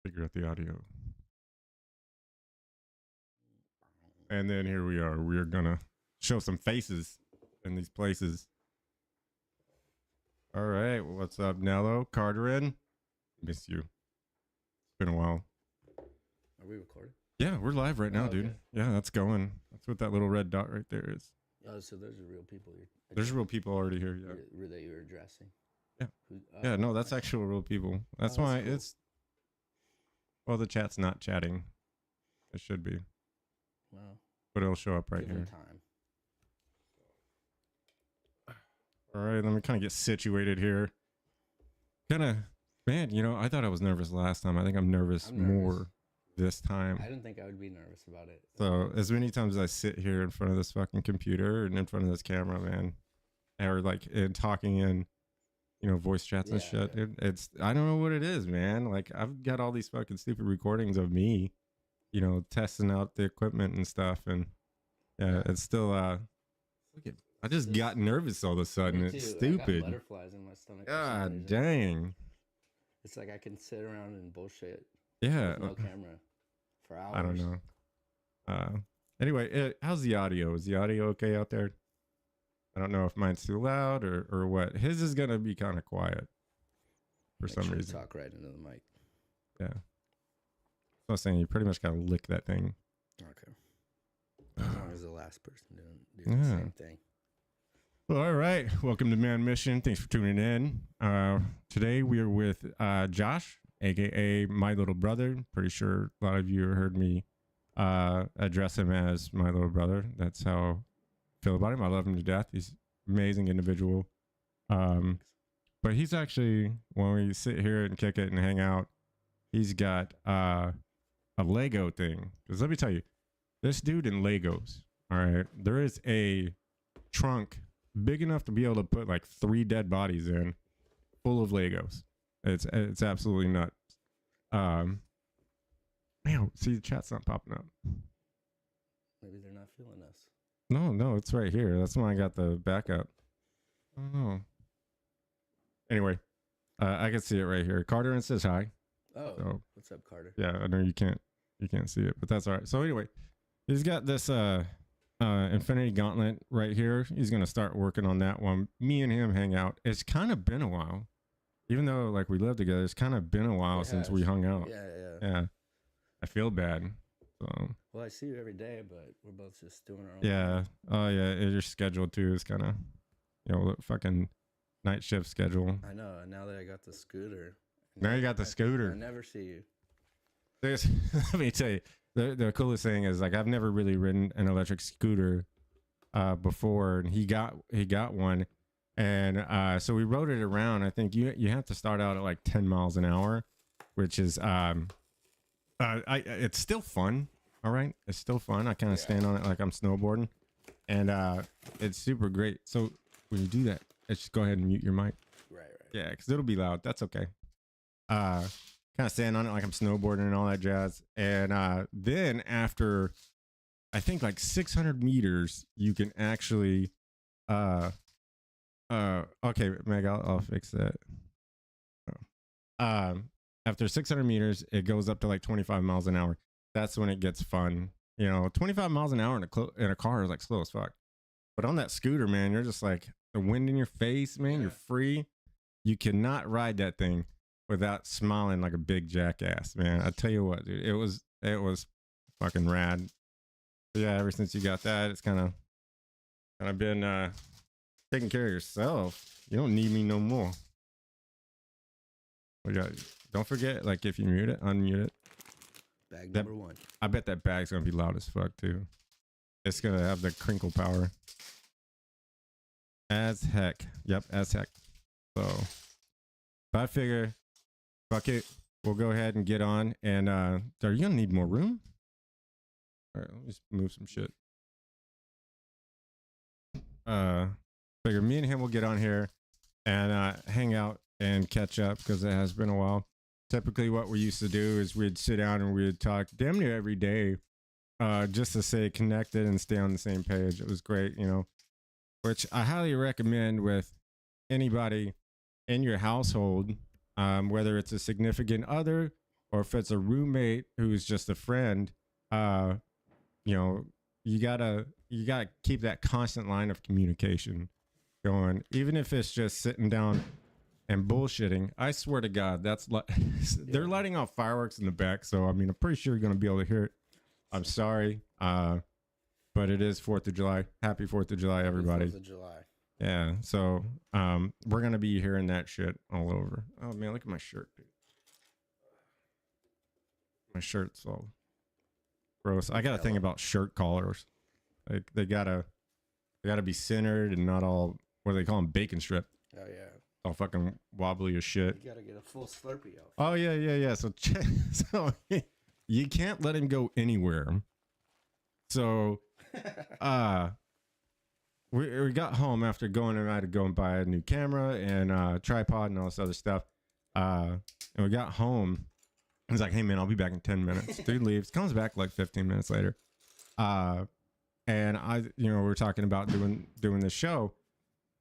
Figure out the audio. And then here we are. We're gonna show some faces in these places. All right. What's up, Nello? Carterin? Miss you. It's been a while. Are we recording? Yeah, we're live right now, Oh, dude. okay. Yeah, that's going. That's what that little red dot right there is. Oh, so those are real people. There's real people already here. Yeah. that you're addressing. Yeah. Who, Yeah, no, that's nice. actual real people. That's Oh, why cool. it's. Well, the chat's not chatting. It should be. Wow. But it'll show up right Give them here. time. All right, let me kind of get situated here. Man, I thought I was nervous last time. I think I'm nervous more this time. I didn't think I would be nervous about it. So as many times as I sit here in front of this fucking computer and in front of this camera, man, or like talking in, voice chats and shit, Yeah. it's I don't know what it is, man. Like I've got all these fucking stupid recordings of me, testing out the equipment and stuff, and yeah. It's still I just got nervous all of a sudden. Me It's too. stupid. I got butterflies in my stomach. God dang. It's like I can sit around and bullshit. Yeah. With no camera for hours. I don't know. Anyway, how's the audio? Is the audio okay out there? I don't know if mine's too loud or what. His is gonna be kind of quiet for some reason. Talk right into the mic. Yeah. I was saying you pretty much gotta lick that thing. Okay. As long as the last person doing the same thing. Well, all right. Welcome to Man Mission. Thanks for tuning in. Today we are with Josh, aka my little brother. Pretty sure a lot of you heard me address him as my little brother. That's how I feel about him. I love him to death. He's an amazing individual. But he's actually, when we sit here and kick it and hang out, he's got a Lego thing. Because let me tell you, this dude in Legos, all right, there is a trunk big enough to be able to put like 3 dead bodies in, full of Legos. It's absolutely nuts. Man, see, the chat's not popping up. Maybe they're not feeling us. No, it's right here. That's why I got the backup. Oh. Anyway, I can see it right here. Carter says hi. Oh, so, what's up, Carter? Yeah, I know you can't see it, but that's all right. So anyway, he's got this Infinity Gauntlet right here. He's gonna start working on that one. Me and him hang out. It's kind of been a while, even though like we live together. It's kind of been a while since we hung out. Yeah. I feel bad. So. Well, I see you every day, but we're both just doing our own. Yeah. Thing. Oh yeah. Your schedule too is kind of, fucking night shift schedule. I know. And now that I got the scooter. Now you got the scooter. I never see you. Let me tell you. The coolest thing is like I've never really ridden an electric scooter before, and he got one, and so we rode it around. I think you have to start out at like 10 miles an hour, which is it's still fun. All right, it's still fun. I kind of stand on it like I'm snowboarding, and it's super great. So when you do that, let's just go ahead and mute your mic. Right. Yeah, because it'll be loud. That's okay. Kind of stand on it like I'm snowboarding and all that jazz. And then after, I think like 600 meters, you can actually, okay, Meg, I'll fix that. After 600 meters, it goes up to like 25 miles an hour. That's when it gets fun. 25 miles an hour in a car is like slow as fuck. But on that scooter, man, you're just like the wind in your face, man. Yeah. You're free. You cannot ride that thing without smiling like a big jackass, man. I tell you what, dude, it was fucking rad. But yeah, ever since you got that, it's kind of been taking care of yourself. You don't need me no more. But yeah, don't forget, like if you mute it, unmute it. Bag number 1. I bet that bag's gonna be loud as fuck too. It's gonna have the crinkle power. As heck. Yep, as heck. So but I figure, fuck it, we'll go ahead and get on. And are you gonna need more room? All right, let me just move some shit. Figure me and him will get on here and hang out and catch up because it has been a while. Typically what we used to do is we'd sit down and we'd talk damn near every day just to stay connected and stay on the same page. It was great, which I highly recommend with anybody in your household, whether it's a significant other or if it's a roommate who's just a friend, you know, you gotta keep that constant line of communication going, even if it's just sitting down and bullshitting. I swear to God, they're lighting off fireworks in the back, so I mean, I'm pretty sure you're gonna be able to hear it. I'm sorry, but it is 4th of July. Happy 4th of July, everybody. 4th of July. Yeah, so we're gonna be hearing that shit all over. Oh man, look at my shirt, dude. My shirt's all gross. I got to think about shirt collars. Like they gotta be centered and not all, what do they call them, bacon strip. Oh yeah. All fucking wobbly as shit. You gotta get a full Slurpee out. Oh yeah. So you can't let him go anywhere. So we got home after going, and I had to go and buy a new camera and tripod and all this other stuff. And we got home. He's like, hey man, I'll be back in 10 minutes. Dude leaves, comes back like 15 minutes later. And we're talking about doing this show.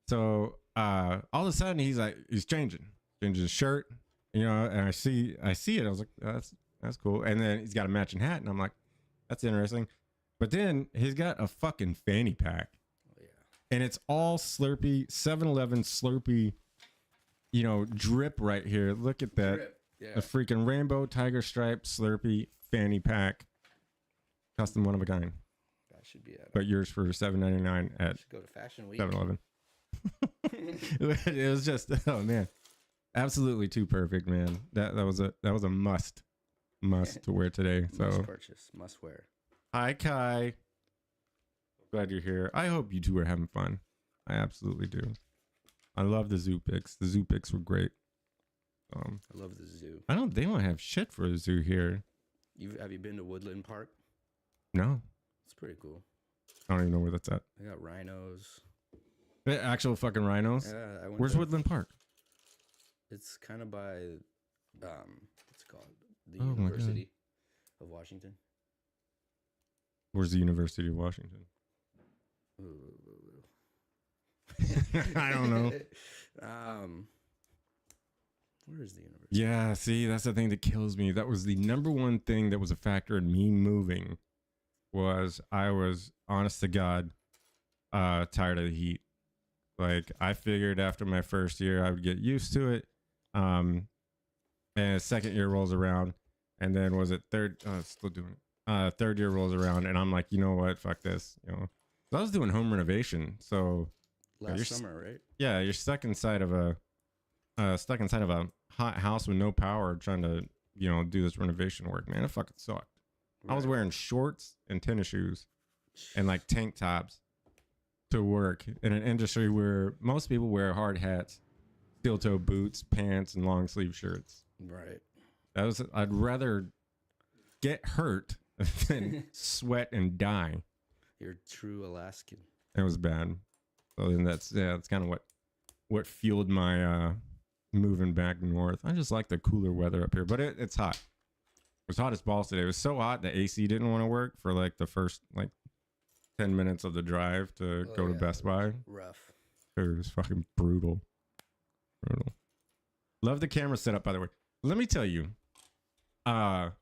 So all of a sudden he's changing his shirt, and I see it. I was like, that's cool. And then he's got a matching hat, and I'm like, that's interesting. But then he's got a fucking fanny pack. Oh, yeah. And it's all Slurpee, 7-Eleven Slurpee, drip right here. Look at that. Drip. Yeah. A freaking rainbow tiger stripe Slurpee fanny pack. Custom, one of a kind. That should be it. But yours for $7.99 at go to Fashion Week. 7-Eleven. It was just, oh man, absolutely too perfect, man. That was a must to wear today. So must purchase, must wear. Hi Kai, glad you're here. I hope you two are having fun. I absolutely do. I love the zoo pics. The zoo pics were great. I love the zoo. They don't have shit for a zoo here. Have you been to Woodland Park? No. It's pretty cool. I don't even know where that's at. They got rhinos. The actual fucking rhinos? Yeah, where's Woodland Park? It's kind of by, what's it called? The University of Washington. Where's the University of Washington? I don't know. Where is the university? Yeah, see, that's the thing that kills me. That was the number one thing that was a factor in me moving. Was I was, honest to God, tired of the heat. Like, I figured after my first year I would get used to it. And second year rolls around, and then was it third? Still doing it. Third year rolls around, and I'm like, you know what? Fuck this. So I was doing home renovation. So last summer, right? Yeah, you're stuck inside of a hot house with no power, trying to do this renovation work. Man, it fucking sucked. Right. I was wearing shorts and tennis shoes and like tank tops to work in an industry where most people wear hard hats, steel toe boots, pants, and long sleeve shirts. Right. I'd rather get hurt than sweat and die. You're true Alaskan. It was bad. So then that's kind of what fueled my moving back north. I just like the cooler weather up here, but it's hot. It was hot as balls today. It was so hot the AC didn't want to work for like the first 10 minutes of the drive to go to Best Buy. Rough. It was fucking brutal. Love the camera setup, by the way. Let me tell you, because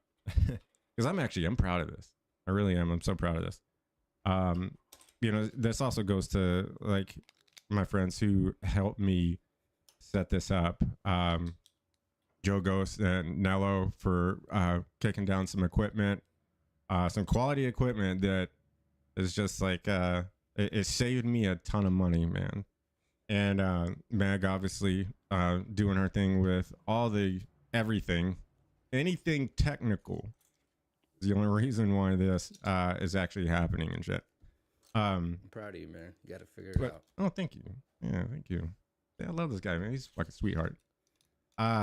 I'm proud of this. I really am. I'm so proud of this. This also goes to like my friends who helped me set this up. Joe Ghost and Nello for kicking down some equipment, some quality equipment that is just like it saved me a ton of money, man. And Meg obviously doing her thing with all the anything technical is the only reason why this is actually happening and shit. I'm proud of you, man. You got to figure it out. Oh, thank you. Yeah, thank you. Yeah, I love this guy, man. He's a fucking sweetheart.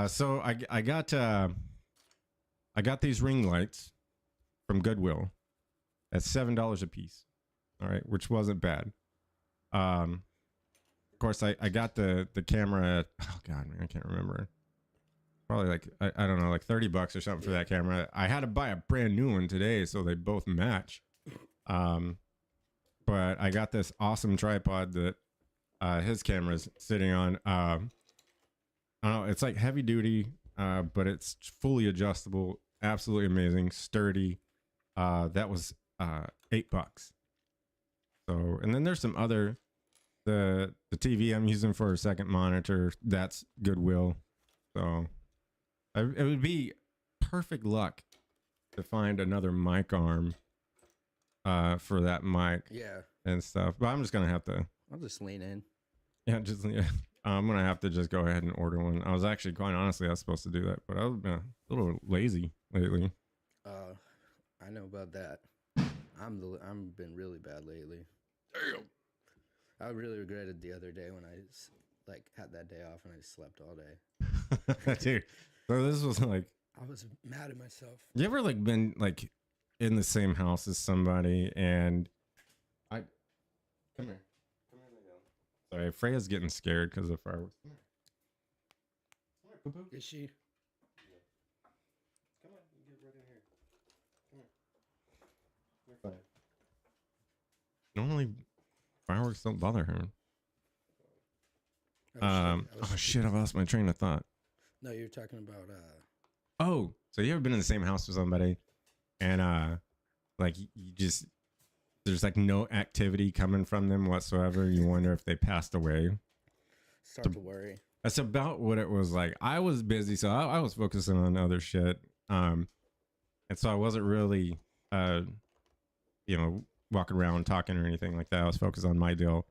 So I got these ring lights from Goodwill at $7 a piece. All right, which wasn't bad. Of course, I got the camera at, oh god, man, I can't remember. Probably like I don't know, like $30 or something for that camera. I had to buy a brand new one today, so they both match. But I got this awesome tripod that his camera's sitting on. I don't know, it's like heavy duty. but it's fully adjustable. Absolutely amazing, sturdy. That was $8. So, and then there's some other the TV I'm using for a second monitor. That's Goodwill. So, it would be perfect luck to find another mic arm for that mic. Yeah. And stuff. But I'm just gonna have to. I'll just lean in. Yeah, just yeah. I'm gonna have to just go ahead and order one. I was actually, quite honestly, I was supposed to do that, but I've been a little lazy lately. I know about that. I'm been really bad lately. Damn. I really regretted the other day when I had that day off and I just slept all day. Dude, so this was like. I was mad at myself. You ever like been like in the same house as somebody and come here. Sorry, Freya's getting scared because of fireworks. Come here. Come here, Is she? Yeah. Come on, you get right in here. Come here. You're fine. Normally, fireworks don't bother her. Oh shit! I lost my train of thought. No, you're talking about. Oh, so you ever been in the same house with somebody, and like you just there's like no activity coming from them whatsoever. You wonder if they passed away. Start to worry. That's about what it was like. I was busy, so I was focusing on other shit. And so I wasn't really, walking around talking or anything like that. I was focused on my deal.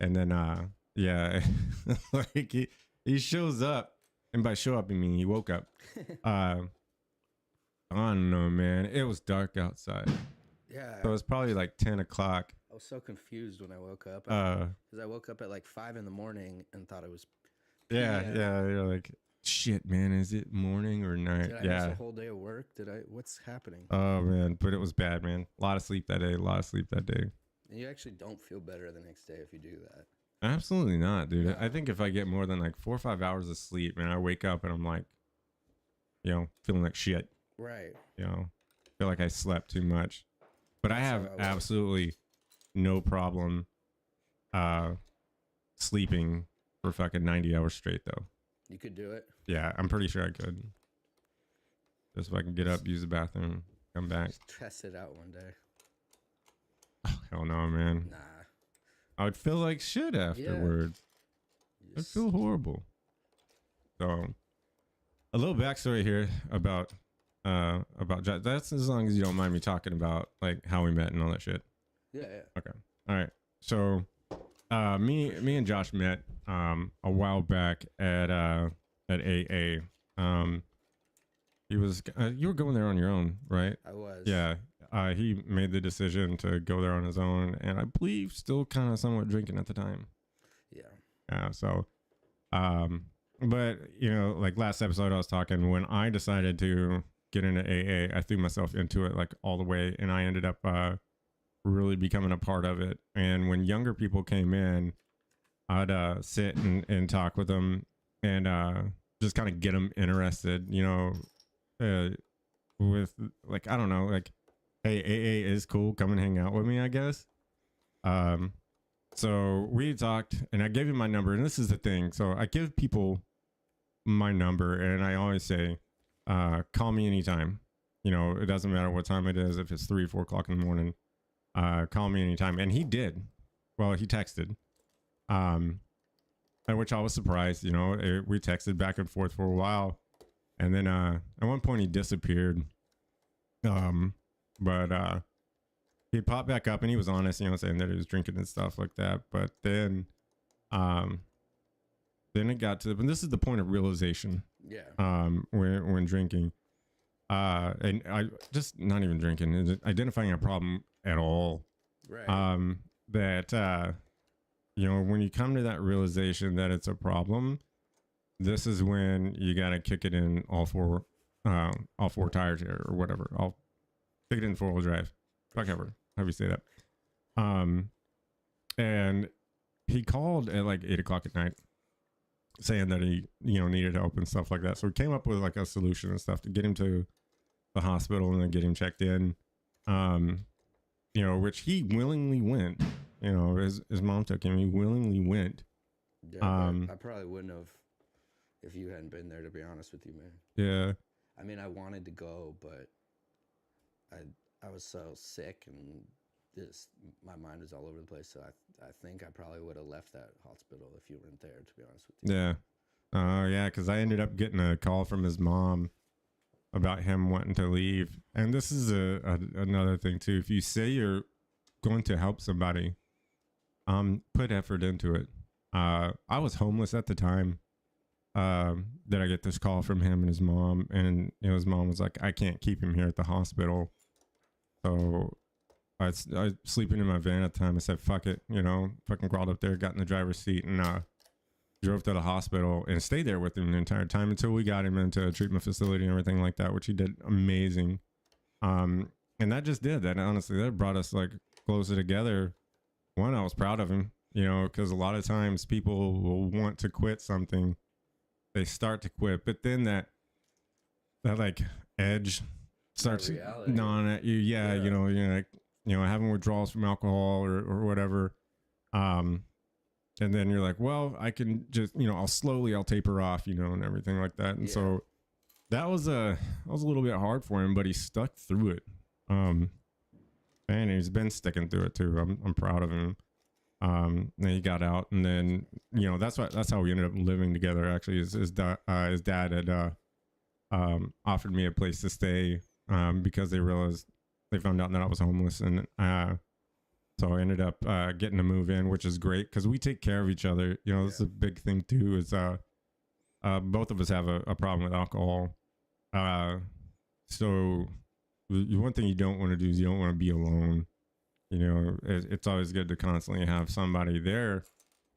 And then, yeah, like he shows up, and by show up, I mean he woke up. I don't know, man. It was dark outside. Yeah. So it was probably like 10 o'clock. I was so confused when I woke up. Because I woke up at like 5 a.m. and thought it was. Yeah. You're like, shit, man. Is it morning or night? Did I miss a whole day of work? What's happening? Oh, man. But it was bad, man. A lot of sleep that day. And you actually don't feel better the next day if you do that. Absolutely not, dude. No. I think if I get more than like 4 or 5 hours of sleep, man, I wake up and I'm like, feeling like shit. Right. Feel like I slept too much. But I have absolutely no problem sleeping for fucking 90 hours straight, though. You could do it? Yeah, I'm pretty sure I could. Just if I can get up, use the bathroom, come back. Just test it out one day. Oh, hell no, man. Nah. I would feel like shit afterwards. Yeah. I'd feel horrible. So, a little backstory here about Josh. That's as long as you don't mind me talking about like how we met and all that shit. Yeah. Okay. All right. So, me and Josh met a while back at AA. You were going there on your own, right? I was. Yeah. He made the decision to go there on his own, and I believe still kind of somewhat drinking at the time. Yeah. Yeah. So, but like last episode, I was talking when I decided to get into AA, I threw myself into it like all the way, and I ended up really becoming a part of it. And when younger people came in, I'd sit and talk with them and just kind of get them interested, with like, I don't know, like, hey, AA is cool. Come and hang out with me, I guess. So we talked, and I gave him my number, and this is the thing. So I give people my number, and I always say, call me anytime. It doesn't matter what time it is. If it's 3 or 4 o'clock in the morning, call me anytime. And he did. Well, he texted, and which I was surprised. We texted back and forth for a while, and then at one point he disappeared. But he popped back up, and he was honest, saying that he was drinking and stuff like that. But then it got to, and this is the point of realization. Yeah. When drinking, and I just not even drinking, identifying a problem at all. Right. That when you come to that realization that it's a problem, this is when you gotta kick it in all four tires here or whatever. I'll kick it in 4-wheel drive. Whatever. How do you say that? And he called at like 8 o'clock at night, saying that he needed help and stuff like that. So we came up with like a solution and stuff to get him to the hospital and then get him checked in. Which he willingly went. His mom took him. He willingly went. Yeah, I probably wouldn't have if you hadn't been there, to be honest with you, man. Yeah. I mean, I wanted to go, but I was so sick and just my mind was all over the place. So I think I probably would have left that hospital if you weren't there, to be honest with you. Yeah. Oh, yeah, because I ended up getting a call from his mom about him wanting to leave. And this is another thing, too. If you say you're going to help somebody, put effort into it. I was homeless at the time that I get this call from him and his mom. And his mom was like, I can't keep him here at the hospital. So I was sleeping in my van at the time. I said, fuck it, fucking crawled up there, got in the driver's seat, and drove to the hospital and stayed there with him the entire time until we got him into a treatment facility and everything like that, which he did amazing. And that just did that. Honestly, that brought us like closer together. One, I was proud of him, because a lot of times people will want to quit something. They start to quit, but then that like edge starts gnawing at you. Yeah. You're like, having withdrawals from alcohol or whatever. And then you're like, well, I can just, I'll taper off, and everything like that. And so that was a little bit hard for him, but he stuck through it. And he's been sticking through it too. I'm proud of him. Then he got out, and then, that's how we ended up living together. Actually, his dad had, offered me a place to stay, because they found out that I was homeless, and, so I ended up getting to move in, which is great because we take care of each other. This is a big thing too. Is both of us have a problem with alcohol. So the one thing you don't want to do is you don't want to be alone. It's always good to constantly have somebody there,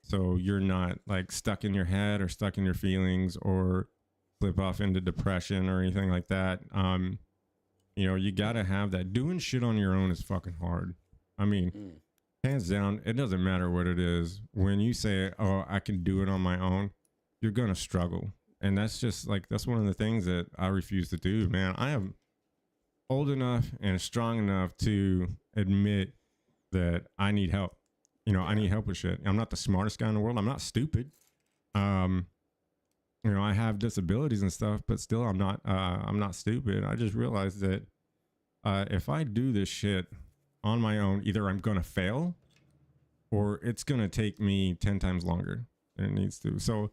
so you're not like stuck in your head or stuck in your feelings or slip off into depression or anything like that. You gotta have that. Doing shit on your own is fucking hard. I mean, hands down, it doesn't matter what it is. When you say, oh, I can do it on my own, you're going to struggle. And that's just like, that's one of the things that I refuse to do, man. I am old enough and strong enough to admit that I need help. I need help with shit. I'm not the smartest guy in the world. I'm not stupid. I have disabilities and stuff, but still I'm not stupid. I just realized that if I do this shit on my own, either I'm going to fail or it's going to take me 10 times longer than it needs to. So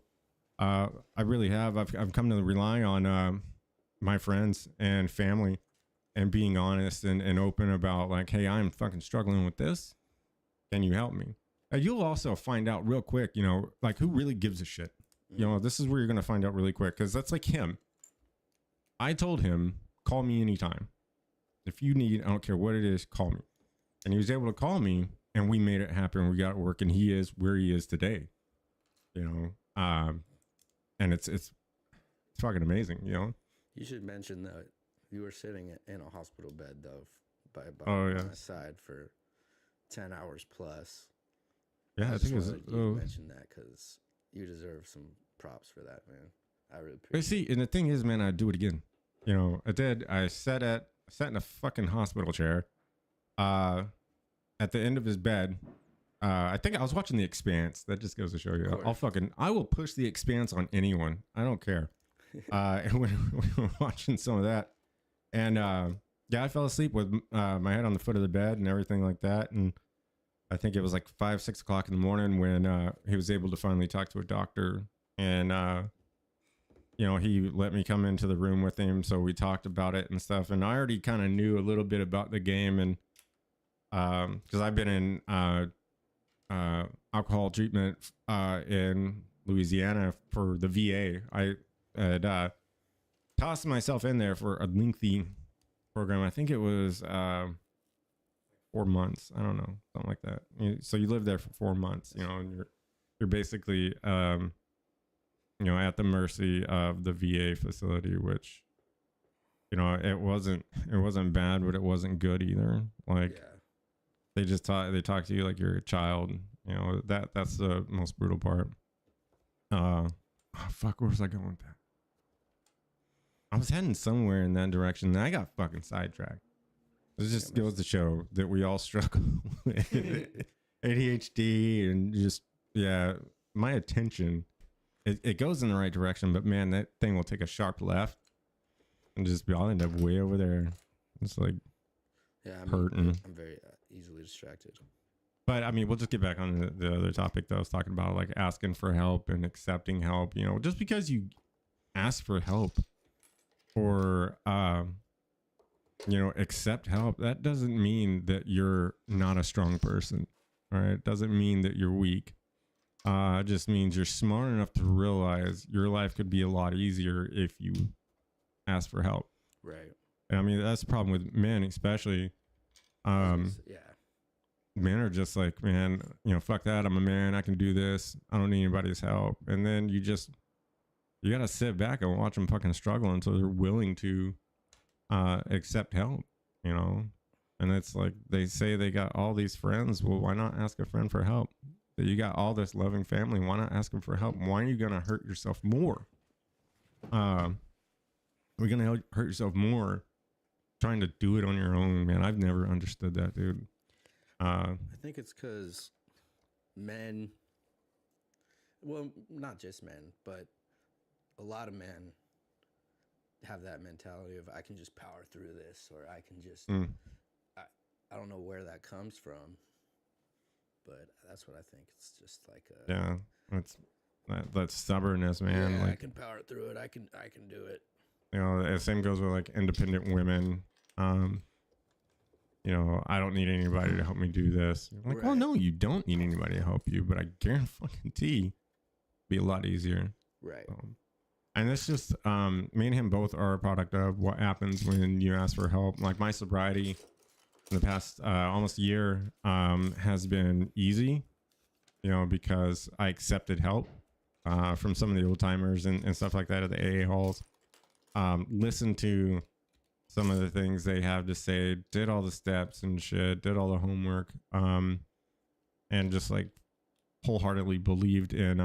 I really have. I've come to rely on my friends and family and being honest and open about like, hey, I'm fucking struggling with this. Can you help me? You'll also find out real quick, like who really gives a shit. This is where you're going to find out really quick, because that's like him. I told him, call me anytime. If you need, I don't care what it is, call me. And he was able to call me, and we made it happen. We got work, and he is where he is today. And it's fucking amazing. You should mention that you were sitting in a hospital bed though, by my side for 10 hours plus. Yeah, I think it was. Mention that because you deserve some props for that, man. I really appreciate. But see, and the thing is, man, I'd do it again. I did. I sat in a fucking hospital chair. At the end of his bed, I think I was watching The Expanse. That just goes to show you. I will push The Expanse on anyone. I don't care. And we were watching some of that, and I fell asleep with my head on the foot of the bed and everything like that. And I think it was like 5, 6 o'clock in the morning when he was able to finally talk to a doctor, and he let me come into the room with him. So we talked about it and stuff. And I already kind of knew a little bit about the game, and because I've been in alcohol treatment in Louisiana for the VA. I had tossed myself in there for a lengthy program. I think it was 4 months. I don't know, something like that. So you live there for 4 months, and you're basically at the mercy of the VA facility, which it wasn't bad, but it wasn't good either. Like they talk to you like you're a child. That's the most brutal part. Fuck, where was I going with that? I was heading somewhere in that direction, and I got fucking sidetracked. It just goes to show that we all struggle with ADHD and just my attention it goes in the right direction, but man, that thing will take a sharp left and just be, I'll end up way over there. It's like Yeah, hurting. I'm very easily distracted. But I mean, we'll just get back on the other topic that I was talking about, like asking for help and accepting help. You know, just because you ask for help or accept help, that doesn't mean that you're not a strong person. All right, it doesn't mean that you're weak. It just means you're smart enough to realize your life could be a lot easier if you ask for help. Right. And I mean, that's the problem with men, especially. Yeah. Men are just like, man, fuck that. I'm a man. I can do this. I don't need anybody's help. And then you got to sit back and watch them fucking struggle until they're willing to accept help, And it's like they say they got all these friends. Well, why not ask a friend for help? That you got all this loving family. Why not ask them for help? Why are you going to hurt yourself more? We're going to hurt yourself more trying to do it on your own, man. I've never understood that, dude. I think it's because men, well, not just men, but a lot of men have that mentality of I can just power through this, or I can just, I don't know where that comes from, but that's what I think. It's just like that's stubbornness, man. Yeah, like, I can power through it. I can do it. The same goes with like independent women. I don't need anybody to help me do this. I'm like, Right. well, no, you don't need anybody to help you, but I guarantee it'd be a lot easier. Right. And it's just, me and him both are a product of what happens when you ask for help. Like my sobriety in the past almost year has been easy, because I accepted help from some of the old timers and stuff like that at the AA halls. Listened to some of the things they have to say, did all the steps and shit, did all the homework, and just like wholeheartedly believed in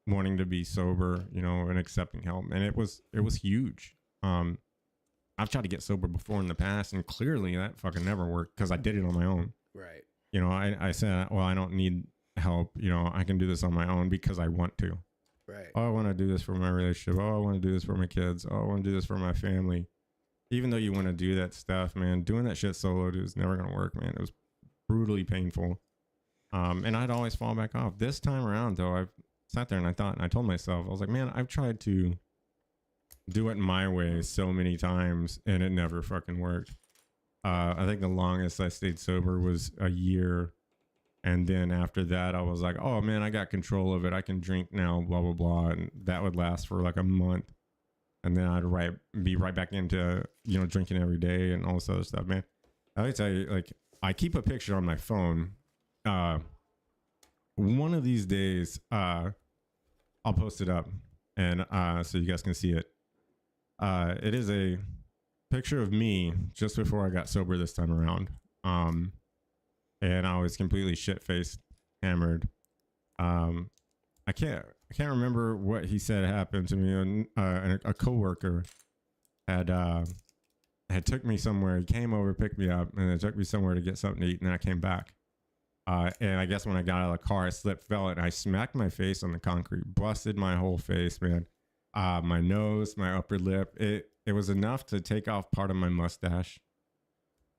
wanting to be sober, and accepting help. And it was huge. I've tried to get sober before in the past, and clearly that fucking never worked because I did it on my own. Right. I said, well, I don't need help. I can do this on my own because I want to. Right. Oh, I want to do this for my relationship. Oh, I want to do this for my kids. Oh, I want to do this for my family. Even though you want to do that stuff, man, doing that shit solo is never going to work, man. It was brutally painful. And I'd always fall back off. This time around, though, I've sat there and I told myself, I was like, man, I've tried to do it my way so many times and it never fucking worked. I think the longest I stayed sober was a year. And then after that, I was like, oh, man, I got control of it. I can drink now, blah, blah, blah. And that would last for like a month. And then I'd be right back into, drinking every day and all this other stuff, man. I would tell you, like, I keep a picture on my phone. One of these days, I'll post it up and so you guys can see it. It is a picture of me just before I got sober this time around. And I was completely shit-faced, hammered. I can't remember what he said happened to me. And a coworker had took me somewhere. He came over, picked me up, and then took me somewhere to get something to eat. And then I came back. And I guess when I got out of the car, I slipped, fell, and I smacked my face on the concrete, busted my whole face, man. My nose, my upper lip. It was enough to take off part of my mustache.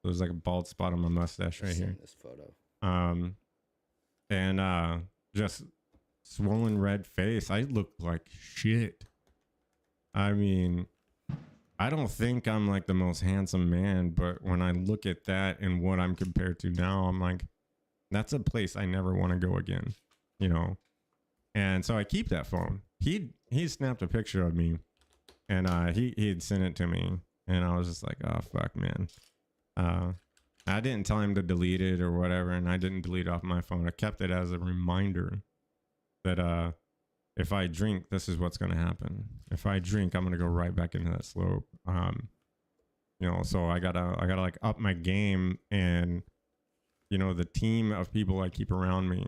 There was like a bald spot on my mustache right here. This photo. And just swollen red face. I looked like shit. I mean, I don't think I'm like the most handsome man, but when I look at that and what I'm compared to now, I'm like, that's a place I never want to go again, And so I keep that phone. He snapped a picture of me, and he had sent it to me, and I was just like, oh fuck, man. I didn't tell him to delete it or whatever, and I didn't delete it off my phone. I kept it as a reminder that if I drink, this is what's going to happen. If I drink, I'm going to go right back into that slope. So I gotta like up my game, and the team of people I keep around me,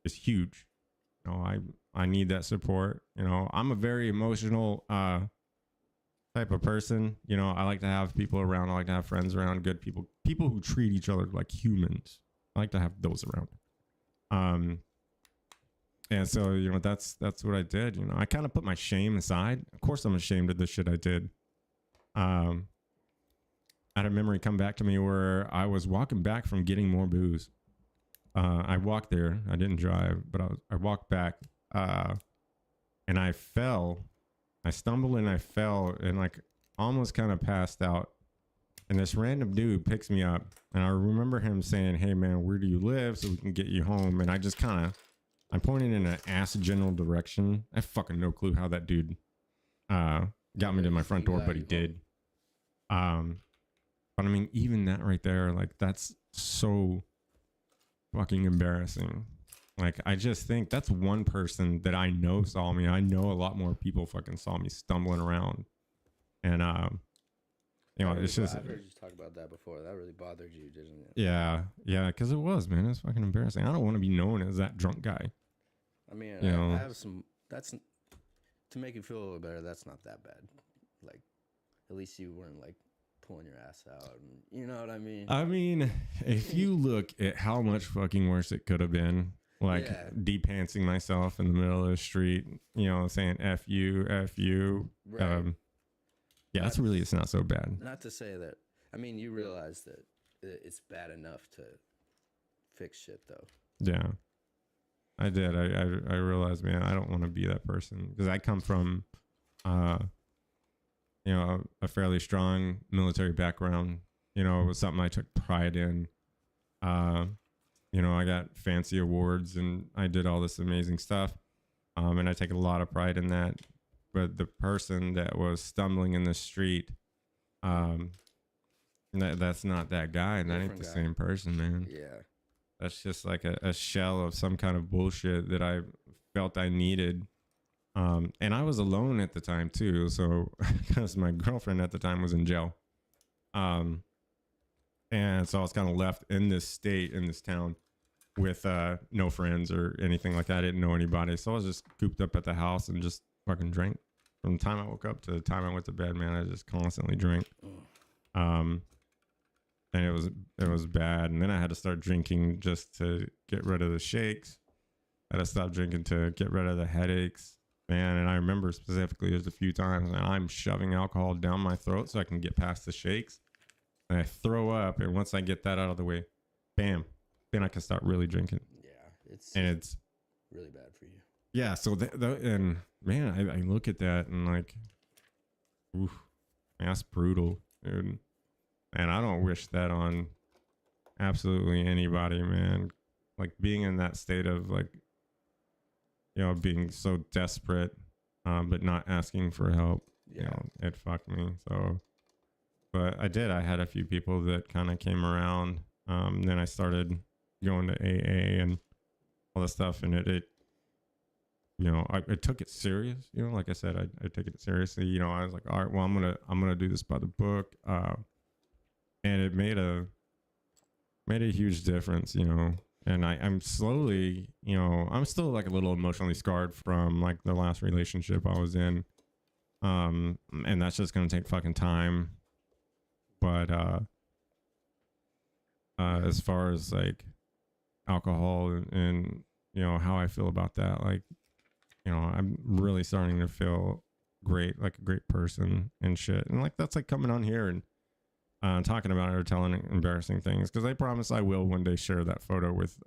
is huge. I need that support. I'm a very emotional type of person. You know, I like to have people around. I like to have friends around, good people, people who treat each other like humans. I like to have those around. And so, you know, that's what I did. You know, I kind of put my shame aside. Of course, I'm ashamed of the shit I did. I had a memory come back to me where I was walking back from getting more booze. I walked there. I didn't drive, but I walked back, and I fell. I stumbled and I fell and like almost kind of passed out. And this random dude picks me up, and I remember him saying, "Hey man, where do you live so we can get you home?" And I just kind of, I pointed in an ass general direction. I have fucking no clue how that dude got me to my front door, but he did. But I mean, even that right there, like that's so fucking embarrassing. Like I just think that's one person that I know saw me. I know a lot more people fucking saw me stumbling around, and you know, it's just. I've heard you talk about that before. That really bothered you, didn't it? Yeah, because it was, man. It's fucking embarrassing. I don't want to be known as that drunk guy. I mean, You know? I have some. That's to make you feel a little better. That's not that bad. Like, at least you weren't like pulling your ass out. And, you know what I mean? I mean, if you look at how much fucking worse it could have been, like de-pantsing myself in the middle of the street, you know, saying "F you, F you." Right. Yeah, it's not so bad. Not to say that. I mean, you realize that it's bad enough to fix shit, though. Yeah, I did. I realized, man, I don't want to be that person because I come from, you know, a fairly strong military background. You know, it was something I took pride in. You know, I got fancy awards and I did all this amazing stuff. And I take a lot of pride in that. But the person that was stumbling in the street, that's not that guy. And that ain't the same person, man. Yeah. That's just like a shell of some kind of bullshit that I felt I needed. And I was alone at the time too. So because my girlfriend at the time was in jail. And so I was kind of left in this state, in this town with no friends or anything like that. I didn't know anybody. So I was just cooped up at the house and just fucking drank. From the time I woke up to the time I went to bed, man, I just constantly drank. And it was bad. And then I had to start drinking just to get rid of the shakes. I had to stop drinking to get rid of the headaches, man. And I remember specifically there's a few times and I'm shoving alcohol down my throat so I can get past the shakes. And I throw up, and once I get that out of the way, bam, then I can start really drinking. Yeah, it's really bad for you. Yeah, so and man, I look at that and like, oof, man, that's brutal, dude. And I don't wish that on absolutely anybody, man. Like being in that state of like, you know, being so desperate, but not asking for help. Yeah. You know, it fucked me. So, but I had a few people that kind of came around. Then I started going to AA and all this stuff, and it you know, I took it serious. You know, like I said, I took it seriously. You know, I was like, all right, well, I'm gonna do this by the book, and it made a huge difference. You know, and I'm slowly, you know, I'm still like a little emotionally scarred from like the last relationship I was in, and that's just gonna take fucking time. But as far as like alcohol and you know how I feel about that, like, you know, I'm really starting to feel great, like a great person and shit. And like that's like coming on here and talking about it or telling embarrassing things, because I promise I will one day share that photo with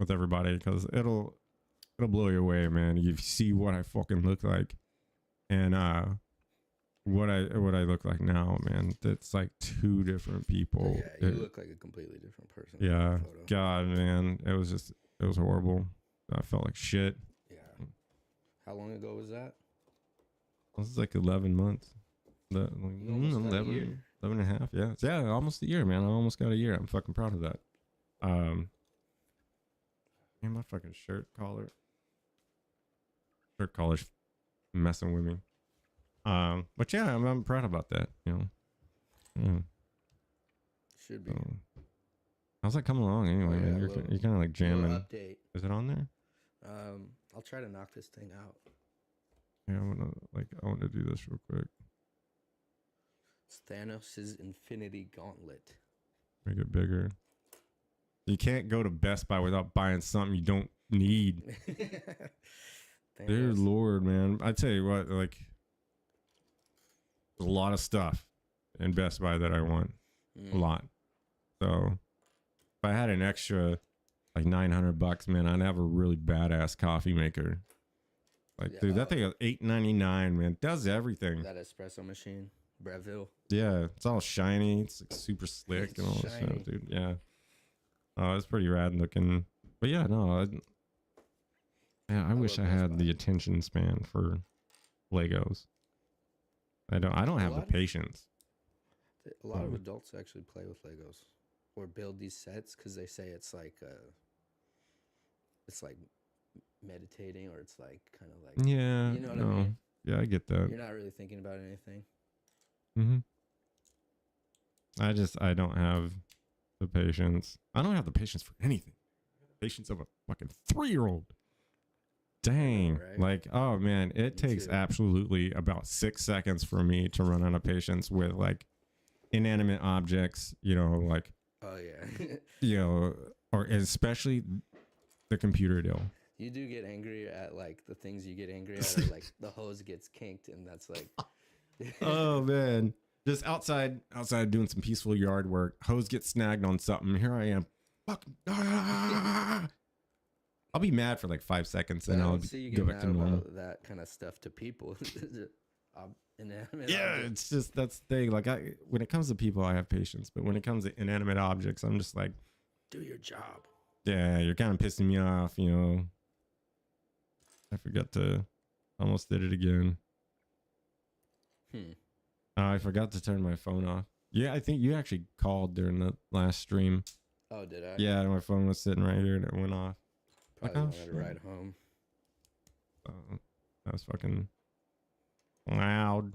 everybody, because it'll blow you away, man. You see what I fucking look like and what I look like now, man. It's like two different people. Yeah, you look like a completely different person. Yeah, God, man, it was horrible. I felt like shit. Yeah. How long ago was that? This is like 11 months. 11 and a half. Yeah, almost a year, man. I almost got a year. I'm fucking proud of that. And my fucking shirt collar's messing with me. But yeah, I'm proud about that, you know. Yeah. Should be. How's that coming along anyway, man? You're kind of like jamming. Update. Is it on there? I'll try to knock this thing out. Yeah, I want to do this real quick. Thanos' Infinity Gauntlet. Make it bigger. You can't go to Best Buy without buying something you don't need. Dear Lord, man. I tell you what, like, there's a lot of stuff in Best Buy that I want. A lot. So if I had an extra like $900, man, I'd have a really badass coffee maker. Like, dude, that thing is $8.99, man. Does everything. That espresso machine, Breville. Yeah, it's all shiny. It's like super slick and all that stuff, dude. Yeah. Oh, it's pretty rad looking. But yeah, no. I wish I had the attention span for Legos. I don't have the patience. A lot of adults actually play with Legos or build these sets because they say it's like meditating, or it's like kind of like, yeah, you know what I mean? Yeah, I get that. You're not really thinking about anything. I don't have the patience. I don't have the patience for anything. The patience of a fucking 3-year-old. Dang. Right? Like, oh man, it takes absolutely about 6 seconds for me to run out of patience with like inanimate objects, you know, like, oh yeah. You know, or especially the computer deal. You do get angry at like the things you get angry at, or like the hose gets kinked, and that's like oh man, just outside doing some peaceful yard work, hose gets snagged on something, here I am, fucking I'll be mad for like 5 seconds, and I'll go back to normal. About that kind of stuff to people. Yeah, it's just, that's the thing. Like, when it comes to people, I have patience, but when it comes to inanimate objects, I'm just like, do your job. Yeah, you're kind of pissing me off, you know. I forgot to, almost did it again. I forgot to turn my phone off. Yeah, I think you actually called during the last stream. Oh, did I? Yeah, my phone was sitting right here and it went off. Probably wanted to ride home. That was fucking loud.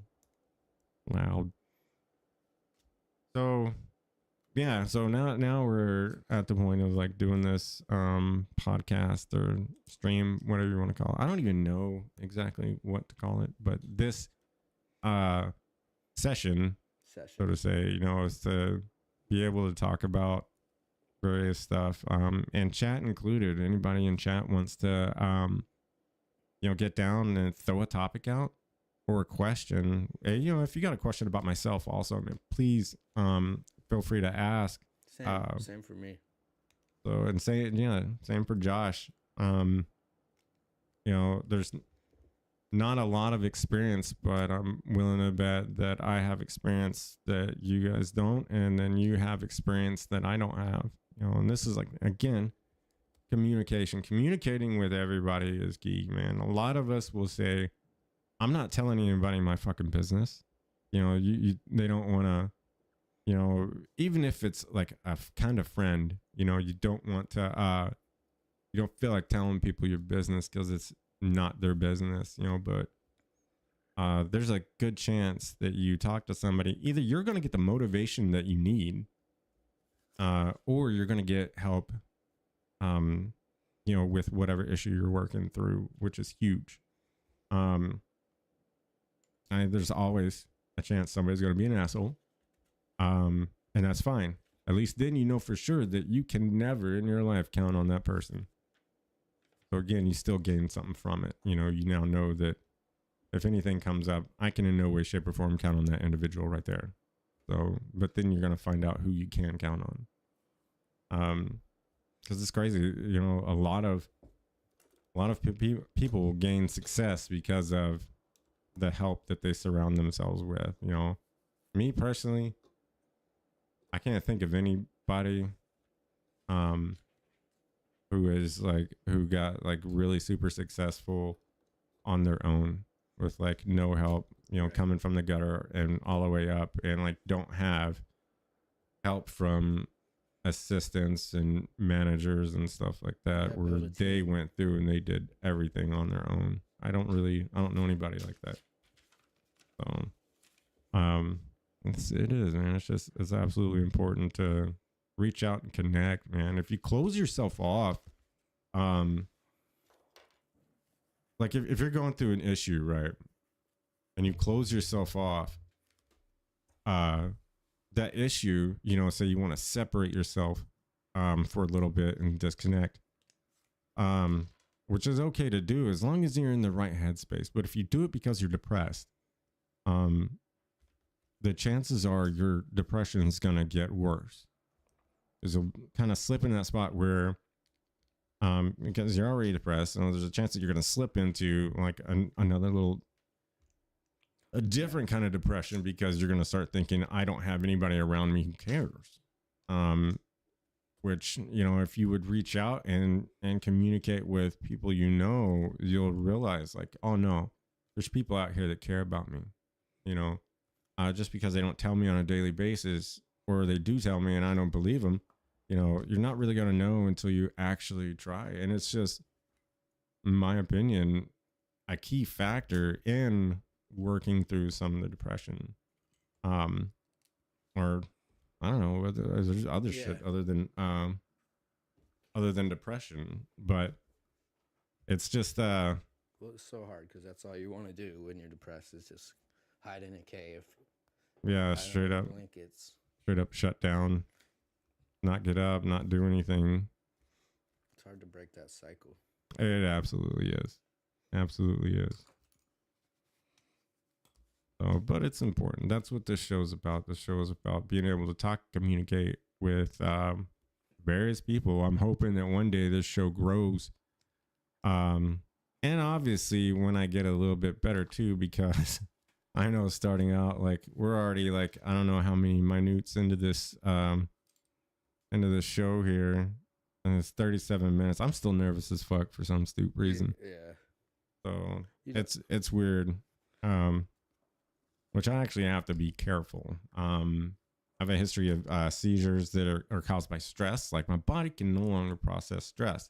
So yeah, so now we're at the point of like doing this podcast or stream, whatever you want to call it. I don't even know exactly what to call it, but this session, so to say, you know, is to be able to talk about various stuff, and chat included. Anybody in chat wants to you know, get down and throw a topic out or a question. And, you know, if you got a question about myself also, I mean, please feel free to ask. Same for me. So, and same for Josh. You know, there's not a lot of experience, but I'm willing to bet that I have experience that you guys don't, and then you have experience that I don't have. You know, and this is like, again, communicating with everybody is key, man. A lot of us will say, I'm not telling anybody my fucking business. You know, they don't want to, you know, even if it's like a kind of friend, you know, you don't want to, you don't feel like telling people your business because it's not their business, you know, but there's a good chance that you talk to somebody, either you're going to get the motivation that you need, or you're going to get help, you know, with whatever issue you're working through, which is huge. There's always a chance somebody's going to be an asshole. And that's fine. At least then you know for sure that you can never in your life count on that person. So again, you still gain something from it. You know, you now know that if anything comes up, I can in no way, shape, or form count on that individual right there. So, but then you're going to find out who you can count on. Because it's crazy. You know, a lot of people gain success because of the help that they surround themselves with. You know, me personally, I can't think of anybody who got like really super successful on their own with like no help, you know, coming from the gutter and all the way up, and like don't have help from assistants and managers and stuff like that, where they went through and they did everything on their own. I don't know anybody like that. So it is, man. It's absolutely important to reach out and connect, man. If you close yourself off, like if you're going through an issue, right, and you close yourself off, uh that issue, say you want to separate yourself for a little bit and disconnect, um which is okay to do as long as you're in the right headspace. But if you do it because you're depressed, um the chances are your depression is going to get worse. There's a kind of slip in that spot where because you're already depressed, and there's a chance that you're going to slip into like another little a different kind of depression, because you're going to start thinking, I don't have anybody around me who cares. Which, if you would reach out and communicate with people, you'll realize like, oh no, there's people out here that care about me. Just because they don't tell me on a daily basis, or they do tell me and I don't believe them, you're not really going to know until you actually try. And it's just, in my opinion, a key factor in working through some of the depression. Or I don't know whether there's other shit other than depression, but it's just well, it's so hard because that's all you want to do when you're depressed is just hide in a cave. Straight up blankets. Straight up shut down, not get up, not do anything. It's hard to break that cycle. It absolutely is. So, but it's important. That's what this show is about. This show is about being able to talk, communicate with various people. I'm hoping that one day this show grows. And obviously when I get a little bit better too, because I know starting out, like, we're already like, I don't know how many minutes into this show here, and it's 37 minutes. I'm still nervous as fuck for some stupid reason. Yeah. So it's weird. Which I actually have to be careful. I have a history of seizures that are caused by stress. Like, my body can no longer process stress.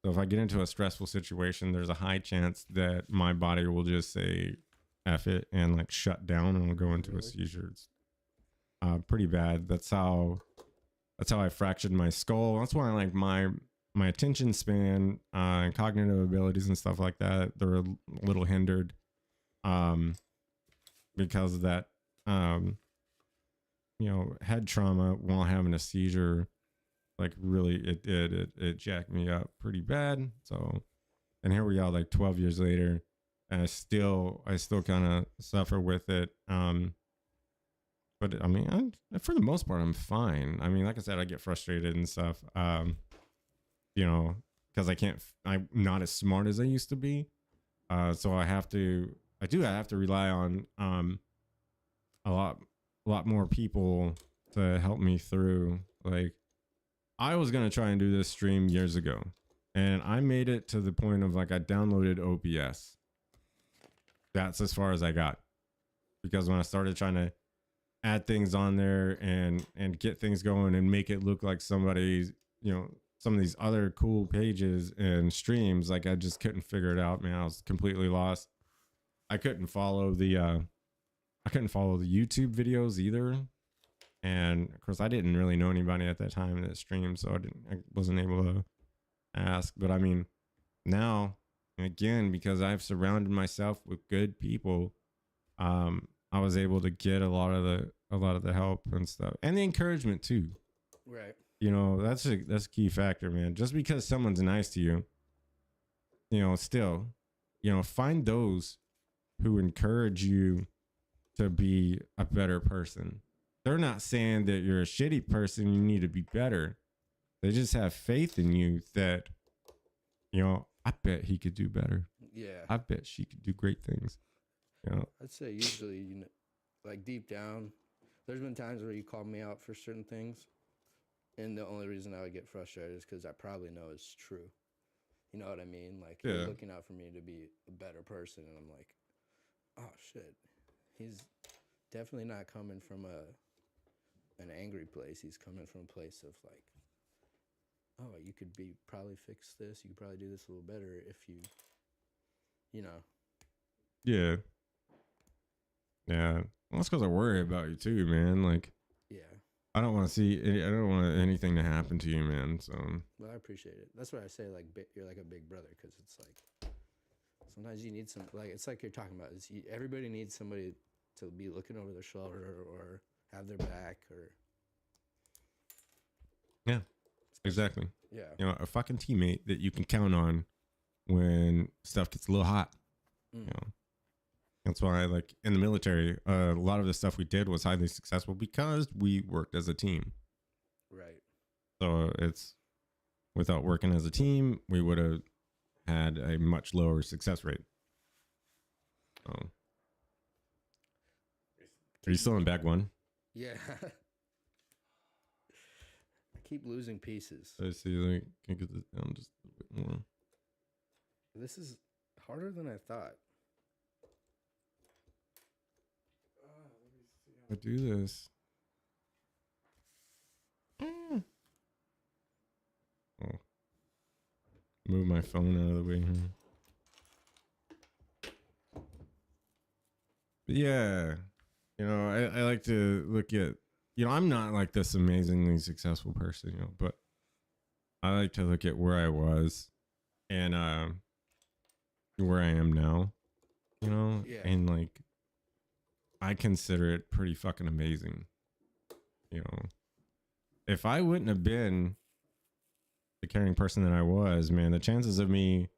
So if I get into a stressful situation, there's a high chance that my body will just say F it and like shut down, and will go into a seizure. It's pretty bad. That's how I fractured my skull. That's why like my attention span and cognitive abilities and stuff like that, they're a little hindered because of that head trauma while having a seizure. Like, really, it jacked me up pretty bad. So, and here we are like 12 years later, and I still kind of suffer with it. But I mean, for the most part, I'm fine. I mean, like I said, I get frustrated and stuff. Because I'm not as smart as I used to be. So I have to rely on a lot more people to help me through. Like, I was gonna try and do this stream years ago, and I made it to the point of like, I downloaded OBS. That's as far as I got, because when I started trying to add things on there and get things going and make it look like somebody's, some of these other cool pages and streams, like, I just couldn't figure it out, man. I was completely lost. I couldn't follow the YouTube videos either. And of course, I didn't really know anybody at that time in that stream, so I wasn't able to ask. But I mean, now, again, because I've surrounded myself with good people, I was able to get a lot of the help and stuff, and the encouragement too. Right. That's a key factor, man. Just because someone's nice to you, still, find those who encourage you to be a better person. They're not saying that you're a shitty person, you need to be better. They just have faith in you that, I bet he could do better. Yeah. I bet she could do great things. I'd say usually, like, deep down, there's been times where you call me out for certain things, and the only reason I would get frustrated is because I probably know it's true. You know what I mean? Like, you're looking out for me to be a better person, and I'm like, oh shit, he's definitely not coming from an angry place. He's coming from a place of like, oh, you could probably fix this. You could probably do this a little better if you. Yeah. Well, that's because I worry about you too, man. Like, yeah. I don't want anything to happen to you, man. So. Well, I appreciate it. That's why I say, like, you're like a big brother, because it's like sometimes you need some, like, it's like you're talking about. Everybody needs somebody to be looking over their shoulder or have their back or. Yeah, exactly. Yeah. You know, a fucking teammate that you can count on when stuff gets a little hot. You know, that's why, like in the military, a lot of the stuff we did was highly successful because we worked as a team. Right. So it's without working as a team, we would have had a much lower success rate. Are you still in bag one? Yeah. I keep losing pieces. I see. Like, can I get this down just a bit more? This is harder than I thought. I do this. Oh. Move my phone out of the way here. But yeah, you know, I like to look at, you know, I'm not like this amazingly successful person, you know, but I like to look at where I was and where I am now, you know, and like I consider it pretty fucking amazing. You know, if I wouldn't have been the caring person that I was, man, the chances of me,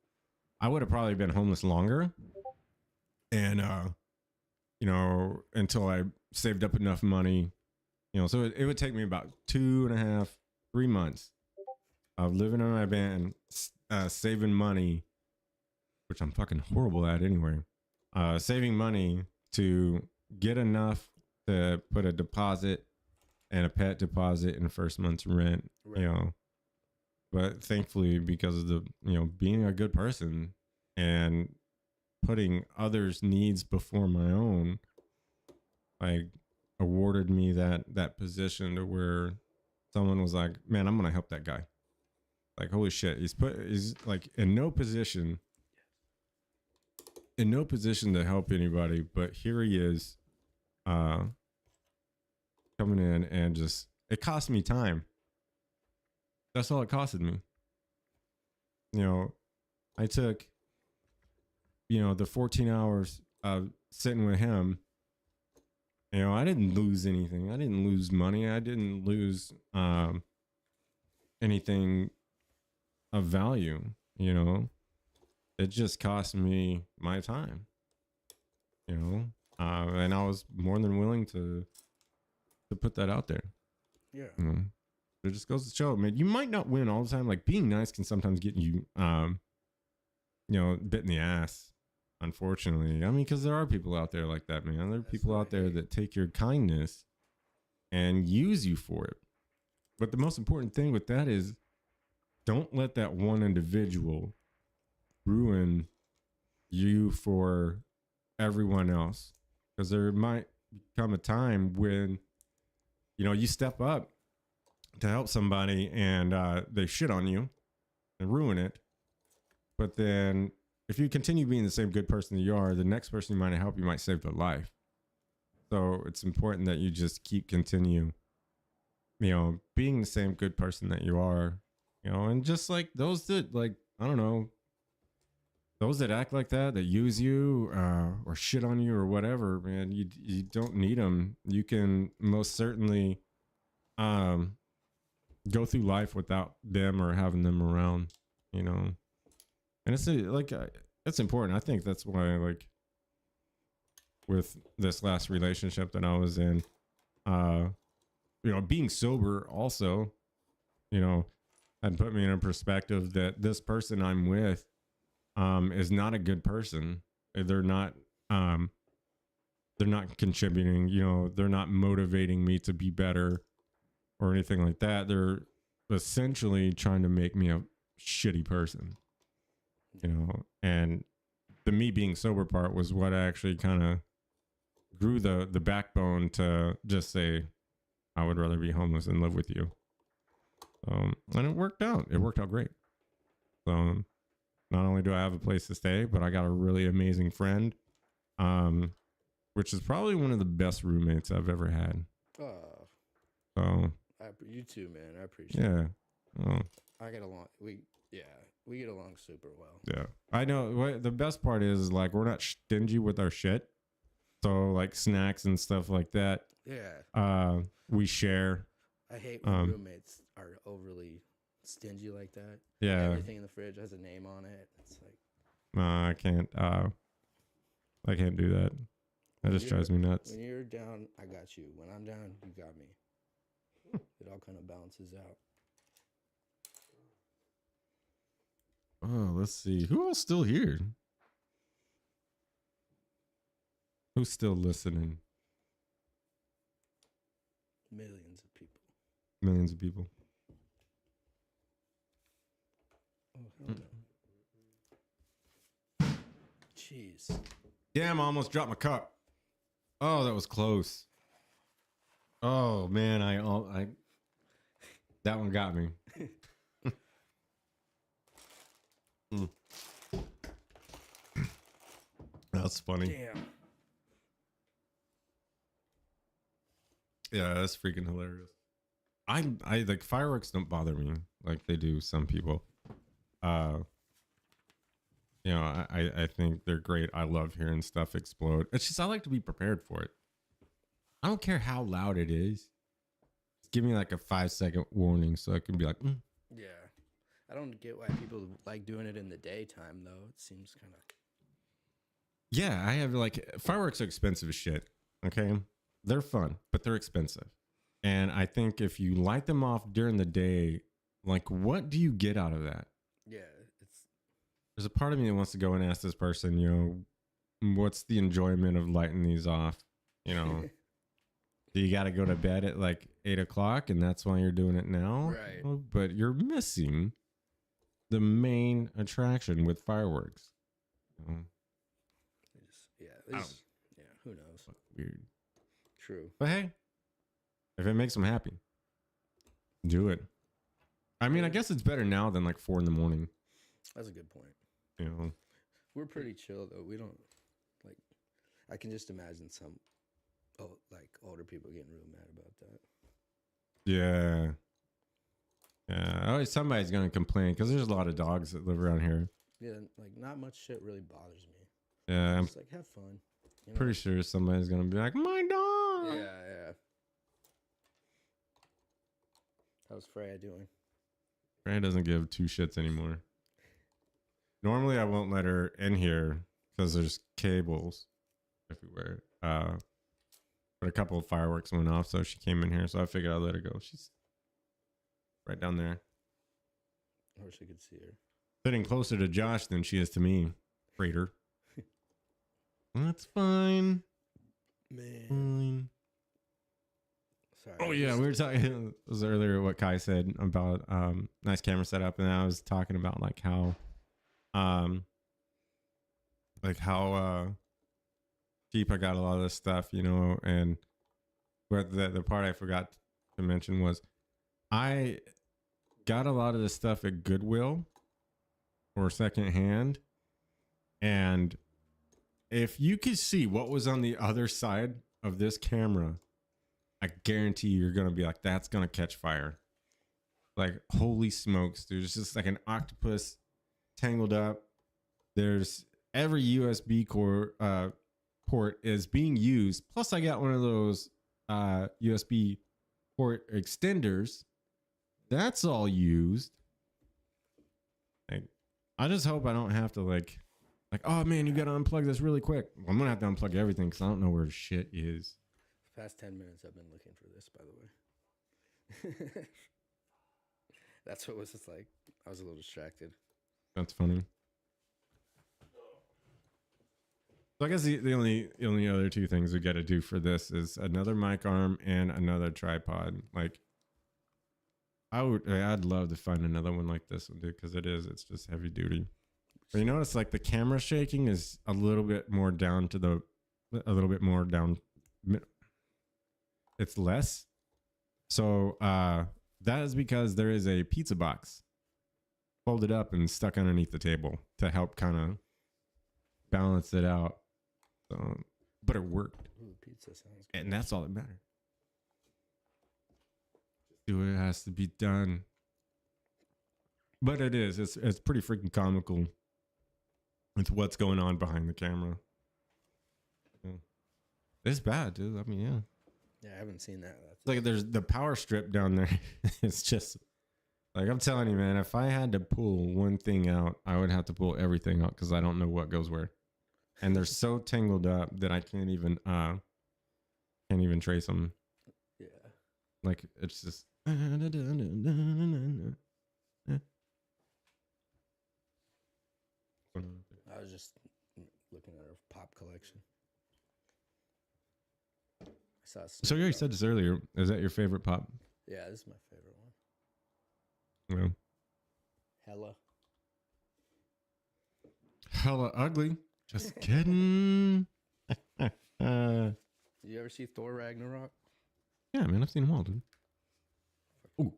I would have probably been homeless longer. And, you know, until I saved up enough money, you know, so it would take me about 2.5, 3 months of living in my van, saving money, which I'm fucking horrible at anyway, saving money to get enough to put a deposit and a pet deposit in first month's rent, you know. But thankfully, because of the, you know, being a good person and putting others' needs before my own, like awarded me that position to where someone was like, man, I'm gonna help that guy. Like, holy shit, he's like in no position to help anybody, but here he is, coming in and just, it cost me time. That's all it costed me. You know, I took, you know, the 14 hours of sitting with him. You know, I didn't lose anything. I didn't lose money. I didn't lose anything of value, you know. It just cost me my time, you know. And I was more than willing to put that out there. Yeah. You know? It just goes to show, man, you might not win all the time. Like being nice can sometimes get you, you know, bit in the ass. Unfortunately, I mean, because there are people out there like that, man. There are people out there that take your kindness and use you for it. But the most important thing with that is, don't let that one individual ruin you for everyone else. Because there might come a time when, you know, you step up to help somebody and they shit on you and ruin it. But then if you continue being the same good person that you are, the next person you might help, you might save their life. So it's important that you just continue, you know, being the same good person that you are, you know, and just like those that, like, I don't know, those that act like that use you or shit on you or whatever, man, you don't need them. You can most certainly go through life without them or having them around, you know. And it's like it's important. I think that's why, like, with this last relationship that I was in, you know, being sober also, you know, had put me in a perspective that this person I'm with is not a good person. They're not contributing, you know, they're not motivating me to be better or anything like that. They're essentially trying to make me a shitty person, you know. And the me being sober part was what actually kind of grew the backbone to just say, I would rather be homeless than live with you. And it worked out. It worked out great. So not only do I have a place to stay, but I got a really amazing friend, which is probably one of the best roommates I've ever had. Oh. So you too, man. I appreciate it. Yeah. Oh. I get along. We get along super well. Yeah. I know. The best part is like we're not stingy with our shit. So like snacks and stuff like that. Yeah. We share. I hate when roommates are overly stingy like that. Yeah. Everything in the fridge has a name on it. It's like, No, I can't. I can't do that. That just drives me nuts. when you're down, I got you. When I'm down, you got me. It all kind of balances out. Oh, let's see. Who else still here? Who's still listening? Millions of people. Millions of people. Oh, hell no. Jeez. Damn, I almost dropped my cup. Oh, that was close. Oh man, I that one got me. That's funny. Damn. Yeah, that's freaking hilarious. I like fireworks don't bother me like they do some people. You know, I think they're great. I love hearing stuff explode. It's just I like to be prepared for it. I don't care how loud it is. Just give me like a 5-second warning so I can be like, Yeah. I don't get why people like doing it in the daytime though. It seems kind of. yeah, I have like fireworks are expensive as shit. Okay. They're fun, but they're expensive. And I think if you light them off during the day, like what do you get out of that? Yeah, There's a part of me that wants to go and ask this person, you know, what's the enjoyment of lighting these off? You know, do you got to go to bed at like 8 o'clock and that's why you're doing it now? Right. Oh, but you're missing the main attraction with fireworks. Oh, yeah, who knows? weird. True. But hey, if it makes them happy, do it. I mean, I guess it's better now than like 4 a.m. That's a good point. You know, We're pretty chill though. We don't like. I can just imagine some, like older people getting real mad about that. yeah. Yeah, always somebody's gonna complain because there's a lot of dogs that live around here. Yeah, like not much shit really bothers me. Yeah, I'm Just like have fun. You know? pretty sure somebody's gonna be like, my dog. Yeah. How's Freya doing? Fran doesn't give 2 shits anymore. Normally, I won't let her in here because there's cables everywhere. But a couple of fireworks went off, so she came in here. So I figured I'd let her go. She's right down there, I wish I could see her. sitting closer to Josh than she is to me. Freighter. That's fine. Man. Fine. Sorry. Oh yeah, we were talking. It was earlier what Kai said about nice camera setup, and I was talking about like how cheap I got a lot of this stuff, you know, and but the part I forgot to mention was I got a lot of this stuff at Goodwill or secondhand, and if you could see what was on the other side of this camera, I guarantee you're going to be like, that's going to catch fire. Like, holy smokes. There's just like an octopus tangled up. There's every USB port is being used. Plus, I got one of those USB port extenders. That's all used. Like, I just hope I don't have to like, oh man, you got to unplug this really quick. I'm going to have to unplug everything because I don't know where shit is. Past 10 minutes I've been looking for this, by the way. That's what was just like. I was a little distracted. That's funny. So I guess the only other 2 things we got to do for this is another mic arm and another tripod. Like I'd love to find another one like this one, dude, because it's just heavy duty. But you notice like the camera shaking is a little bit more down. It's less. So that is because there is a pizza box folded up and stuck underneath the table to help kind of balance it out. So, but it worked. Ooh, pizza sounds good. And that's all that matters. Do what it has to be done. But it's pretty freaking comical with what's going on behind the camera. Yeah. It's bad, dude. I mean, yeah. Yeah, I haven't seen that. It's like there's the power strip down there. It's just like I'm telling you, man. If I had to pull one thing out, I would have to pull everything out because I don't know what goes where, and they're so tangled up that I can't even trace them. Yeah. Like it's just. I was just looking at her pop collection. I saw So you already said this earlier. Is that your favorite pop? Yeah, this is my favorite one. Yeah. Hella. Hella ugly. Just kidding. Did you ever see Thor Ragnarok? Yeah, man, I've seen them all, dude. Ooh.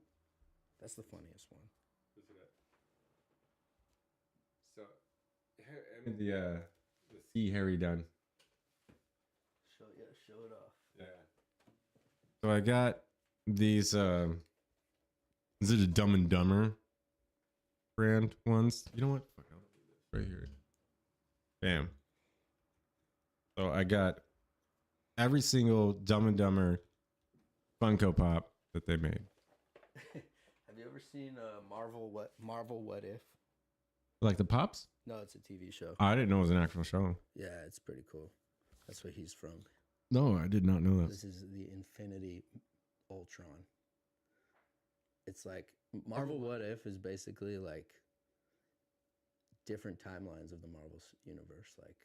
That's the funniest one. So, the sea Harry done. Show it off. Yeah. So I got these. Is it a Dumb and Dumber brand ones? You know what? Fuck, I'll do this right here. Bam. So I got every single Dumb and Dumber Funko Pop that they made. Have you ever seen Marvel What If? Like the pops? No, it's a TV show. I didn't know it was an actual show. Yeah, it's pretty cool. That's where he's from. No, I did not know that. This is the Infinity Ultron. It's like Marvel What If is basically like different timelines of the Marvel universe. Like,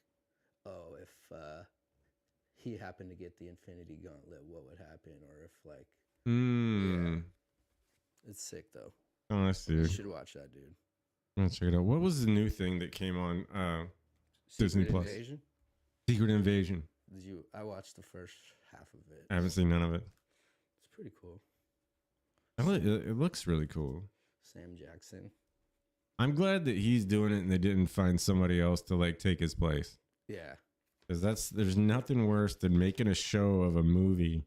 oh, if he happened to get the Infinity Gauntlet, what would happen? Or if like, yeah, it's sick though. Oh, I see. You should watch that, dude. Let's check it out. What was the new thing that came on Disney Plus? Invasion? Secret Invasion. I watched the first half of it. I haven't seen none of it. It's pretty cool. It looks really cool. Sam Jackson. I'm glad that he's doing it and they didn't find somebody else to like take his place. Yeah. Because there's nothing worse than making a show of a movie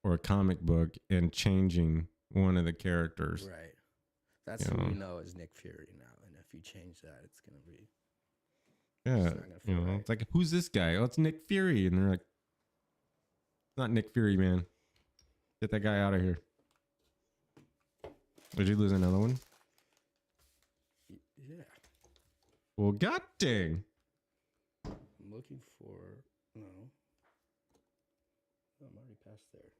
or a comic book and changing one of the characters. Right. That's who we know as Nick Fury now. And if you change that, it's going to be... Yeah. Right. It's like, who's this guy? Oh, it's Nick Fury. And they're like, it's not Nick Fury, man. Get that guy out of here. Did you lose another one? Yeah. Well, god dang. I'm looking for... No. Oh, I'm already past there.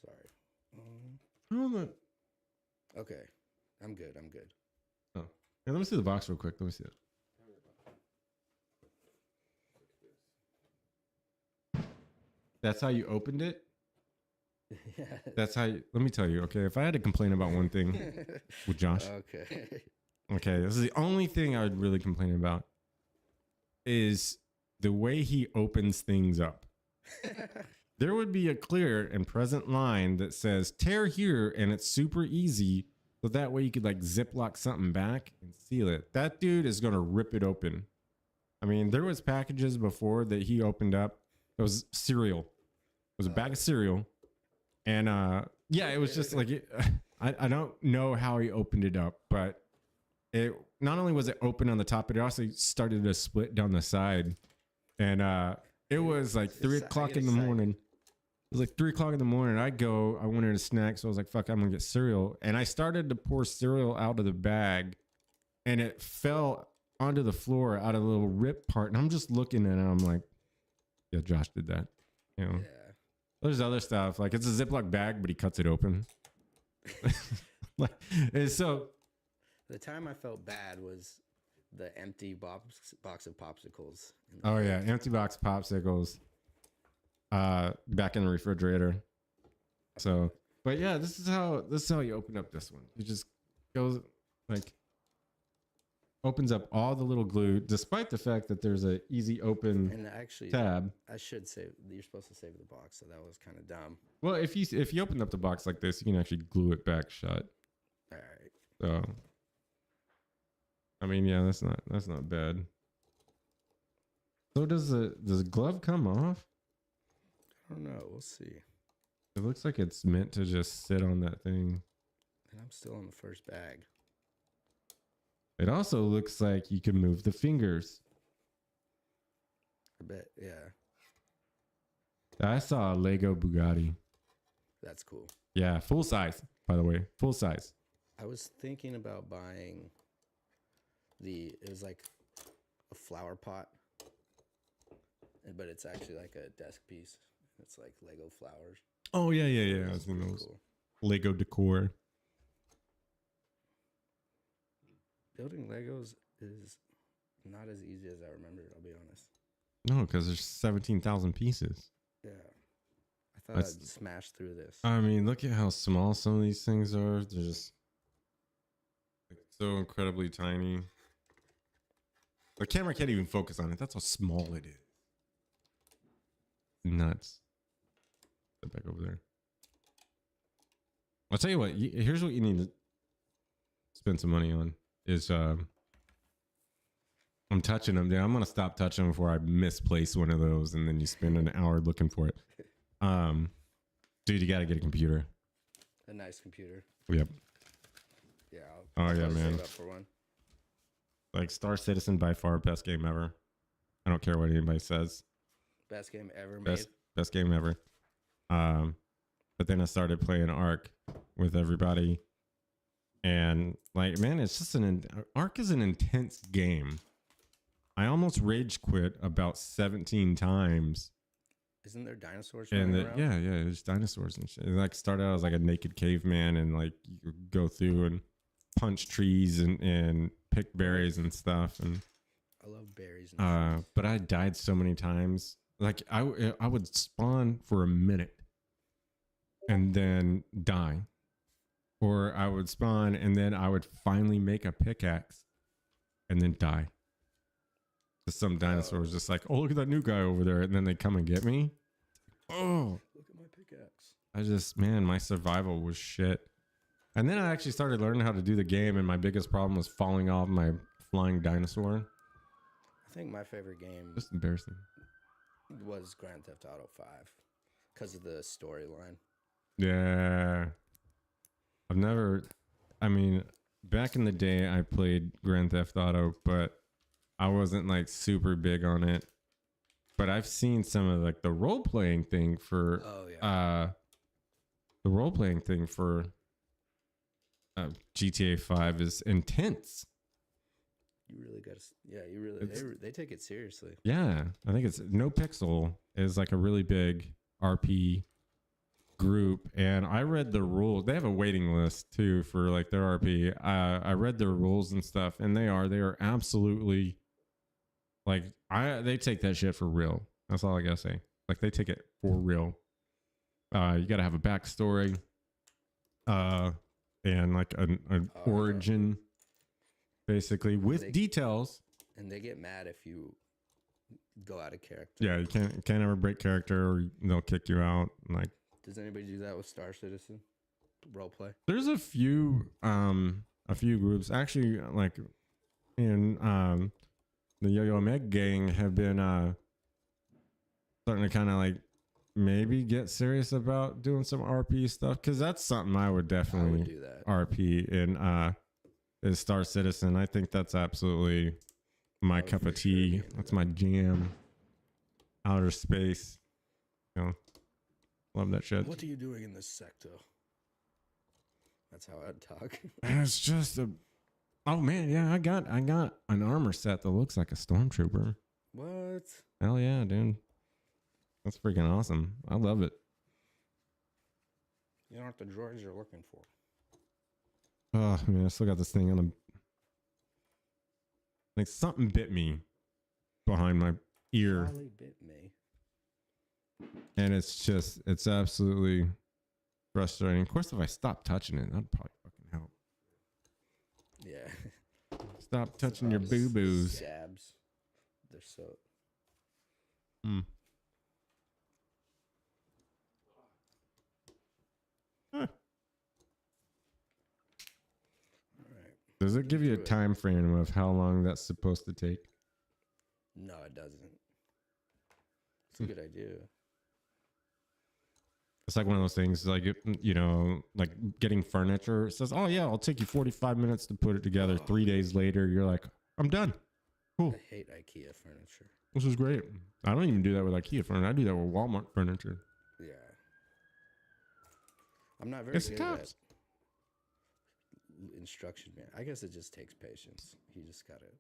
Sorry. Hold on. Okay. I'm good. Oh. Hey, let me see the box real quick. Let me see it. That's how you opened it? Yeah. That's how you... Let me tell you, okay? If I had to complain about one thing with Josh... Okay, this is the only thing I would really complain about is the way he opens things up. There would be a clear and present line that says tear here and it's super easy. So that way you could like ziplock something back and seal it. That dude is going to rip it open. I mean, there was packages before that he opened up. It was cereal. It was a bag of cereal. And yeah, it was just like, I don't know how he opened it up, but it not only was it open on the top, but it also started to split down the side. And it was like 3 o'clock in the morning. It was like 3 o'clock in the morning. I wanted a snack. So I was like, fuck, I'm going to get cereal. And I started to pour cereal out of the bag and it fell onto the floor out of the little rip part. And I'm just looking at it. I'm like, yeah, Josh did that. You know, there's other stuff like it's a Ziploc bag, but he cuts it open. Like, and so the time I felt bad was the empty box of popsicles. Oh yeah, empty box popsicles. Back in the refrigerator. So, but yeah, this is how you open up this one. You just goes like opens up all the little glue, despite the fact that there's a easy open and actually tab. I should say you're supposed to save the box, so that was kind of dumb. Well, if you open up the box like this, you can actually glue it back shut. All right. So, I mean, yeah, that's not bad. So does the glove come off? I don't know. We'll see. It looks like it's meant to just sit on that thing. And I'm still on the first bag. It also looks like you can move the fingers. I bet, yeah. I saw a Lego Bugatti. That's cool. Yeah, full size, by the way. Full size. I was thinking about buying it was like a flower pot, but it's actually like a desk piece. It's like Lego flowers. Oh, yeah. I was in those. Cool. Lego decor. Building Legos is not as easy as I remembered, I'll be honest. No, because there's 17,000 pieces. Yeah. I thought I'd smash through this. I mean, look at how small some of these things are. They're just like so incredibly tiny. The camera can't even focus on it. That's how small it is. Nuts. Put back over there. I'll tell you what. Here's what you need to spend some money on. Is I'm touching them. I'm gonna stop touching them before I misplace one of those, and then you spend an hour looking for it. Dude, you gotta get a computer. A nice computer. Yep. Yeah. I'll man. Save up for one. Like Star Citizen, by far best game ever. I don't care what anybody says. Best game ever made. Best game ever. But then I started playing Ark with everybody. And like, man, it's just Ark is an intense game. I almost rage quit about 17 times. Isn't there dinosaurs? And yeah, there's dinosaurs and shit. It like started out as like a naked caveman, and like you go through and punch trees and pick berries and stuff. And I love berries. And but I died so many times. Like I would spawn for a minute and then die. Or I would spawn and then I would finally make a pickaxe and then die. Because some dinosaur was just like, oh, look at that new guy over there. And then they come and get me. Oh, look at my pickaxe. Man, my survival was shit. And then I actually started learning how to do the game. And my biggest problem was falling off my flying dinosaur. I think my favorite game just embarrassing was Grand Theft Auto 5 because of the storyline. Yeah. Back in the day, I played Grand Theft Auto, but I wasn't like super big on it. But I've seen some of like the role playing thing for, GTA 5 is intense. You really got to, they take it seriously. Yeah, I think it's No Pixel is like a really big RP group, and I read the rules. They have a waiting list too for like their RP. I read their rules and stuff, and they are absolutely like they take that shit for real. That's all I gotta say. Like they take it for real. You gotta have a backstory, and like an origin, basically with details. And they get mad if you go out of character. Yeah, you can't ever break character, or they'll kick you out. Like. Does anybody do that with Star Citizen roleplay? There's a few groups actually, like in the Yo-Yo Meg gang have been starting to kind of like maybe get serious about doing some RP stuff, because that's something I would definitely do that. RP in is Star Citizen. I think that's absolutely my cup of tea. That's my jam. Outer space, you know. Love that shit. What are you doing in this sector? That's how I'd talk. It's just oh man, yeah, I got an armor set that looks like a stormtrooper. What? Hell yeah, dude. That's freaking awesome. I love it. You know what the droids you're looking for. Oh man, I still got this thing on the like something bit me behind my ear. Charlie bit me. And it's absolutely frustrating. Of course, if I stop touching it, that'd probably fucking help. Yeah. Stop touching your boo-boos. Scabs. They're so... Huh. All right. Does it give you a time frame of how long that's supposed to take? No, it doesn't. It's a good idea. It's like one of those things, like, you know, like getting furniture. It says, oh, yeah, I'll take you 45 minutes to put it together. 3 days later, you're like, I'm done. Cool. I hate IKEA furniture. This is great. I don't even do that with IKEA furniture. I do that with Walmart furniture. Yeah. I'm not very good at instruction, man. I guess it just takes patience. You just gotta,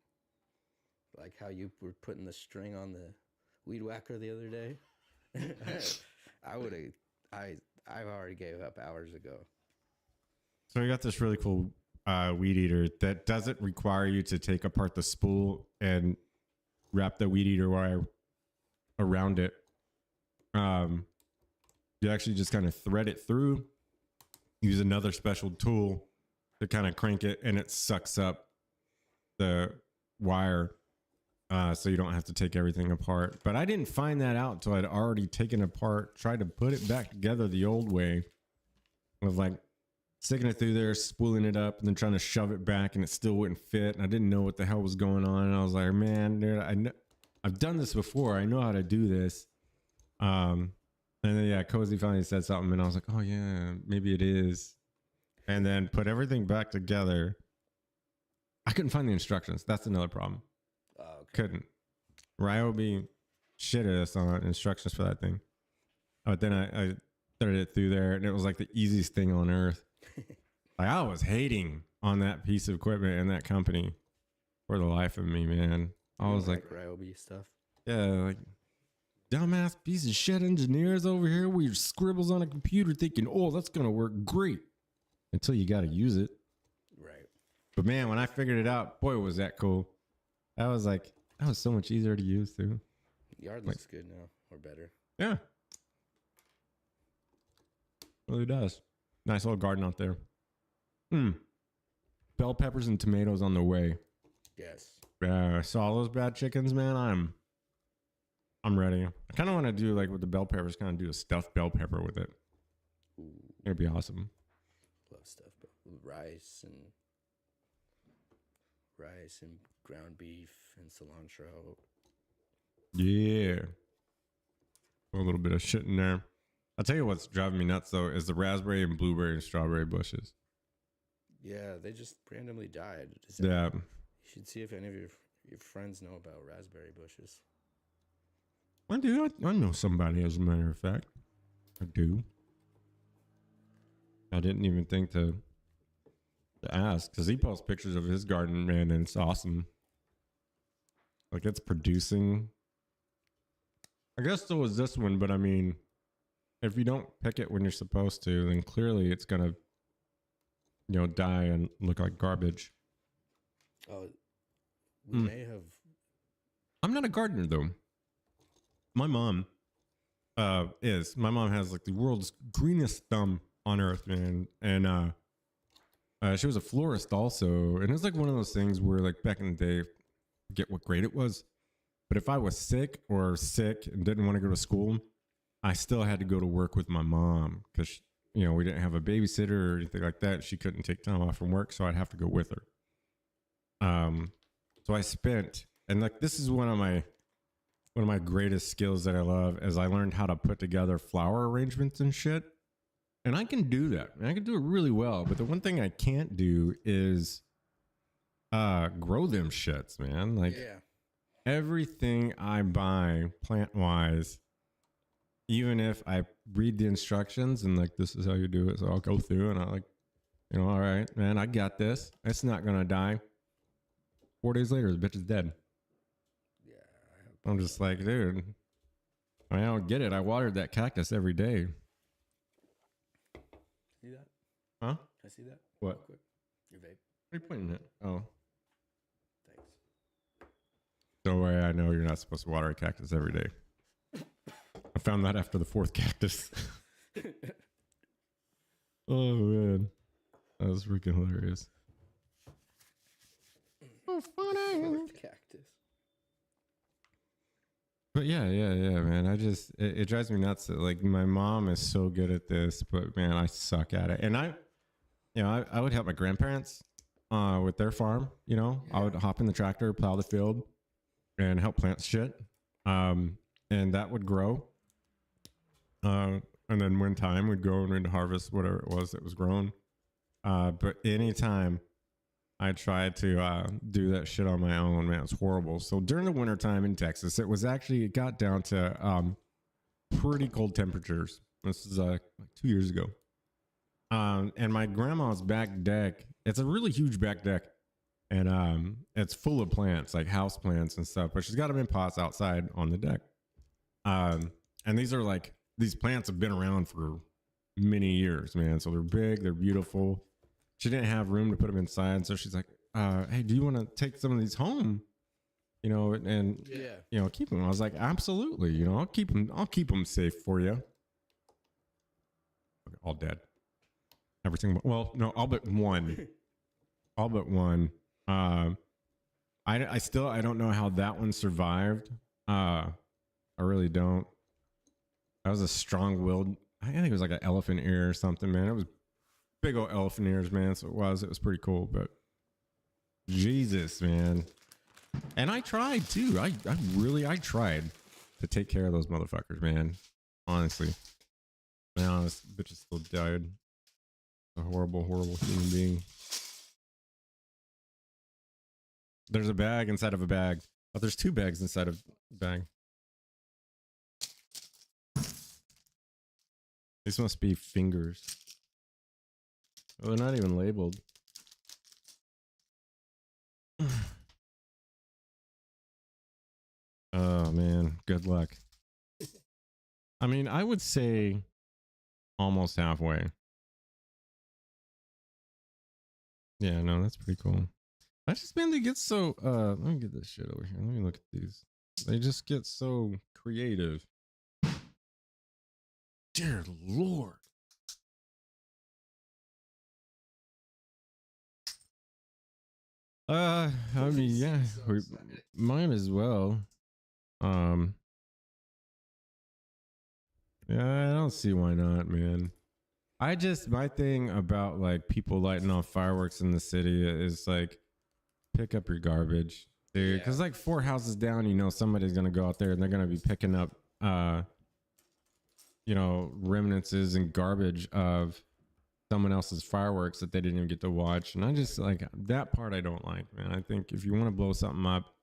like how you were putting the string on the weed whacker the other day. I already gave up hours ago. So I got this really cool weed eater that doesn't require you to take apart the spool and wrap the weed eater wire around it. You actually just kind of thread it through, use another special tool to kind of crank it, and it sucks up the wire, so you don't have to take everything apart. But I didn't find that out until I'd already taken apart, tried to put it back together the old way, with like sticking it through there, spooling it up, and then trying to shove it back, and it still wouldn't fit. And I didn't know what the hell was going on. And I was like, man, dude, I've done this before. I know how to do this. And then, yeah, Cozy finally said something, and I was like, oh, yeah, maybe it is. And then put everything back together. I couldn't find the instructions. That's another problem. Oh, okay. Couldn't. Ryobi shit at us on instructions for that thing. But then I threaded it through there, and it was like the easiest thing on earth. Like, I was hating on that piece of equipment and that company for the life of me, man. I was like Ryobi stuff. Yeah, like dumbass piece of shit engineers over here with your scribbles on a computer thinking, oh, that's gonna work great until you gotta use it. Right. But man, when I figured it out, boy, was that cool. That was so much easier to use too. Yard looks good now, or better. Yeah. Really does. Nice little garden out there. Bell peppers and tomatoes on the way. Yes. Yeah, I saw those bad chickens, man. I'm ready. I kind of want to do like with the bell peppers, kind of do a stuffed bell pepper with it. Ooh. It'd be awesome. Love stuff, but rice and ground beef and cilantro. Yeah. A little bit of shit in there. I'll tell you what's driving me nuts though is the raspberry and blueberry and strawberry bushes. Yeah, they just randomly died. Yeah. You should see if any of your friends know about raspberry bushes. I do. I know somebody, as a matter of fact. I do. I didn't even think to ask because he posts pictures of his garden, man, and it's awesome. Like it's producing. I guess so is this one, but I mean, if you don't pick it when you're supposed to, then clearly it's gonna, die and look like garbage. Oh, we may have. I'm not a gardener though. My mom is. My mom has like the world's greenest thumb on earth, man. And she was a florist also. And it's like one of those things where like back in the day, I forget what grade it was, but if I was sick and didn't want to go to school, I still had to go to work with my mom because, we didn't have a babysitter or anything like that. She couldn't take time off from work, so I'd have to go with her. So I spent, and like this is one of my greatest skills that I love is I learned how to put together flower arrangements and shit. And I can do that. And I can do it really well. But the one thing I can't do is grow them shits, man. Like everything I buy plant wise, even if I read the instructions and like this is how you do it, so I'll go through and I like, all right, man, I got this. It's not gonna die. 4 days later, the bitch is dead. I'm just like, dude, I don't get it. I watered that cactus every day. See that? Huh? Can I see that? What? Quick. Your vape. What are you pointing at? Oh. Thanks. Don't worry, I know you're not supposed to water a cactus every day. I found that after the 4th cactus. Oh, man. That was freaking hilarious. Oh, funny. Cactus. But yeah, man. It drives me nuts that like my mom is so good at this, but man, I suck at it. And I would help my grandparents with their farm. I would hop in the tractor, plow the field, and help plant shit. And that would grow. And then when time we'd go and we'd harvest whatever it was that was grown. But anytime I tried to do that shit on my own, man. It's horrible. So during the wintertime in Texas, it got down to pretty cold temperatures. This is like 2 years ago. And my grandma's back deck, it's a really huge back deck. And it's full of plants, like house plants and stuff. But she's got them in pots outside on the deck. And these plants have been around for many years, man. So they're big, they're beautiful. She didn't have room to put them inside, so she's like, "Hey, do you want to take some of these home? You know, and keep them." I was like, "Absolutely, I'll keep them. I'll keep them safe for you." Okay, all dead. Everything. Well, no, all but one. All but one. I don't know how that one survived. I really don't. That was a strong-willed. I think it was like an elephant ear or something, man. It was big old elephant ears, man. So it was pretty cool, but Jesus, man. And I tried too. I tried to take care of those motherfuckers, man. Honestly. Man, this bitch is still died. A horrible, horrible human being. There's a bag inside of a bag. Oh, there's two bags inside of a bag. These must be fingers. Oh, they're not even labeled. Oh, man. Good luck. I mean, I would say almost halfway. Yeah, no, that's pretty cool. I just, man, they get so, let me get this shit over here. Let me look at these. They just get so creative. Dear Lord. I mean, yeah, might as well. Yeah, I don't see why not, man. My thing about like people lighting off fireworks in the city is like, pick up your garbage, dude. Because like 4 houses down, somebody's gonna go out there and they're gonna be picking up, remnants and garbage of someone else's fireworks that they didn't even get to watch. And I just like that part I don't like, man. I think if you want to blow something up,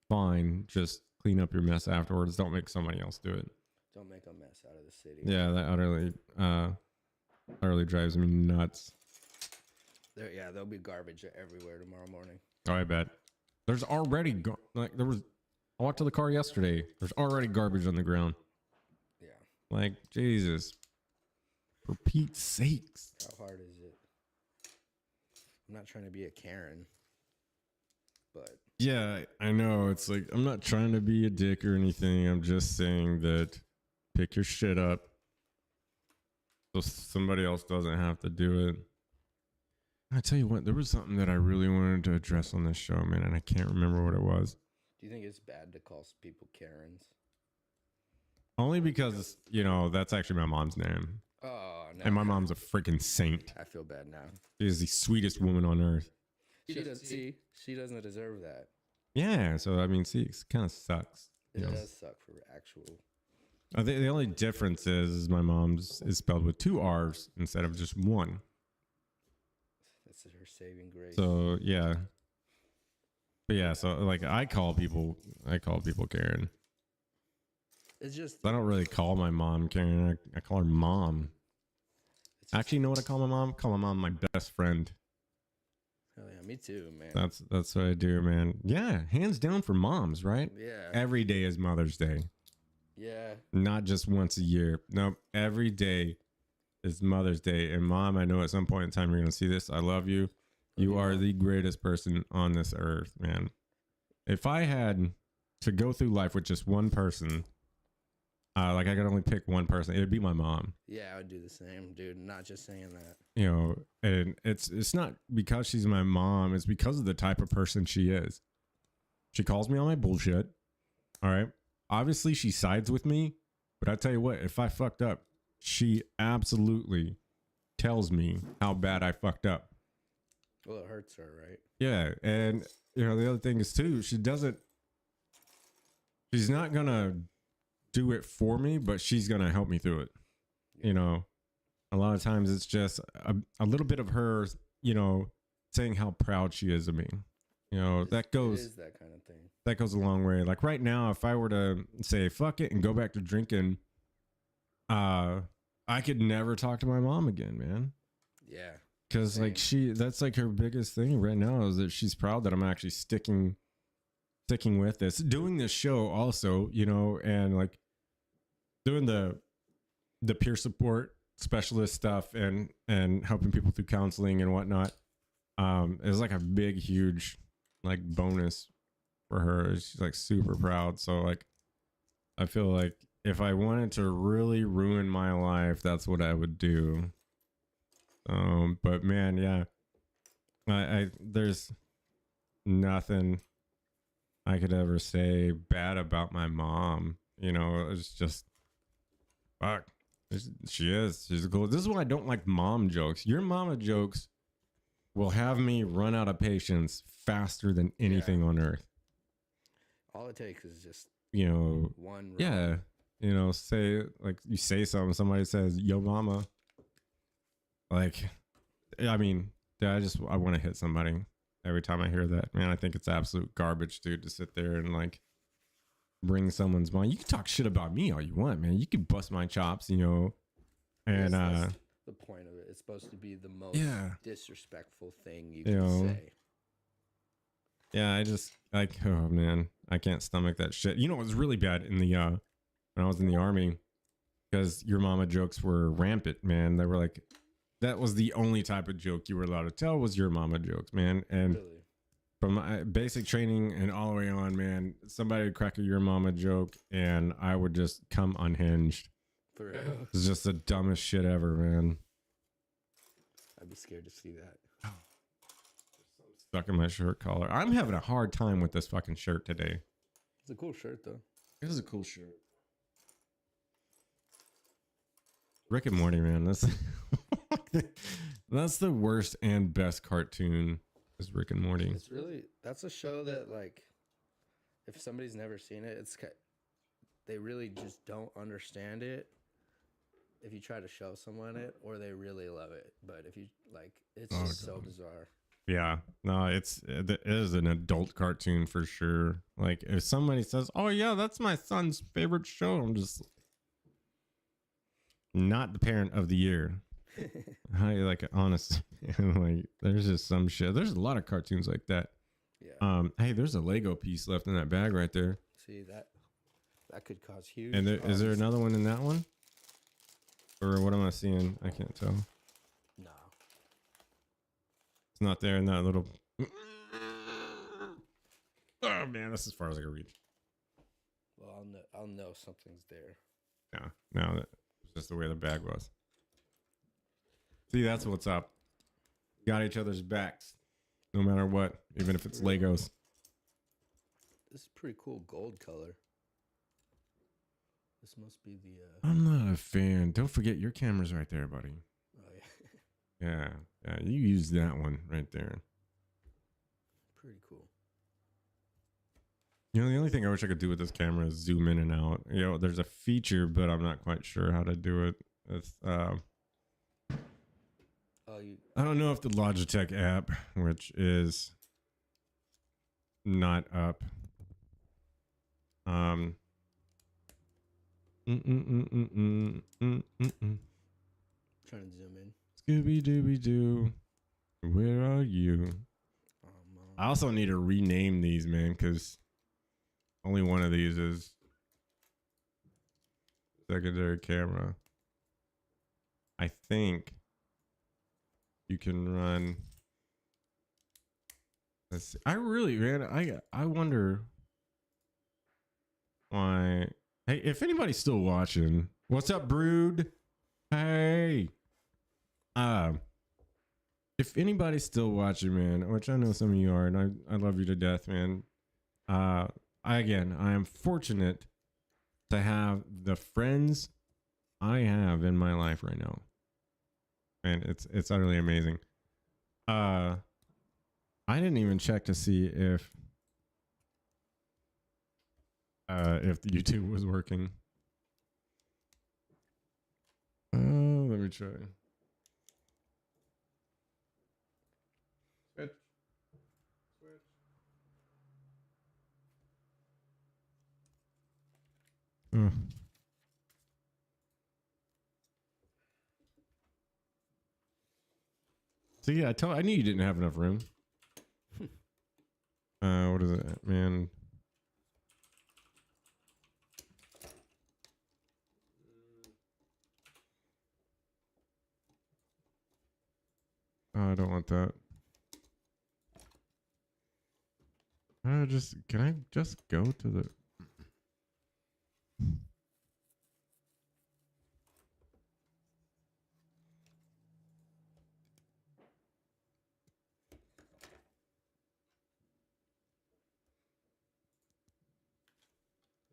fine, just clean up your mess afterwards. Don't make somebody else do it. Don't make a mess out of the city. Yeah, that utterly drives me nuts. There'll be garbage everywhere tomorrow morning. Oh, I bet. There's already I walked to the car yesterday. There's already garbage on the ground. Yeah. Like, Jesus. For Pete's sakes. How hard is it? I'm not trying to be a Karen, but yeah, I know. It's like, I'm not trying to be a dick or anything. I'm just saying that pick your shit up so somebody else doesn't have to do it. I tell you what, there was something that I really wanted to address on this show, man, and I can't remember what it was. Do you think it's bad to call people Karens? Only because, that's actually my mom's name. Oh, no. And my mom's a freaking saint. I feel bad now. She is the sweetest woman on earth. She doesn't deserve that. Yeah, so I mean, see, it kind of sucks. It does suck for actual. I think the only difference is my mom's is spelled with 2 R's instead of just 1. That's her saving grace. So yeah, but yeah, so like I call people Karen. It's just I don't really call my mom Karen. I call her mom. Actually, you know what I call my mom? I call my mom my best friend. Hell yeah, me too, man. That's what I do, man. Yeah, hands down for moms, right? Yeah. Every day is Mother's Day. Yeah. Not just once a year. Nope. Every day is Mother's Day. And Mom, I know at some point in time you're going to see this. I love you. You are the greatest person on this earth, man. If I had to go through life with just one person, like I could only pick one person, it would be my mom. Yeah, I would do the same, dude. Not just saying that. And it's not because she's my mom. It's because of the type of person she is. She calls me on my bullshit. All right. Obviously, she sides with me. But I tell you what, if I fucked up, she absolutely tells me how bad I fucked up. Well, it hurts her, right? Yeah. And, the other thing is, too, she's not going to do it for me, but she's going to help me through it. Yeah. A lot of times it's just a little bit of her, saying how proud she is of me. You know, It that goes is that kind of thing. that goes a long way. Like right now, if I were to say fuck it and go back to drinking, I could never talk to my mom again, man. Yeah. Cause Same. like that's like her biggest thing right now is that she's proud that I'm actually sticking with this, doing this show also, you know, and like doing the peer support specialist stuff and helping people through counseling and whatnot. Is like a big, huge like bonus for her. She's like super proud. So like, I feel like if I wanted to really ruin my life, that's what I would do. But man, yeah, I there's nothing I could ever say bad about my mom. You know, it's just fuck. She's cool. This is why I don't like mom jokes. Your mama jokes will have me run out of patience faster than anything on earth. All it takes is just, you know, one wrong. Yeah, you know, say like you say something, somebody says yo mama, like, I mean, yeah, I want to hit somebody every time I hear that, man. I think it's absolute garbage, dude, to sit there and like bring someone's mind. You can talk shit about me all you want, man. You can bust my chops, you know, and that's the point of it. It's supposed to be the most disrespectful thing you can say. Yeah, I just like, oh man, I can't stomach that shit. You know, it was really bad in the when I was in the army, because your mama jokes were rampant, man. They were like, that was the only type of joke you were allowed to tell was your mama jokes, man. And Really? from my basic training and all the way on, man, somebody would crack a your mama joke and I would just come unhinged. For real? It's just the dumbest shit ever, man. I'd be scared to see that. Stuck in my shirt collar. I'm having a hard time with this fucking shirt today. It's a cool shirt, though. It is a cool shirt. Rick and Morty, man. That's the worst and best cartoon is Rick and Morty. It's really, that's a show that, like, if somebody's never seen it, they really just don't understand it if you try to show someone it, or they really love it. But if you, like, it's just so bizarre. Yeah, no, it is an adult cartoon for sure. Like if somebody says, "Oh yeah, that's my son's favorite show," I'm just not the parent of the year. I like honest, like there's just some shit. There's a lot of cartoons like that. Yeah. Hey, there's a Lego piece left in that bag right there. See that could cause huge. And is there another one in that one? Or what am I seeing? I can't tell. No. It's not there in that little. Oh man, that's as far as I can reach. Well, I'll know something's there. Yeah, no, that's just the way the bag was. See, that's what's up. Got each other's backs, no matter what, even if it's Legos. This is pretty cool gold color. This must be the. I'm not a fan. Don't forget your camera's right there, buddy. Oh yeah. Yeah, you use that one right there. Pretty cool. You know, the only thing I wish I could do with this camera is zoom in and out. You know, there's a feature, but I'm not quite sure how to do it. It's I don't know if the Logitech app, which is not up. Trying to zoom in. Scooby Dooby Doo, where are you? I also need to rename these, man, because only one of these is secondary camera. I think you can run. Let's see. I really, man, I wonder why. Hey, if anybody's still watching, what's up, Brood? Hey. If anybody's still watching, man, which I know some of you are, and I love you to death, man. I am fortunate to have the friends I have in my life right now. And it's utterly amazing. I didn't even check to see if the YouTube was working. Let me try. Uh. So yeah, I knew you didn't have enough room. What is it, man? Oh, I don't want that. Can I just go to the?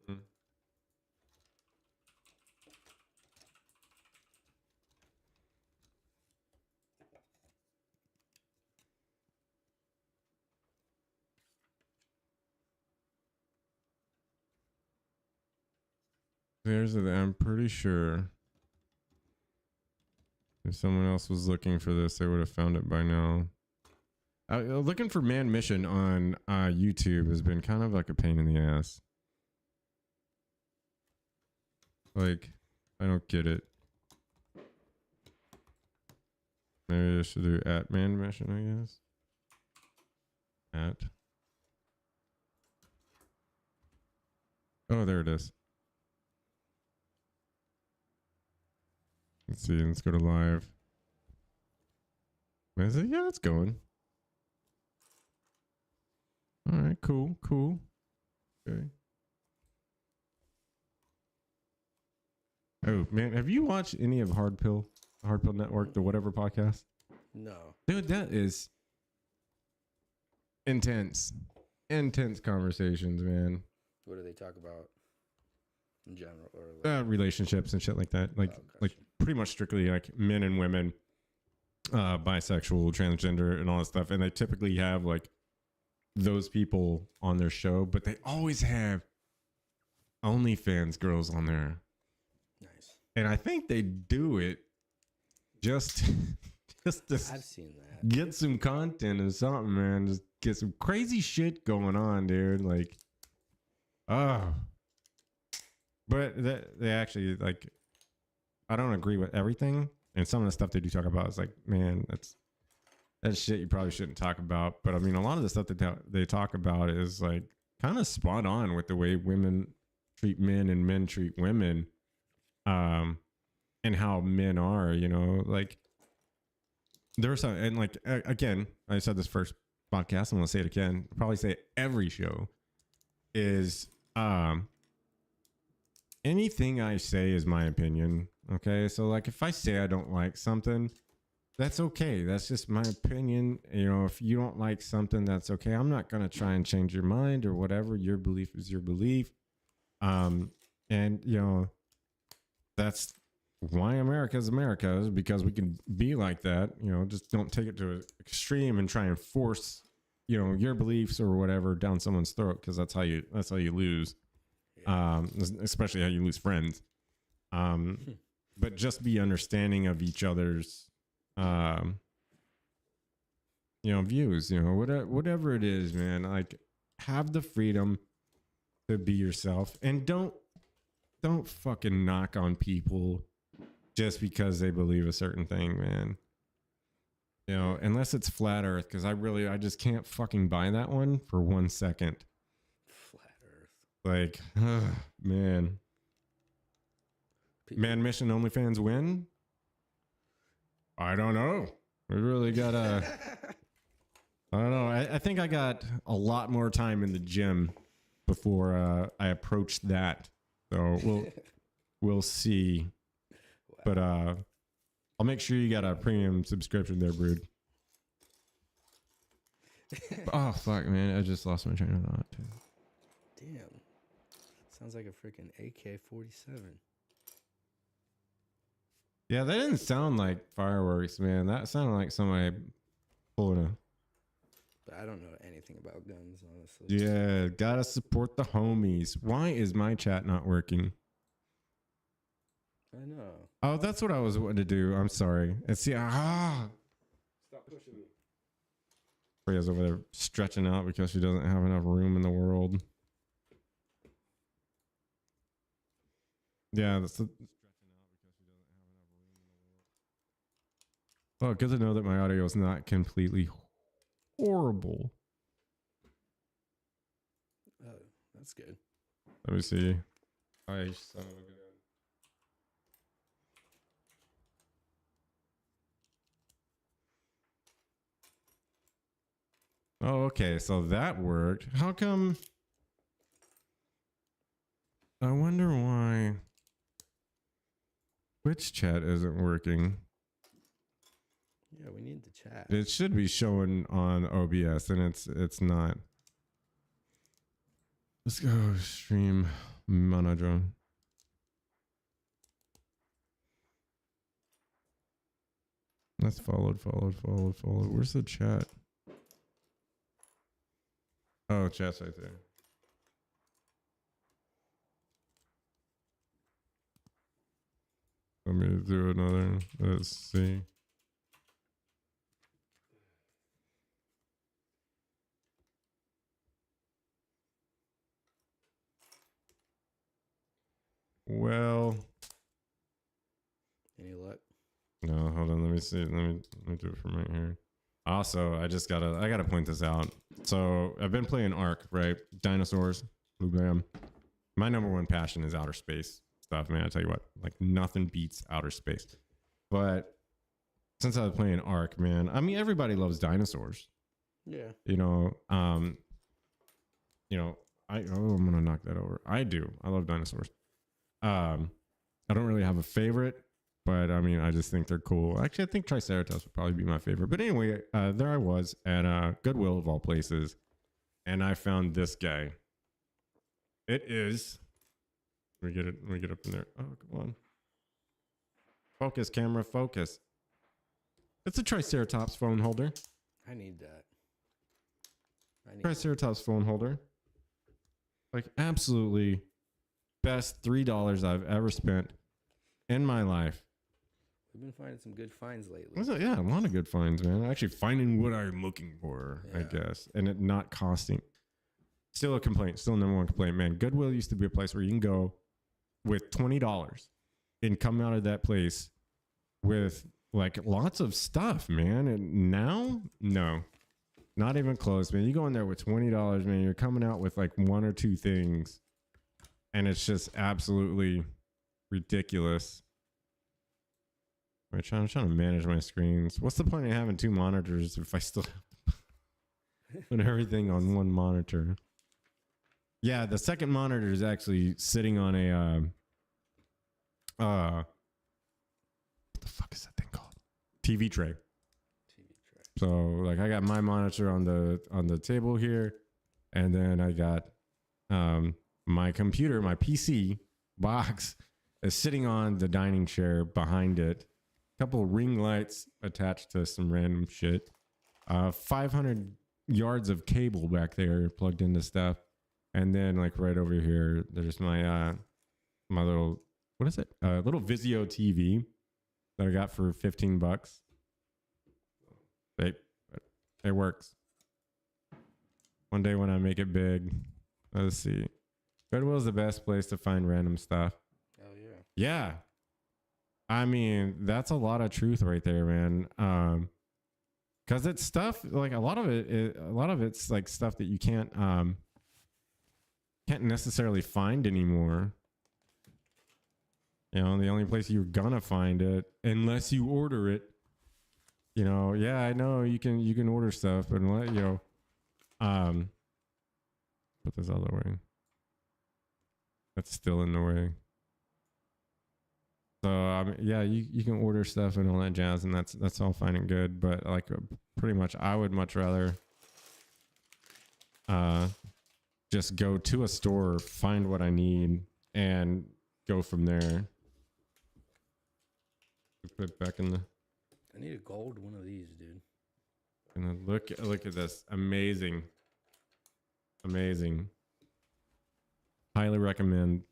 Mm. I'm pretty sure if someone else was looking for this, they would have found it by now. Looking for Man Mission on YouTube has been kind of like a pain in the ass. Like, I don't get it. Maybe I should do at Man Mission, I guess. At. Oh, there it is. Let's see. Let's go to live. Is it? Yeah, it's going. All right, cool. Okay. Oh man, have you watched any of Hard Pill Network, the whatever podcast? No. Dude, that is intense conversations, man. What do they talk about in general, or like relationships and shit like that? Like, like pretty much strictly like men and women, bisexual, transgender, and all that stuff. And they typically have like those people on their show, but they always have OnlyFans girls on there. Nice. And I think they do it just to I've seen that. get some content or something, man. Just get some crazy shit going on, dude. Like, oh. But they actually, like, I don't agree with everything. And some of the stuff they do talk about is like, man, that's shit you probably shouldn't talk about. But I mean, a lot of the stuff that they talk about is like kind of spot on with the way women treat men and men treat women. And how men are, you know, like there's some, and like, again, I said this first podcast, I'm going to say it again, probably say it every show is, anything I say is my opinion. Okay. So like, if I say I don't like something, that's okay. That's just my opinion. You know, if you don't like something, that's okay. I'm not going to try and change your mind or whatever. Your belief is your belief. And you know, that's why America is America, is because we can be like that. You know, just don't take it to an extreme and try and force, you know, your beliefs or whatever down someone's throat, because that's how you lose. Especially how you lose friends. But just be understanding of each other's you know, views, you know, whatever it is, man. Like, have the freedom to be yourself, and don't fucking knock on people just because they believe a certain thing, man. You know, unless it's flat earth, because I just can't fucking buy that one for 1 second. Flat earth. Like, man. Man Mission OnlyFans win? I don't know. We really gotta. I don't know. I think I got a lot more time in the gym before I approach that. So we'll see. Wow. But I'll make sure you got a premium subscription there, Brood. Oh fuck, man! I just lost my train of thought. Damn, sounds like a freaking AK-47. Yeah, that didn't sound like fireworks, man. That sounded like somebody pulling a. But I don't know anything about guns, honestly. Yeah, gotta support the homies. Why is my chat not working? I know. Oh, that's what I was wanting to do. I'm sorry. And see, stop pushing me. Freya's over there stretching out because she doesn't have enough room in the world. Yeah, that's the. Well, good to know that my audio is not completely horrible. Oh, that's good. Let me see. I son of a gun. Oh, okay. So that worked. How come? I wonder why Twitch chat isn't working. Yeah, we need the chat. It should be showing on OBS, and it's not. Let's go stream monodrone. That's followed. Where's the chat? Oh, chat's right there. Let me do another. Let's see. Well, Any luck? no, hold on. Let me see. Let me do it from right here. Also, I gotta point this out. So I've been playing Ark, right? Dinosaurs, Blue Bam. My number one passion is outer space stuff, man. I tell you what, like nothing beats outer space. But since I was playing Ark, man, I mean everybody loves dinosaurs. Yeah. I'm gonna knock that over. I do. I love dinosaurs. I don't really have a favorite, but I mean, I just think they're cool. Actually, I think Triceratops would probably be my favorite. But anyway, there I was at Goodwill of all places, and I found this guy. It is. Let me get up in there. Oh, come on. Focus, camera, focus. It's a Triceratops phone holder. I need that. Triceratops phone holder. Like absolutely best $3 I've ever spent in my life. We've been finding some good finds lately. Yeah, a lot of good finds, man. Actually finding what I'm looking for, Yeah. I guess. And it not costing. Still a complaint. Still number one complaint, man. Goodwill used to be a place where you can go with $20 and come out of that place with like lots of stuff, man. And now, no. Not even close, man. You go in there with $20, man. You're coming out with like one or two things. And it's just absolutely ridiculous. I'm trying to manage my screens. What's the point of having two monitors if I still put everything on one monitor? Yeah, the second monitor is actually sitting on a what the fuck is that thing called? TV tray. So like I got my monitor on the table here, and then I got my computer, my PC box is sitting on the dining chair behind it. A couple ring lights attached to some random shit. 500 yards of cable back there plugged into stuff. And then like right over here, there's my my little, what is it? Little Vizio TV that I got for $15. It works. One day when I make it big, let's see. Goodwill's the best place to find random stuff. Oh yeah. Yeah. I mean, that's a lot of truth right there, man. Cause it's stuff like a lot of it's like stuff that you can't necessarily find anymore. You know, the only place you're gonna find it, unless you order it. You know, yeah, I know you can order stuff, but let put this other way. That's still in the way. So yeah, you can order stuff and all that jazz, and that's all fine and good. But like, pretty much, I would much rather just go to a store, find what I need, and go from there. Put it back in the. I need a gold one of these, dude. And look at this, amazing. Highly recommend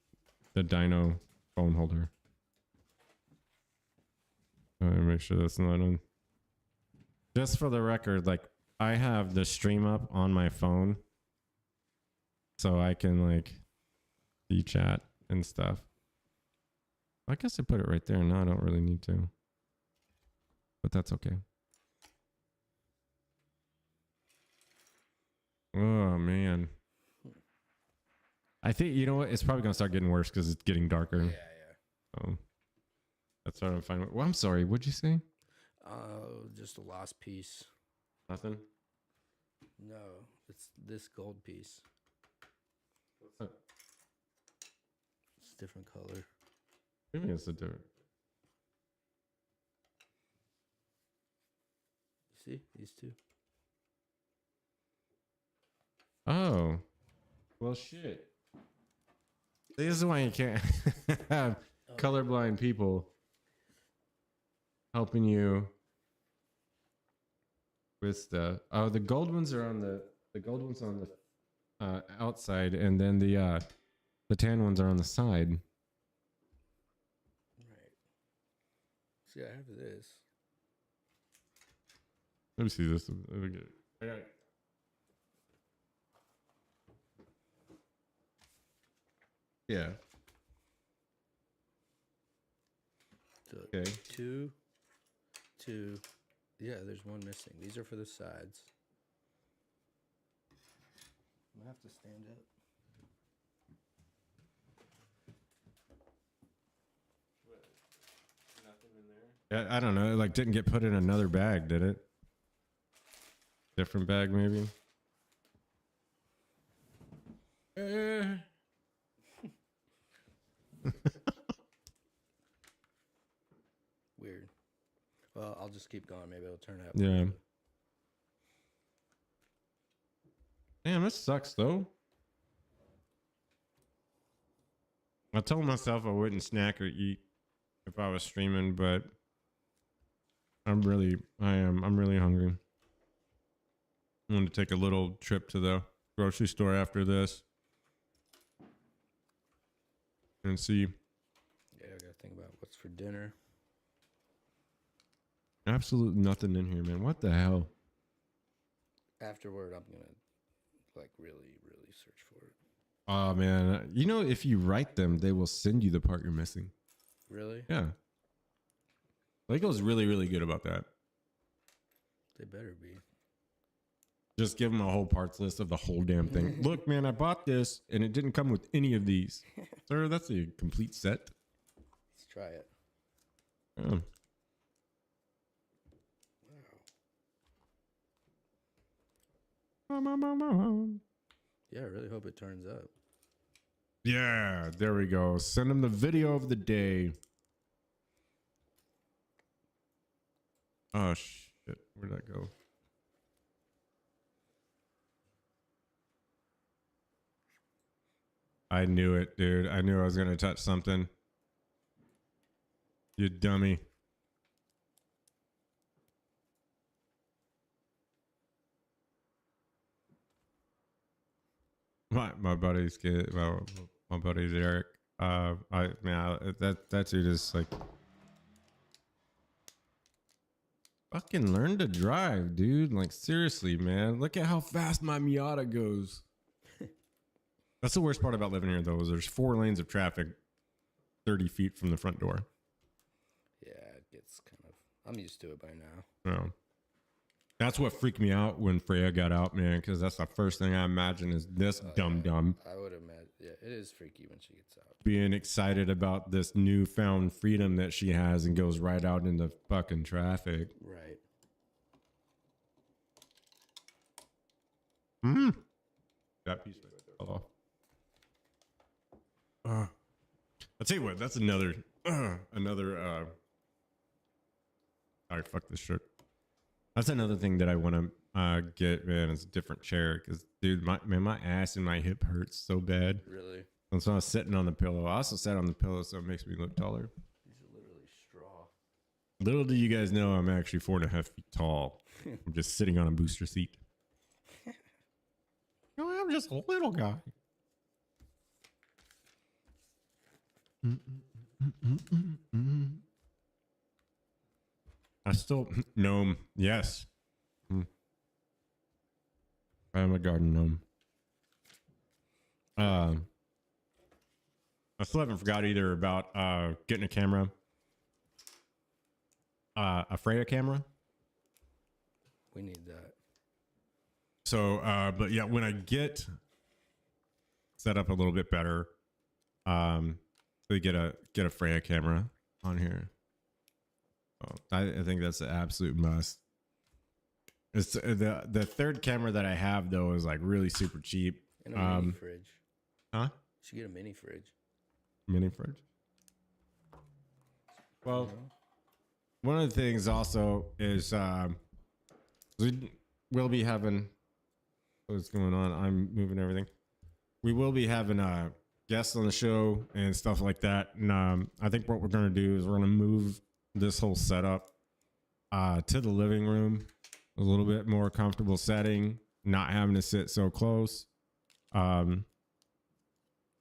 the Dino phone holder. Make sure that's not on. Just for the record, like I have the stream up on my phone, so I can like see chat and stuff. I guess I put it right there. No, I don't really need to. But that's okay. Oh, man. I think, you know what? It's probably going to start getting worse because it's getting darker. Yeah, yeah. So that's what I'm fine with. Well, I'm sorry. What'd you say? Just a lost piece. Nothing? No, it's this gold piece. What's It's a different color. Maybe it's a different. See these two? Oh. Well, shit. This is why you can't have colorblind people helping you with stuff. Oh, the gold ones are on the gold ones on the outside, and then the tan ones are on the side. Right. See, I have this. Let me see this. Let me get it. I got it. Yeah. So Okay. two. Yeah, there's one missing. These are for the sides. I'm gonna have to stand up. Nothing in there. I don't know. It like didn't get put in another bag, did it? Different bag, maybe. Weird. Well, I'll just keep going. Maybe it'll turn out. Yeah. Damn, this sucks though. I told myself I wouldn't snack or eat if I was streaming, but I'm really hungry. I'm going to take a little trip to the grocery store after this and see. Yeah, I gotta think about what's for dinner. Absolutely nothing in here, man. What the hell? Afterward, I'm gonna like really search for it. Oh man, you know if you write them, they will send you the part you're missing. Really? Yeah. Lego's really good about that. They better be. Just give them a whole parts list of the whole damn thing. Look, man, I bought this and it didn't come with any of these. Sir, that's a complete set. Let's try it. Yeah. Yeah, I really hope it turns up. Yeah, there we go. Send them the video of the day. Oh, shit. Where'd that go? I knew it, dude. I knew I was going to touch something. You dummy. My buddy's kid, my buddy's Eric. That dude is like fucking learn to drive, dude. Like seriously, man. Look at how fast my Miata goes. That's the worst part about living here, though. Is there's 4 lanes of traffic, 30 feet from the front door. Yeah, it gets kind of. I'm used to it by now. Yeah. That's what freaked me out when Freya got out, man, because that's the first thing I imagine is this dumb. I would imagine. Yeah, it is freaky when she gets out. Being excited about this newfound freedom that she has and goes right out into fucking traffic. Right. That piece right there fell off. I'll tell you what, that's another. All right, fuck this shit. That's another thing that I want to get, man. Is a different chair because, dude, my ass and my hip hurts so bad. Really? And so I was sitting on the pillow. I also sat on the pillow, so it makes me look taller. These are literally straw. Little do you guys know, I'm actually 4.5 feet tall. I'm just sitting on a booster seat. No, I'm just a little guy. I still gnome. Yes. I am a garden gnome. I still haven't forgot either about getting a camera, a Freya camera. We need that. So, but yeah, when I get set up a little bit better, we get a Freya camera on here. Oh, I think that's an absolute must. It's the third camera that I have though is like really super cheap. And a mini fridge. Huh? You should get a mini fridge. Mini fridge. Well, one of the things also is we'll be having what's going on. I'm moving everything. We will be having guests on the show and stuff like that. And I think what we're going to do is we're going to move this whole setup to the living room, a little bit more comfortable setting, not having to sit so close.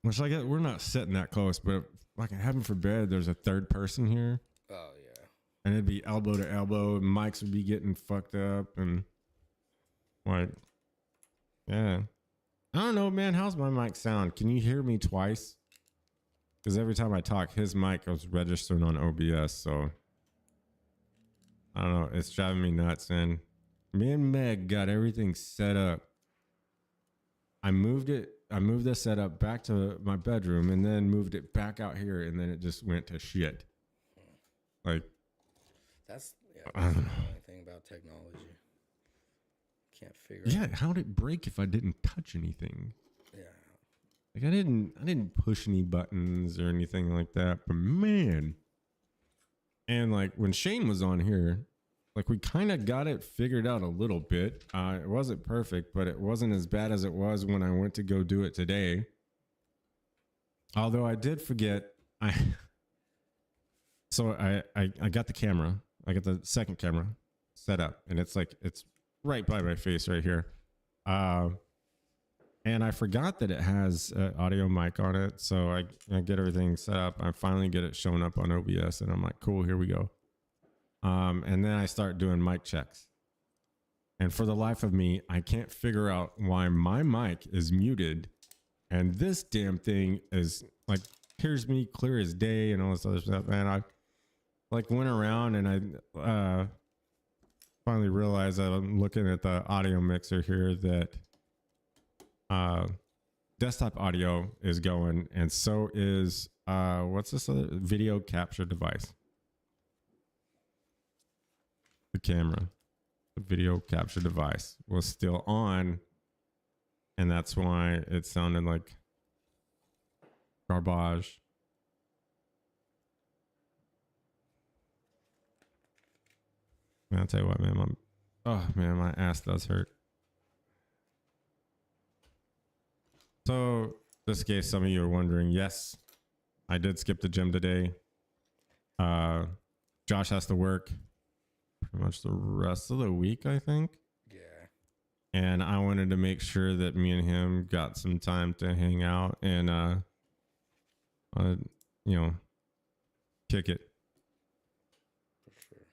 Which I guess we're not sitting that close, but like heaven forbid, there's a third person here. Oh yeah. And it'd be elbow to elbow, and mics would be getting fucked up, and like, yeah. I don't know, man. How's my mic sound? Can you hear me twice? Because every time I talk, his mic was registering on OBS, so I don't know. It's driving me nuts, and me and Meg got everything set up. I moved the setup back to my bedroom and then moved it back out here, and then it just went to shit. Like, that's the only thing about technology. Can't figure yeah, how'd it break if I didn't touch anything? Yeah. Like I didn't push any buttons or anything like that, but man. And like when Shane was on here, like we kind of got it figured out a little bit. It wasn't perfect, but it wasn't as bad as it was when I went to go do it today. Although I did forget, so I got the camera. I got the second camera set up, and it's right by my face right here. And I forgot that it has an audio mic on it. So I get everything set up. I finally get it showing up on OBS, and I'm like, cool, here we go. And then I start doing mic checks. And for the life of me, I can't figure out why my mic is muted. And this damn thing is like, hears me clear as day and all this other stuff. Man, I like went around and I finally realized that I'm looking at the audio mixer here that desktop audio is going, and so is what's this other video capture device? The camera, the video capture device was still on, and that's why it sounded like garbage. Man, I'll tell you what, man, my ass does hurt. So, just in case some of you are wondering, yes, I did skip the gym today. Josh has to work pretty much the rest of the week, I think. Yeah. And I wanted to make sure that me and him got some time to hang out and, kick it. For sure.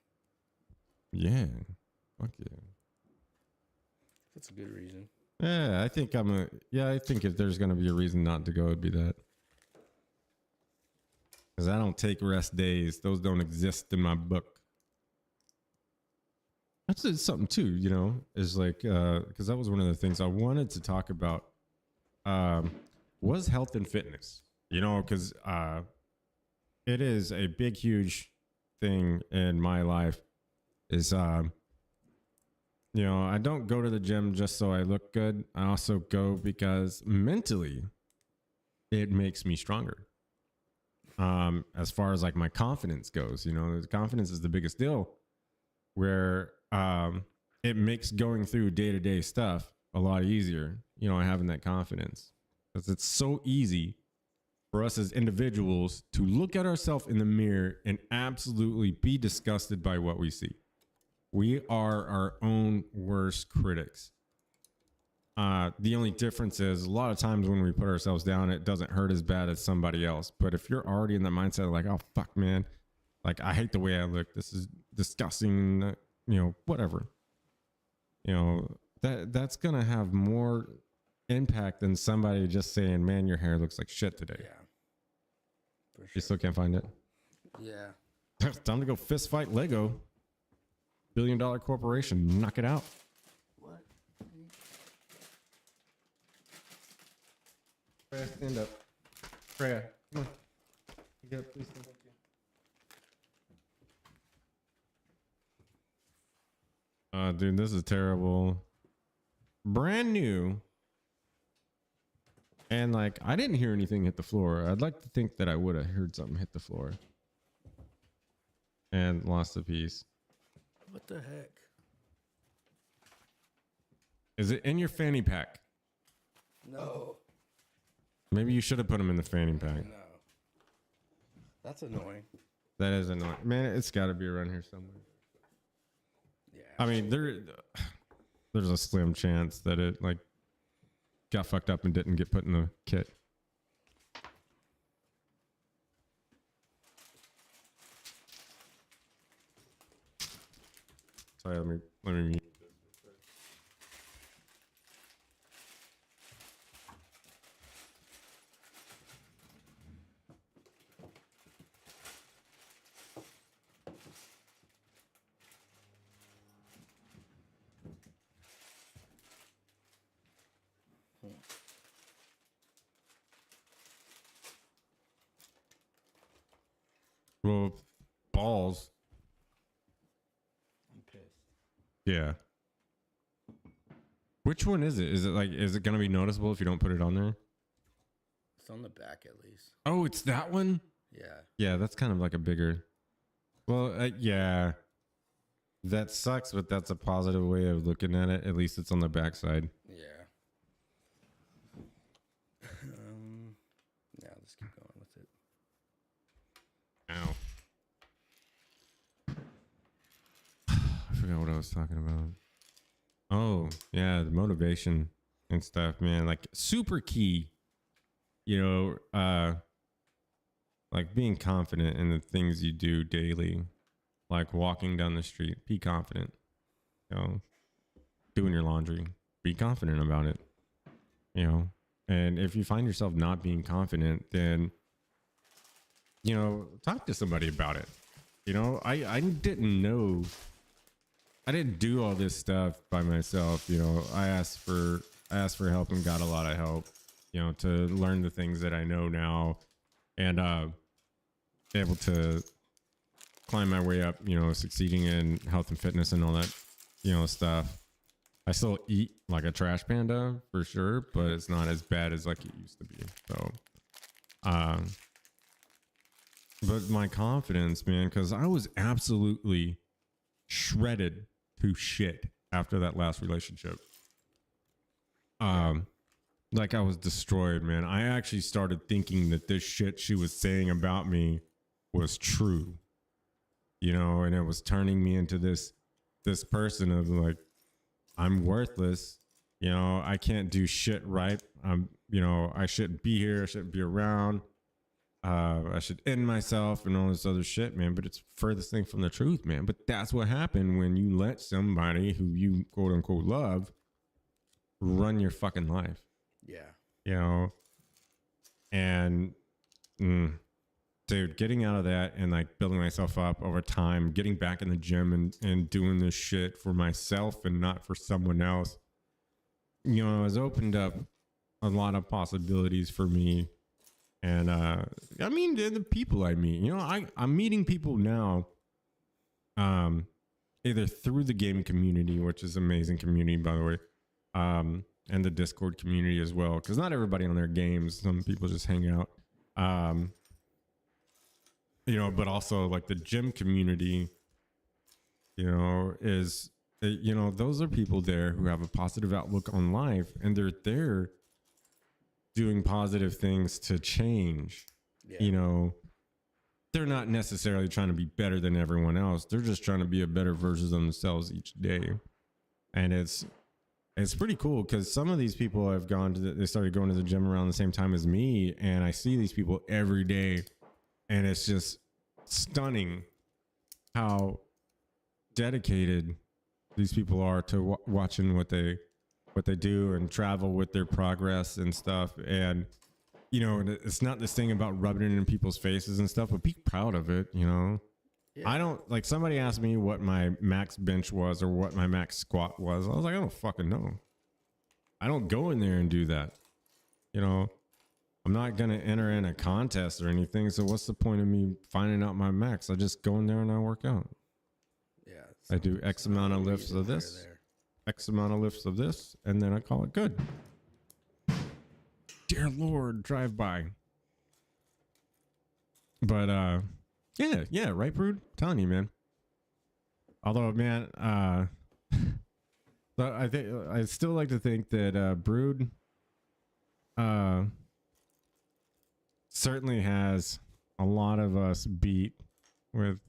Yeah. Fuck yeah. That's a good reason. Yeah, I think I think if there's going to be a reason not to go, it'd be that. Because I don't take rest days. Those don't exist in my book. That's something too, is like, because that was one of the things I wanted to talk about, was health and fitness, because it is a big, huge thing in my life is, I don't go to the gym just so I look good. I also go because mentally it makes me stronger. As far as like my confidence goes, the confidence is the biggest deal, where it makes going through day-to-day stuff a lot easier, having that confidence. Because it's so easy for us as individuals to look at ourselves in the mirror and absolutely be disgusted by what we see. We are our own worst critics. The only difference is a lot of times when we put ourselves down, it doesn't hurt as bad as somebody else. But if you're already in that mindset of like, oh, fuck, man, like, I hate the way I look. This is disgusting, whatever. That's going to have more impact than somebody just saying, man, your hair looks like shit today. Yeah. for You sure. still can't find it? Yeah. It's time to go fist fight Lego. $1 billion corporation. Knock it out. What? Freya, stand up. Freya, come on. Get up, please. Thank you. Dude, this is terrible. Brand new. And like, I didn't hear anything hit the floor. I'd like to think that I would have heard something hit the floor. And lost a piece. What the heck? Is it in your fanny pack? No. Maybe you should have put them in the fanny pack. No. That's annoying. That is annoying. Man, it's got to be around here somewhere. Yeah. I mean, there's a slim chance that it like got fucked up and didn't get put in the kit. Sorry, let me mute. Well, balls. I'm pissed. Yeah. Which one is it? Is it going to be noticeable if you don't put it on there? It's on the back at least. Oh, it's that one? Yeah. Yeah, that's kind of like a bigger. Well, yeah. That sucks, but that's a positive way of looking at it. At least it's on the backside. Yeah. Yeah, let's keep going with it. Ow. I forgot what I was talking about. Oh, yeah, the motivation and stuff, man. Like super key, like being confident in the things you do daily, like walking down the street, be confident, doing your laundry, be confident about it, and if you find yourself not being confident, then, talk to somebody about it. I didn't know. I didn't do all this stuff by myself. I asked for help and got a lot of help, to learn the things that I know now and able to climb my way up, succeeding in health and fitness and all that, stuff. I still eat like a trash panda for sure, but it's not as bad as like it used to be. So, but my confidence, man, because I was absolutely shredded to shit after that last relationship. Like I was destroyed, man. I actually started thinking that this shit she was saying about me was true, and it was turning me into this person of like, I'm worthless, I can't do shit right. I shouldn't be here. I shouldn't be around. I should end myself and all this other shit, man. But it's furthest thing from the truth, man. But that's what happened when you let somebody who you quote unquote love run your fucking life. Yeah. And dude, getting out of that and like building myself up over time, getting back in the gym and doing this shit for myself and not for someone else, has opened up a lot of possibilities for me. And I mean, the people I meet, I'm meeting people now, either through the gaming community, which is an amazing community, by the way, and the Discord community as well, because not everybody on their games. Some people just hang out, but also like the gym community, is, those are people there who have a positive outlook on life, and they're there doing positive things to change. Yeah. They're not necessarily trying to be better than everyone else. They're just trying to be a better version of themselves each day. And it's pretty cool because some of these people have they started going to the gym around the same time as me. And I see these people every day, and it's just stunning how dedicated these people are to watching what they do and travel with their progress and stuff. And you know, it's not this thing about rubbing it in people's faces and stuff, but be proud of it, you know. Yeah. I don't like somebody asked me what my max bench was or what my max squat was. I was like, I don't fucking know. I don't go in there and do that. You know, I'm not going to enter in a contest or anything. So what's the point of me finding out my max? I just go in there and I work out. Yeah. I do X amount of lifts of this, X amount of lifts of this, and then I call it good. Dear Lord, drive by. But yeah, right, Brood? I'm telling you, man. Although, man, but I think I still like to think that Brood certainly has a lot of us beat with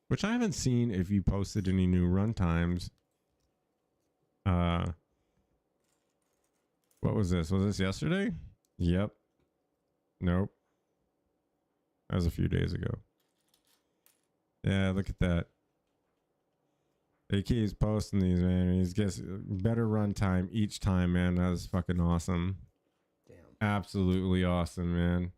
which I haven't seen if you posted any new run times. What was this? Was this yesterday? Yep. Nope. That was a few days ago. Yeah, look at that. He keeps posting these, man. He gets better run time each time, man. That was fucking awesome. Damn. Absolutely awesome, man.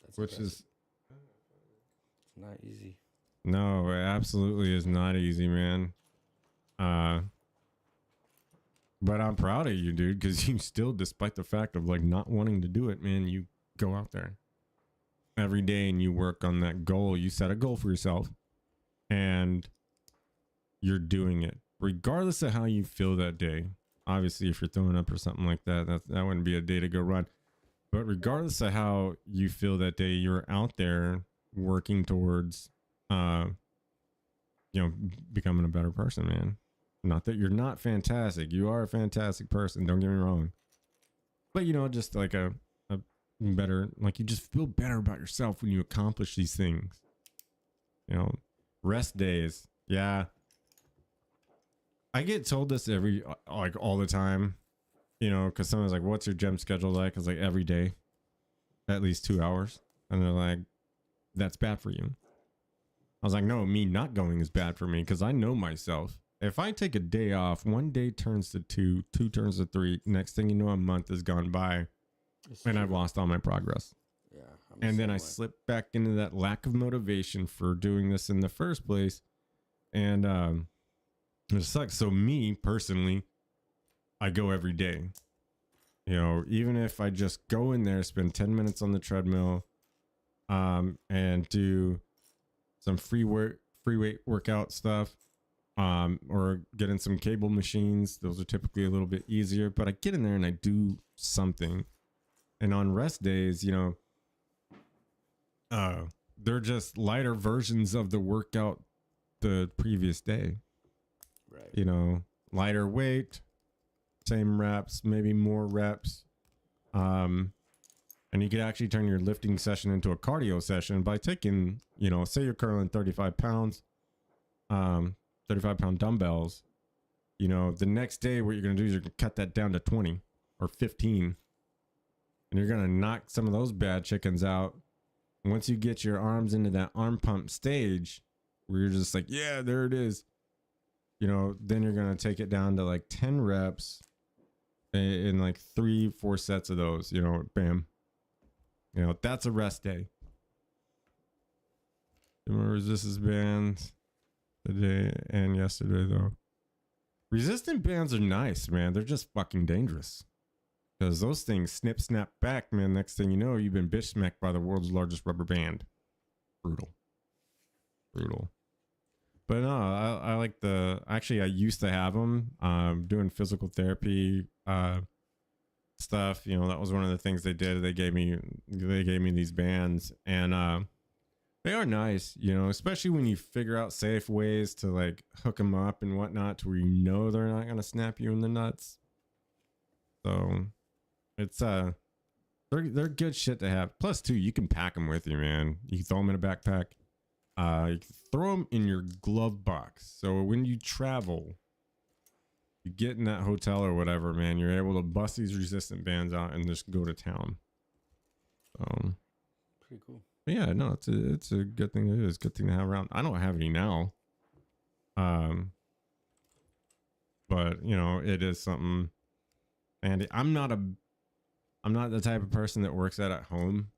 That's Which impressive. is It's not easy. no, it absolutely is not easy, man. But I'm proud of you, dude, because you still, despite the fact of like not wanting to do it, man, you go out there every day and you work on that goal. You set a goal for yourself and you're doing it regardless of how you feel that day. Obviously, if you're throwing up or something like that, that wouldn't be a day to go run. But regardless of how you feel that day, you're out there working towards, becoming a better person, man. Not that you're not fantastic. You are a fantastic person. Don't get me wrong. But, you know, just like a better, like you just feel better about yourself when you accomplish these things. You know, rest days. Yeah. I get told this all the time, you know, because someone's like, what's your gym schedule like? I was like, every day, at least 2 hours. And they're like, that's bad for you. I was like, no, me not going is bad for me because I know myself. If I take a day off, 1 day turns to 2, 2 turns to 3. Next thing you know, a month has gone by and I've lost all my progress. Yeah. And then I slip back into that lack of motivation for doing this in the first place. And it sucks. So me personally, I go every day. You know, even if I just go in there, spend 10 minutes on the treadmill, and do some free weight workout stuff, or get in some cable machines. Those are typically a little bit easier, but I get in there and I do something. And on rest days, you know, they're just lighter versions of the workout the previous day. Right. You know, lighter weight, same reps, maybe more reps. And you could actually turn your lifting session into a cardio session by taking, you know, say you're curling 35 pounds, 35-pound dumbbells. You know, the next day what you're going to do is you're going to cut that down to 20 or 15. And you're going to knock some of those bad chickens out. Once you get your arms into that arm pump stage where you're just like, yeah, there it is. You know, then you're going to take it down to like 10 reps in like 3-4 sets of those, you know, bam. You know, that's a rest day. Remember resistance bands today and yesterday, though. Resistant bands are nice, man. They're just fucking dangerous. Because those things snip, snap back, man. Next thing you know, you've been bitch smacked by the world's largest rubber band. Brutal. But no, I like actually, I used to have them doing physical therapy stuff. You know, that was one of the things they did. They gave me these bands, and they are nice, you know, especially when you figure out safe ways to like hook them up and whatnot to where you know they're not going to snap you in the nuts. So it's they're good shit to have. Plus, too, you can pack them with you, man. You can throw them in a backpack. You can throw them in your glove box. So when you travel, you get in that hotel or whatever, man, you're able to bust these resistant bands out and just go to town. Pretty cool. But yeah, no, it's a good thing to do. It's a good thing to have around. I don't have any now. But you know, it is something And I'm not the type of person that works out at home.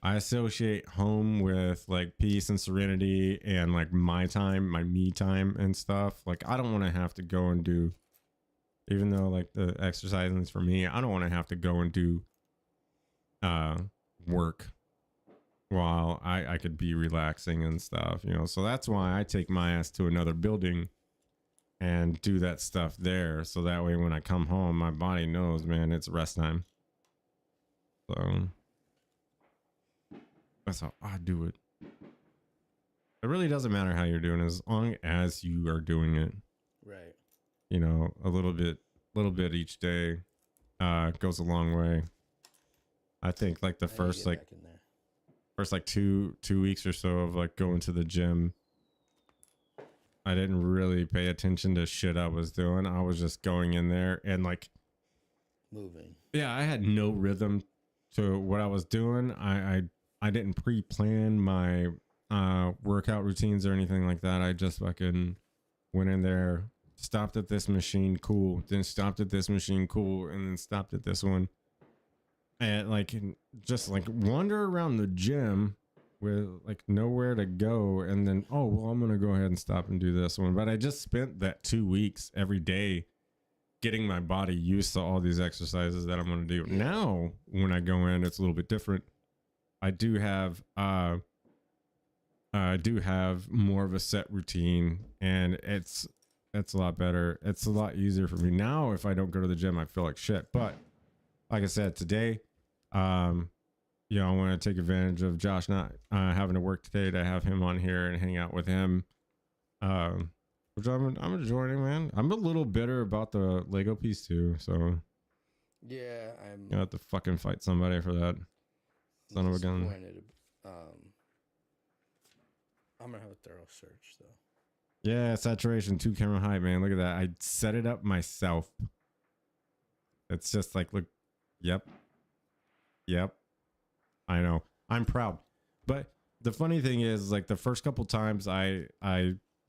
I associate home with like peace and serenity and like my time, my me time and stuff. Like I don't want to have to go and do, even though like the exercising is for me, I don't want to have to go and do work while I could be relaxing and stuff, you know. So that's why I take my ass to another building and do that stuff there. So that way when I come home, my body knows, man, it's rest time. So that's how I do it. It really doesn't matter how you're doing it, as long as you are doing it. Right. You know, a little bit each day goes a long way. I think like the first like 2 weeks or so of like going to the gym, I didn't really pay attention to shit I was doing. I was just going in there and like moving. Yeah, I had no rhythm to what I was doing. I didn't pre-plan my workout routines or anything like that. I just fucking went in there, stopped at this machine, cool, then stopped at this machine, cool, and then stopped at this one. And like just like wander around the gym with like nowhere to go, and then oh well, I'm gonna go ahead and stop and do this one. But I just spent that 2 weeks every day getting my body used to all these exercises that I'm gonna do. Now when I go in, it's a little bit different. I do have more of a set routine, and it's a lot better. It's a lot easier for me now. If I don't go to the gym, I feel like shit. But like I said today, you know, I want to take advantage of Josh not having to work today to have him on here and hang out with him, which I'm enjoying, man. I'm a little bitter about the Lego piece too, so yeah, I'm gonna have to fucking fight somebody for that. Son of a gun. I'm gonna have a thorough search though. Yeah, saturation 2 camera height, man. Look at that. I set it up myself. It's just like, look, yep. I know. I'm proud. But the funny thing is, like the first couple times I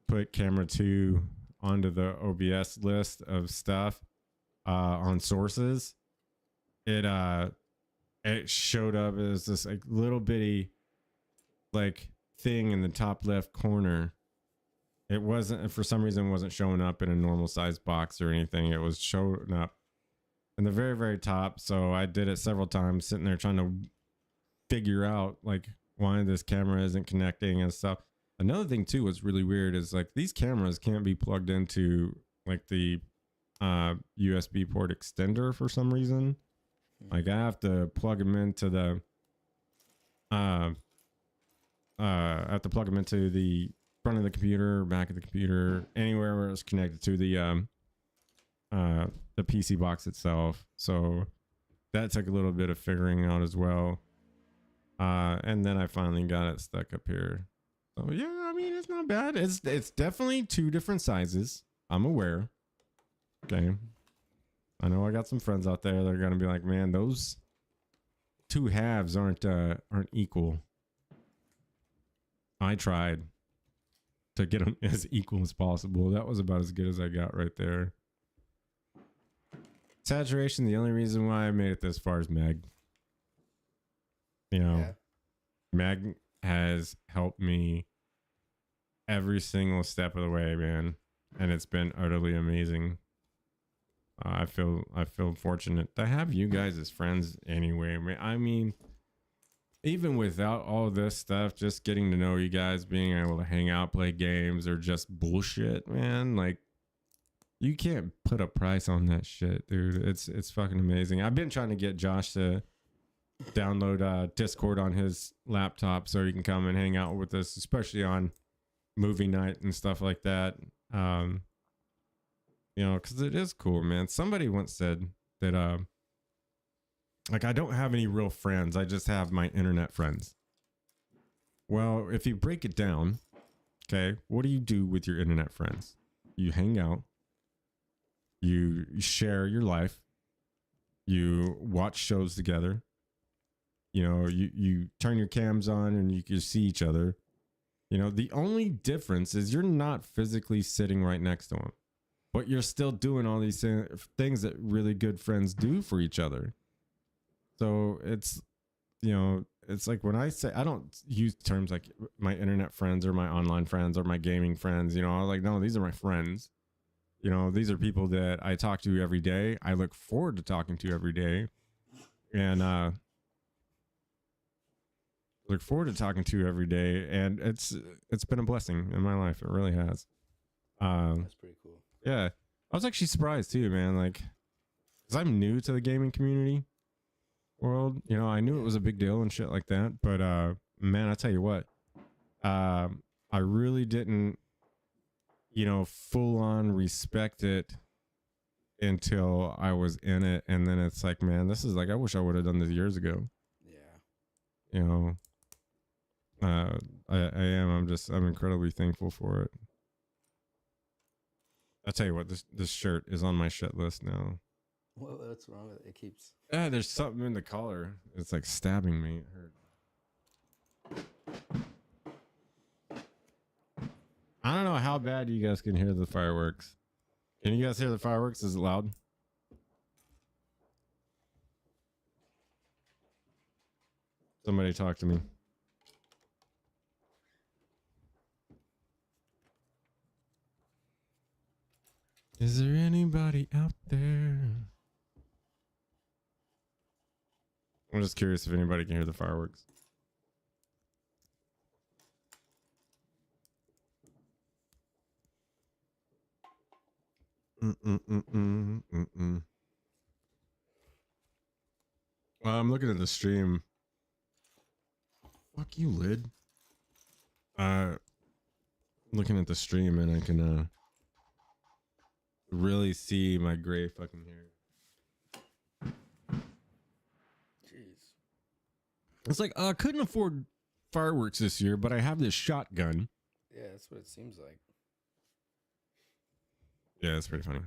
put camera 2 onto the OBS list of stuff on sources, it showed up as this like little bitty like thing in the top left corner. It wasn't, for some reason, wasn't showing up in a normal size box or anything. It was showing up in the very, very top. So I did it several times, sitting there trying to figure out like why this camera isn't connecting and stuff. Another thing too, what's really weird is like these cameras can't be plugged into like the USB port extender for some reason. Like I have to plug them into the I have to plug them into the front of the computer, back of the computer, anywhere where it's connected to the PC box itself. So that took a little bit of figuring out as well. And then I finally got it stuck up here. So yeah, I mean, it's not bad. It's definitely 2 different sizes. I'm aware. Okay. I know I got some friends out there that are gonna be like, man, those 2 halves aren't equal. I tried to get them as equal as possible. That was about as good as I got right there. Saturation, the only reason why I made it this far is Meg. You know, yeah. Meg has helped me every single step of the way, man. And it's been utterly amazing. I feel fortunate to have you guys as friends anyway. I mean, even without all this stuff, just getting to know you guys, being able to hang out, play games, or just bullshit, man. Like, you can't put a price on that shit, dude. It's fucking amazing. I've been trying to get Josh to download Discord on his laptop so he can come and hang out with us, especially on movie night and stuff like that. You know, because it is cool, man. Somebody once said that like I don't have any real friends, I just have my internet friends. Well, if you break it down, okay, what do you do with your internet friends? You hang out, you share your life, you watch shows together, you know, you turn your cams on and you can see each other. You know, the only difference is you're not physically sitting right next to them. but you're still doing all these things that really good friends do for each other. So it's, it's like when I say, I don't use terms like my internet friends or my online friends or my gaming friends, I'm like, no, these are my friends. These are people that I talk to every day. I look forward to talking to every day. And look forward to talking to every day. And it's been a blessing in my life. It really has. That's pretty cool. Yeah. I was actually surprised too, man. Like, because I'm new to the gaming community world. I knew it was a big deal and shit like that. But man, I tell you what, I really didn't, full on respect it until I was in it. And then it's like, man, this is like, I wish I would have done this years ago. Yeah. I'm incredibly thankful for it. I'll tell you what, this shirt is on my shit list now. What's wrong with it? It keeps... There's something in the collar. It's like stabbing me. It hurt. I don't know how bad you guys can hear the fireworks. Can you guys hear the fireworks? Is it loud? Somebody talk to me. Is there anybody out there? I'm just curious if anybody can hear the fireworks. I'm looking at the stream. Fuck you, lid. Looking at the stream and I can really see my gray fucking hair. Jeez. It's like I couldn't afford fireworks this year, but I have this shotgun. Yeah, that's what it seems like. Yeah, it's pretty funny.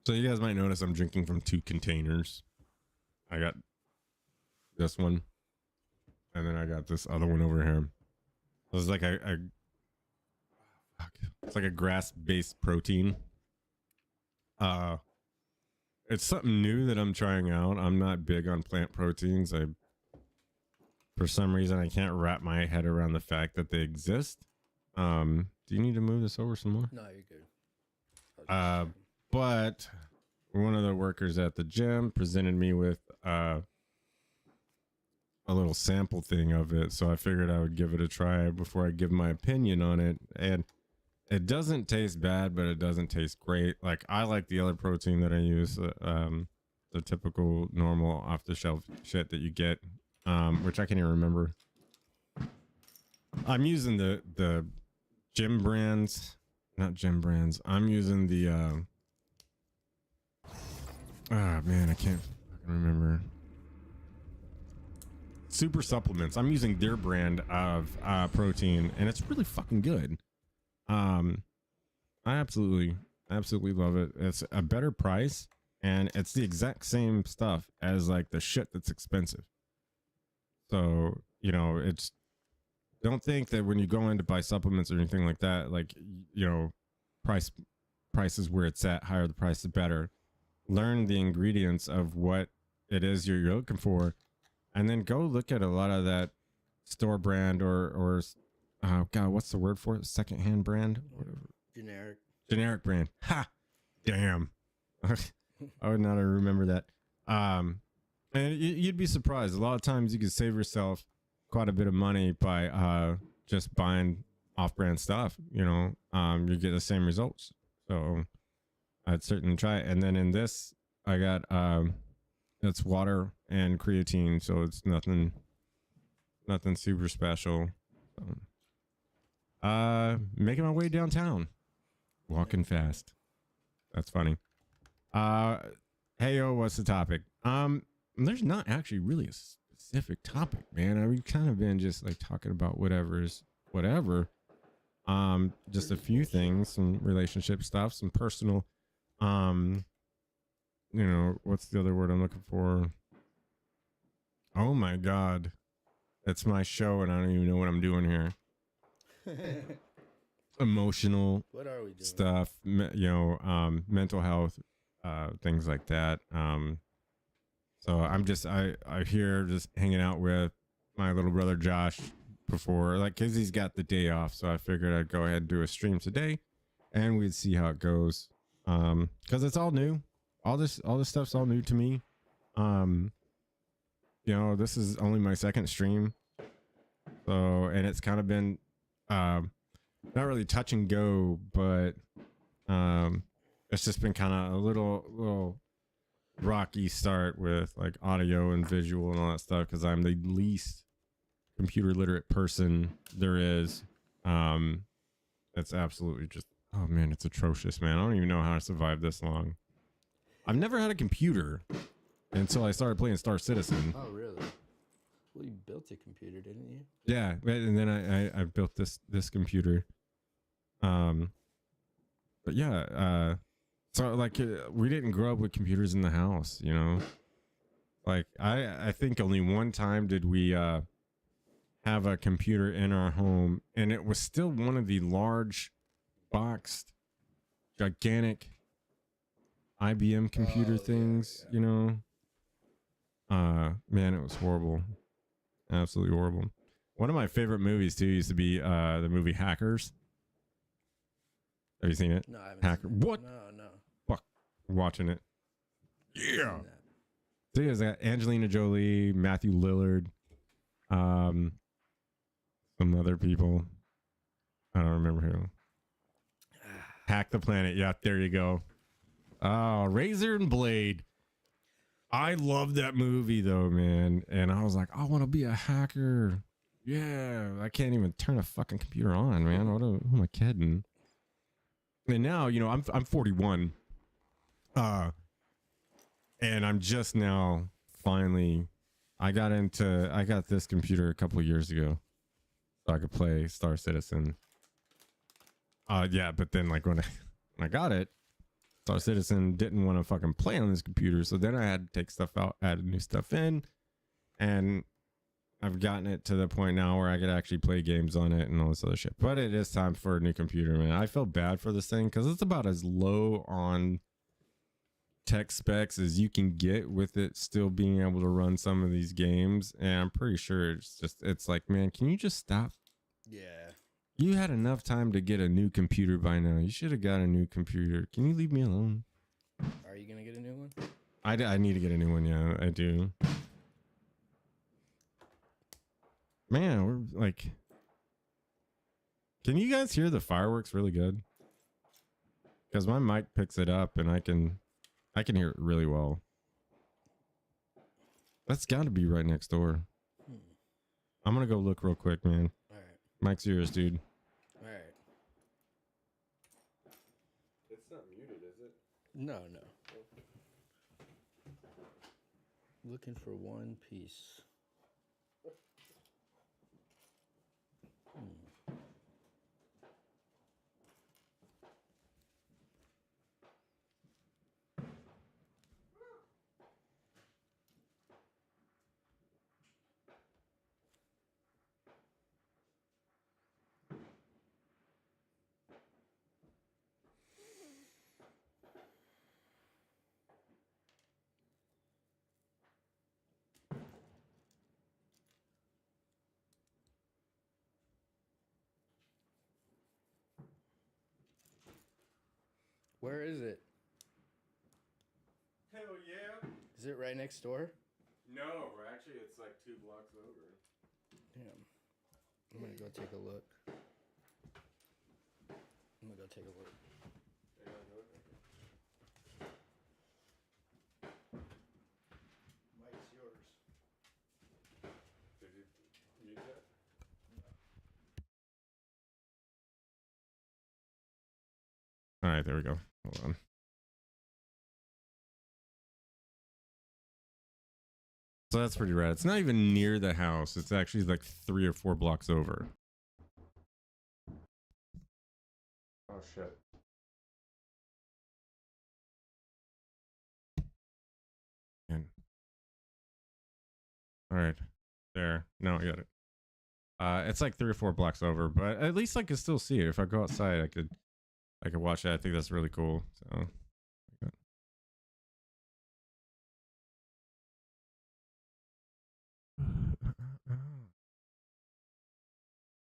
So you guys might notice I'm drinking from 2 containers. I got this one, and then I got this other one over here. It's like it's like a grass-based protein. It's something new that I'm trying out. I'm not big on plant proteins. For some reason, I can't wrap my head around the fact that they exist. Do you need to move this over some more? No, you're good. But one of the workers at the gym presented me with a little sample thing of it, so I figured I would give it a try before I give my opinion on it. And it doesn't taste bad, but it doesn't taste great. Like, I like the other protein that I use, the typical normal off-the-shelf shit that you get, which I can't even remember. I'm using the gym brands, not gym brands. I'm using the man, I can't fucking remember. Super Supplements. I'm using their brand of protein, and it's really fucking good. I absolutely love it. It's a better price, and it's the exact same stuff as like the shit that's expensive. So, it's, don't think that when you go in to buy supplements or anything like that, like, price is where it's at. Higher the price, the better. Learn the ingredients of what it is you're looking for, and then go look at a lot of that store brand or God, what's the word for it? Secondhand brand, whatever. Generic brand. Ha! Damn. I would not remember that. And you'd be surprised. A lot of times you can save yourself quite a bit of money by just buying off-brand stuff. You get the same results. So I'd certainly try it. And then in this, I got it's water and creatine, so it's nothing super special. Making my way downtown, walking fast. That's funny. Hey, what's the topic? There's not actually really a specific topic, man. We've kind of been just like talking about whatever's whatever. Just a few things, some relationship stuff, some personal, what's the other word I'm looking for? Oh my God. It's my show and I don't even know what I'm doing here. emotional What are we doing? stuff, mental health, things like that. So I here just hanging out with my little brother Josh before, like, cause he's got the day off, so I figured I'd go ahead and do a stream today, and we'd see how it goes. Cause it's all new. All this stuff's all new to me. This is only my second stream, so, and it's kind of been, not really touch and go, but it's just been kind of a little rocky start with like audio and visual and all that stuff because I'm the least computer literate person there is. It's absolutely just, oh man, it's atrocious, man. I don't even know how to survive this long. I've never had a computer until I started playing Star Citizen. Oh really? Well, you built a computer, didn't you? Yeah, and then I built this computer. But yeah, so like we didn't grow up with computers in the house, you know. Like I think only one time did we have a computer in our home, and it was still one of the large boxed gigantic IBM computer things, yeah. you know. Man, it was horrible. Absolutely horrible. One of my favorite movies too used to be the movie Hackers. Have you seen it? No, I haven't. Hacker. Seen it. What? No. Fuck. Watching it. I've Yeah. seen that. So yeah, it's got Angelina Jolie, Matthew Lillard, some other people. I don't remember who. Hack the Planet. Yeah, there you go. Oh, Razor and Blade. I love that movie though, man. And I was like, I want to be a hacker. Yeah, I can't even turn a fucking computer on, man. Who am I kidding? And now, I'm 41. And I'm just now finally I got this computer a couple of years ago so I could play Star Citizen. Yeah, but then like when I got it, Star Citizen didn't want to fucking play on this computer, so then I had to take stuff out, add new stuff in, and I've gotten it to the point now where I could actually play games on it and all this other shit. But it is time for a new computer, man. I feel bad for this thing because it's about as low on tech specs as you can get with it still being able to run some of these games. And I'm pretty sure it's like, man, can you just stop? Yeah. You had enough time to get a new computer by now. You should have got a new computer. Can you leave me alone? Are you gonna get a new one? I need to get a new one. Yeah, I do. Man, we're like, can you guys hear the fireworks really good? Because my mic picks it up and I can hear it really well. That's got to be right next door. I'm gonna go look real quick, man. All right. Mike's yours, dude. All right. It's not muted, is it? No. Looking for One Piece. Where is it? Hell yeah. Is it right next door? No, actually it's like 2 blocks over. Damn. I'm gonna go take a look. Mike's yours. Did you mute that? All right, there we go. Hold on. So that's pretty rad. It's not even near the house. It's actually like 3 or 4 blocks over. Oh shit. Man. All right. There. Now I got it. It's like 3 or 4 blocks over, but at least I could still see it. If I go outside, I could watch it. I think that's really cool. So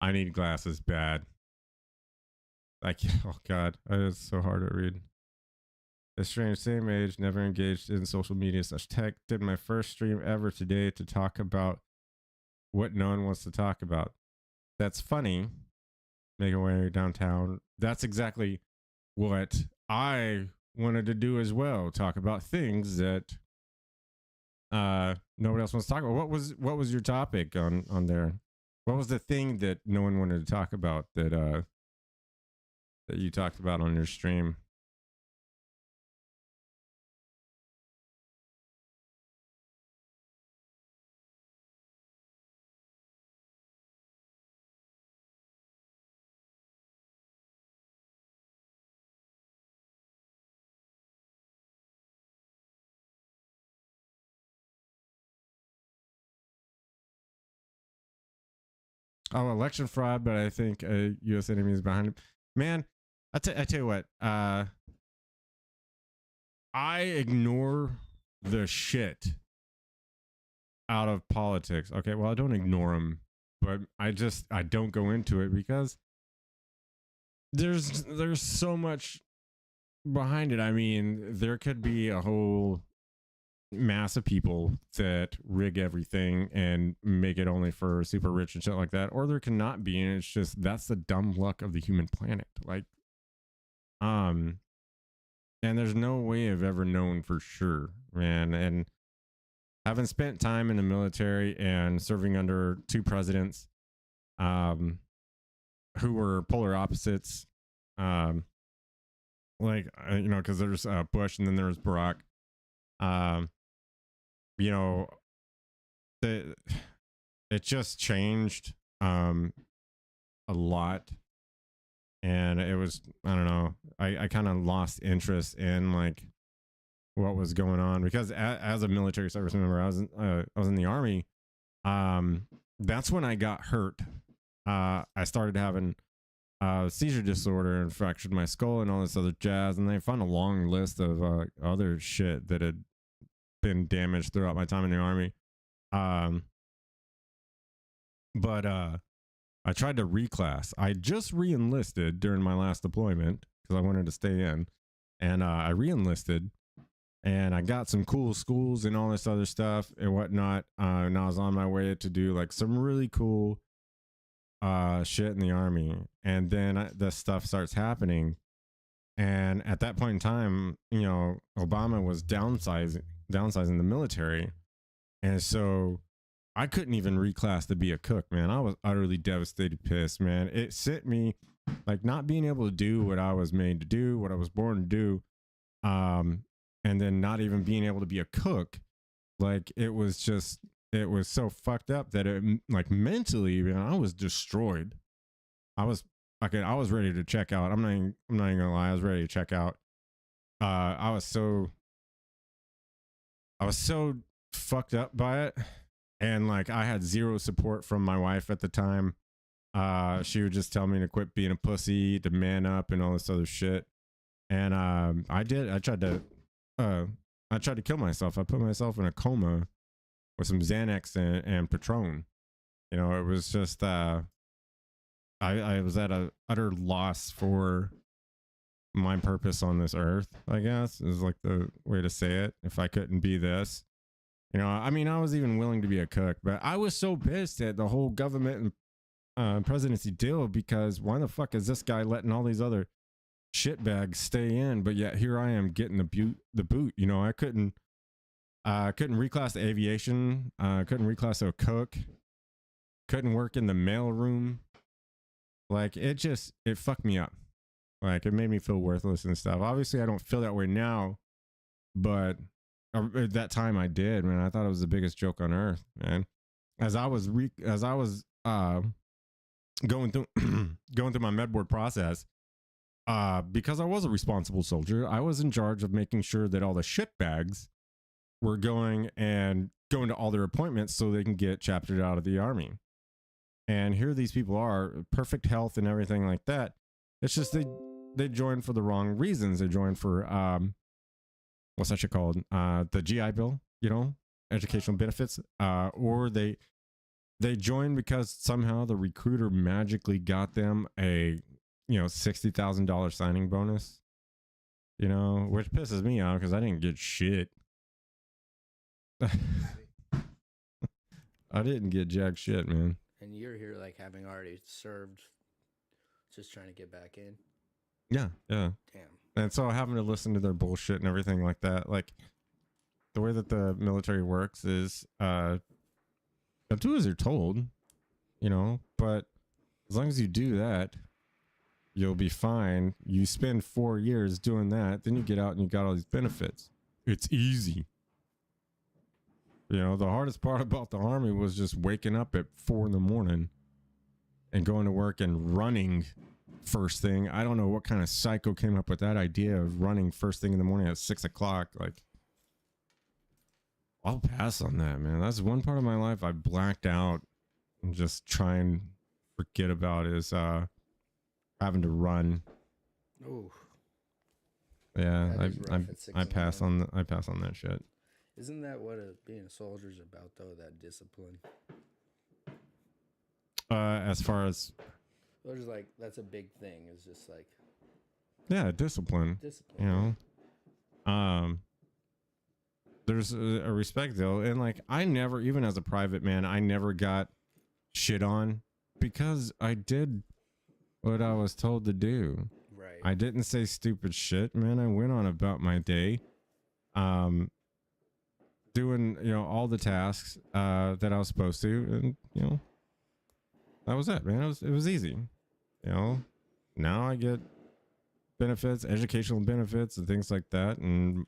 I need glasses bad. Like, oh god, it's so hard to read. A strange, same age, never engaged in social media / tech. Did my first stream ever today to talk about what no one wants to talk about. That's funny. Make your way downtown. That's exactly what I wanted to do as well. Talk about things that nobody else wants to talk about. What was your topic on there? What was the thing that no one wanted to talk about that you talked about on your stream? Oh, election fraud, but I think a U.S. enemy is behind it. Man, I tell you what. I ignore the shit out of politics. Okay, well, I don't ignore them, but I don't go into it because there's so much behind it. I mean, there could be a whole mass of people that rig everything and make it only for super rich and shit like that, or there cannot be, and it's just that's the dumb luck of the human planet. Like, and there's no way of ever knowing for sure, man. And having spent time in the military and serving under 2 presidents, who were polar opposites, like because there's Bush and then there's Barack. You know, it just changed a lot, and it was, I don't know, I kind of lost interest in like what was going on because as a military service member, I was in the army. That's when I got hurt. I started having seizure disorder and fractured my skull and all this other jazz, and they found a long list of other shit that had been damaged throughout my time in the army. But I tried to reclass. I just re-enlisted during my last deployment because I wanted to stay in, and I re-enlisted, and I got some cool schools and all this other stuff and whatnot. And I was on my way to do like some really cool shit in the army, and then this stuff starts happening. And at that point in time, Obama was downsizing the military, and so I couldn't even reclass to be a cook, man. I was utterly devastated, pissed, man. It sent me like not being able to do what I was made to do, what I was born to do, and then not even being able to be a cook. Like it was so fucked up that it, like, mentally, man, I was destroyed. I was ready to check out. I'm not even gonna lie, I was ready to check out. I was so fucked up by it, and like I had zero support from my wife at the time. She would just tell me to quit being a pussy, to man up, and all this other shit. And I tried to kill myself. I put myself in a coma with some Xanax and Patron. It was just I was at a utter loss for my purpose on this earth, I guess, is like the way to say it. If I couldn't be this, I mean, I was even willing to be a cook, but I was so pissed at the whole government and presidency deal, because why the fuck is this guy letting all these other shitbags stay in, but yet here I am getting the boot. I couldn't reclass to aviation, couldn't reclass to a cook, couldn't work in the mail room. Like it fucked me up. Like it made me feel worthless and stuff. Obviously I don't feel that way now, but at that time I did, man. I thought it was the biggest joke on earth, man. As I was going through my med board process, because I was a responsible soldier, I was in charge of making sure that all the shitbags were going to all their appointments so they can get chaptered out of the army. And here these people are, perfect health and everything like that. It's just they join for the wrong reasons. They join for what's that shit called? The GI Bill, educational benefits. Or they join because somehow the recruiter magically got them a $60,000 signing bonus. Which pisses me off because I didn't get shit. I didn't get jack shit, man. And you're here like having already served, just trying to get back in. Yeah. Damn. And so having to listen to their bullshit and everything like that, like the way that the military works is do as you're told, but as long as you do that, you'll be fine. You spend 4 years doing that, then you get out and you got all these benefits. It's easy. The hardest part about the Army was just waking up at 4 a.m. and going to work and running first thing. I don't know what kind of psycho came up with that idea of running first thing in the morning at 6 o'clock. Like, I'll pass on that, man. That's one part of my life I blacked out and just try and forget about is having to run. Oh. Yeah, I pass on that shit. Isn't that what being a soldier is about, though? That discipline. As far as, well, just like that's a big thing. It's just like, yeah, discipline. There's a respect though, and like I never, even as a private man, I never got shit on because I did what I was told to do. Right. I didn't say stupid shit, man. I went on about my day. Doing all the tasks that I was supposed to, and that was it, man. It was easy. Now I get benefits, educational benefits and things like that, and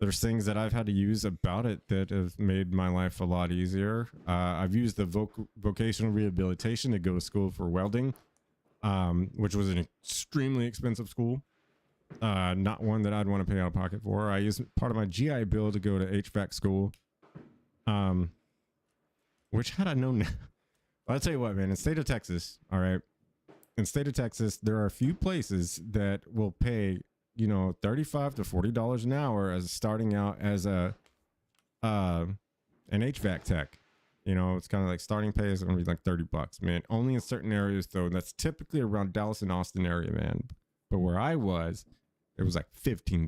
there's things that I've had to use about it that have made my life a lot easier. I've used the vocational rehabilitation to go to school for welding, which was an extremely expensive school. Not one that I'd want to pay out of pocket for. I used part of my GI Bill to go to HVAC school. Which had I known, I'll tell you what, man, in the state of Texas, all right, in the state of Texas, there are a few places that will pay, $35 to $40 an hour as starting out as an HVAC tech. It's kind of like starting pay is going to be like $30, man. Only in certain areas though. That's typically around Dallas and Austin area, man. But where I was, it was like $15.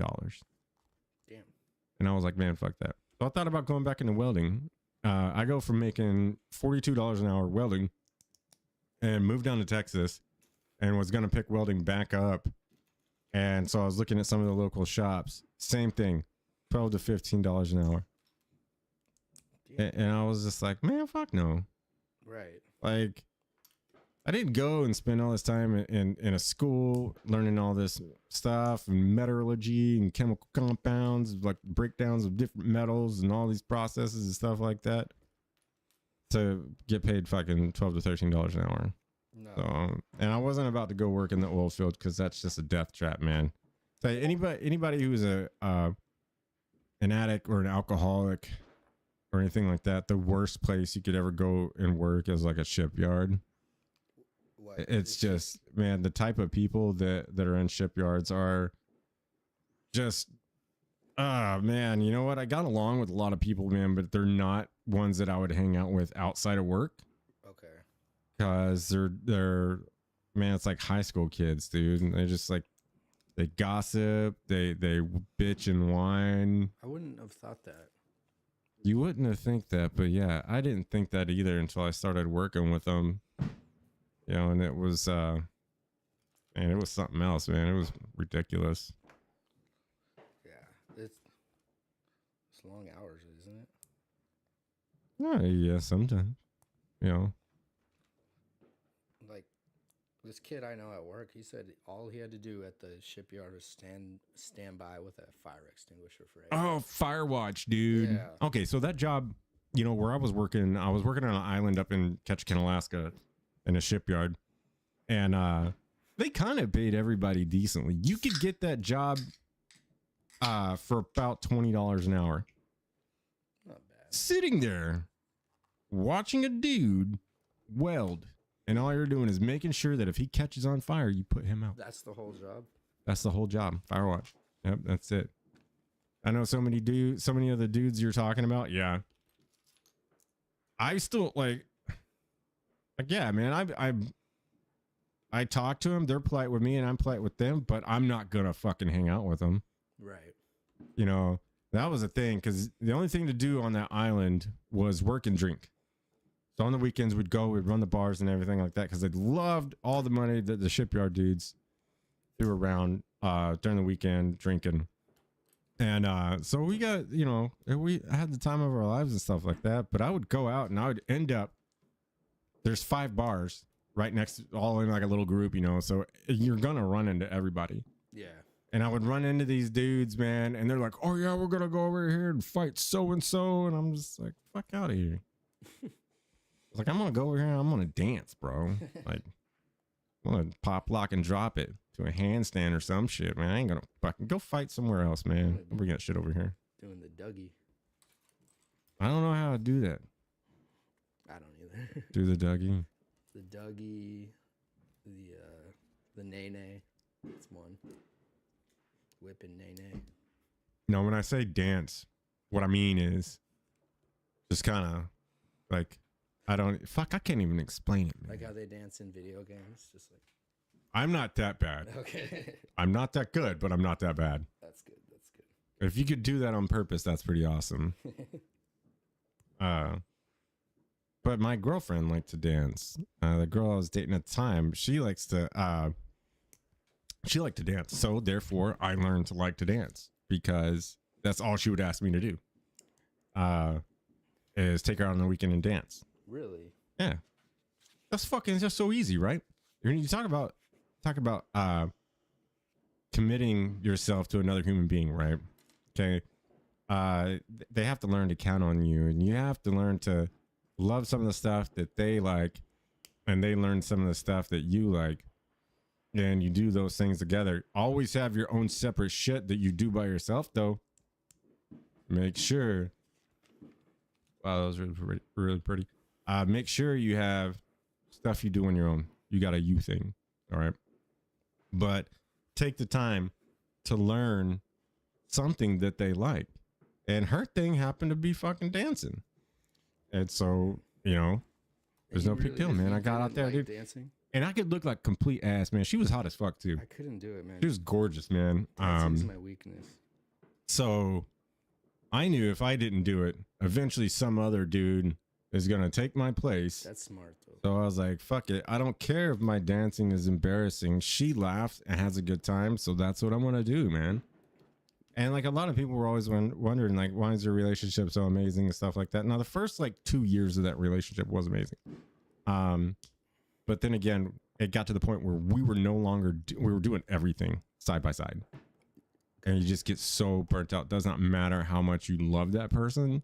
Damn. And I was like, man, fuck that. So I thought about going back into welding. I go from making $42 an hour welding and moved down to Texas and was going to pick welding back up. And so I was looking at some of the local shops. Same thing, $12 to $15 an hour. And I was just like, man, fuck no. Right. Like, I didn't go and spend all this time in a school learning all this stuff and metallurgy and chemical compounds, like breakdowns of different metals and all these processes and stuff like that to get paid fucking $12 to $13 an hour. No. So, and I wasn't about to go work in the oil field because that's just a death trap, man. So anybody who's an addict or an alcoholic or anything like that, the worst place you could ever go and work is like a shipyard. What? It's just, man, the type of people that are in shipyards are just, man, you know what? I got along with a lot of people, man, but they're not ones that I would hang out with outside of work. Okay. Because they're, man, it's like high school kids, dude. And they just like, they gossip, they bitch and whine. I wouldn't have thought that. You wouldn't have think that, but yeah, I didn't think that either until I started working with them. And it was, man, it was something else, man. It was ridiculous. Yeah, it's long hours, isn't it? Yeah, sometimes, Like this kid I know at work, he said all he had to do at the shipyard was stand by with a fire extinguisher for 8 hours. Oh, Firewatch, dude. Yeah. Okay, so that job, where I was working on an island up in Ketchikan, Alaska, in a shipyard, and they kind of paid everybody decently. You could get that job for about $20 an hour. Not bad. Sitting there watching a dude weld, and all you're doing is making sure that if he catches on fire, you put him out. That's the whole job. That's the whole job. Firewatch. Yep, that's it. I know so many of the dudes you're talking about. Yeah. I still like yeah, man. I talk to them. They're polite with me, and I'm polite with them. But I'm not gonna fucking hang out with them. Right. You know, that was a thing because the only thing to do on that island was work and drink. So on the weekends, we'd run the bars and everything like that because they loved all the money that the shipyard dudes threw around during the weekend drinking. And so we got, we had the time of our lives and stuff like that. But I would go out and I would end up, there's 5 bars right next, all in like a little group, so you're going to run into everybody. Yeah. And I would run into these dudes, man, and they're like, oh, yeah, we're going to go over here and fight so-and-so. And I'm just like, fuck out of here. Like, I'm going to go over here and I'm going to dance, bro. Like, I'm going to pop, lock, and drop it to a handstand or some shit, man. I ain't going to fucking go fight somewhere else, man. I'm bringing that shit over here. Doing the Dougie. I don't know how to do that. I don't either. Do the Dougie. The Dougie, the Nene. That's one. Whipping Nene. No, when I say dance, what I mean is just kind of like, I can't even explain it, man. Like how they dance in video games, just like. I'm not that bad. Okay. I'm not that good, but I'm not that bad. That's good. That's good. If you could do that on purpose, that's pretty awesome. But my girlfriend liked to dance. The girl I was dating at the time, she liked to dance. So therefore, I learned to like to dance because that's all she would ask me to do. Is take her out on the weekend and dance. Really? Yeah. That's fucking just so easy, right? You talk about committing yourself to another human being, right? Okay. They have to learn to count on you, and you have to learn to love some of the stuff that they like, and they learn some of the stuff that you like, and you do those things together. Always have your own separate shit that you do by yourself, though. Make sure. Wow, that was really pretty. Make sure you have stuff you do on your own. You got a you thing, all right? But take the time to learn something that they like. And her thing happened to be fucking dancing. And so, there's no big deal, man. I got out there, dude. Dancing? And I could look like complete ass, man. She was hot as fuck, too. I couldn't do it, man. She was gorgeous, man. Dancing's my weakness. So I knew if I didn't do it, eventually some other dude is going to take my place. That's smart, though. So I was like, fuck it. I don't care if my dancing is embarrassing. She laughs and has a good time. So that's what I'm going to do, man. And like a lot of people were always wondering, like, why is your relationship so amazing and stuff like that? Now, the first like 2 years of that relationship was amazing. But then again, it got to the point where we were no longer, we were doing everything side by side. And you just get so burnt out. Does not matter how much you love that person.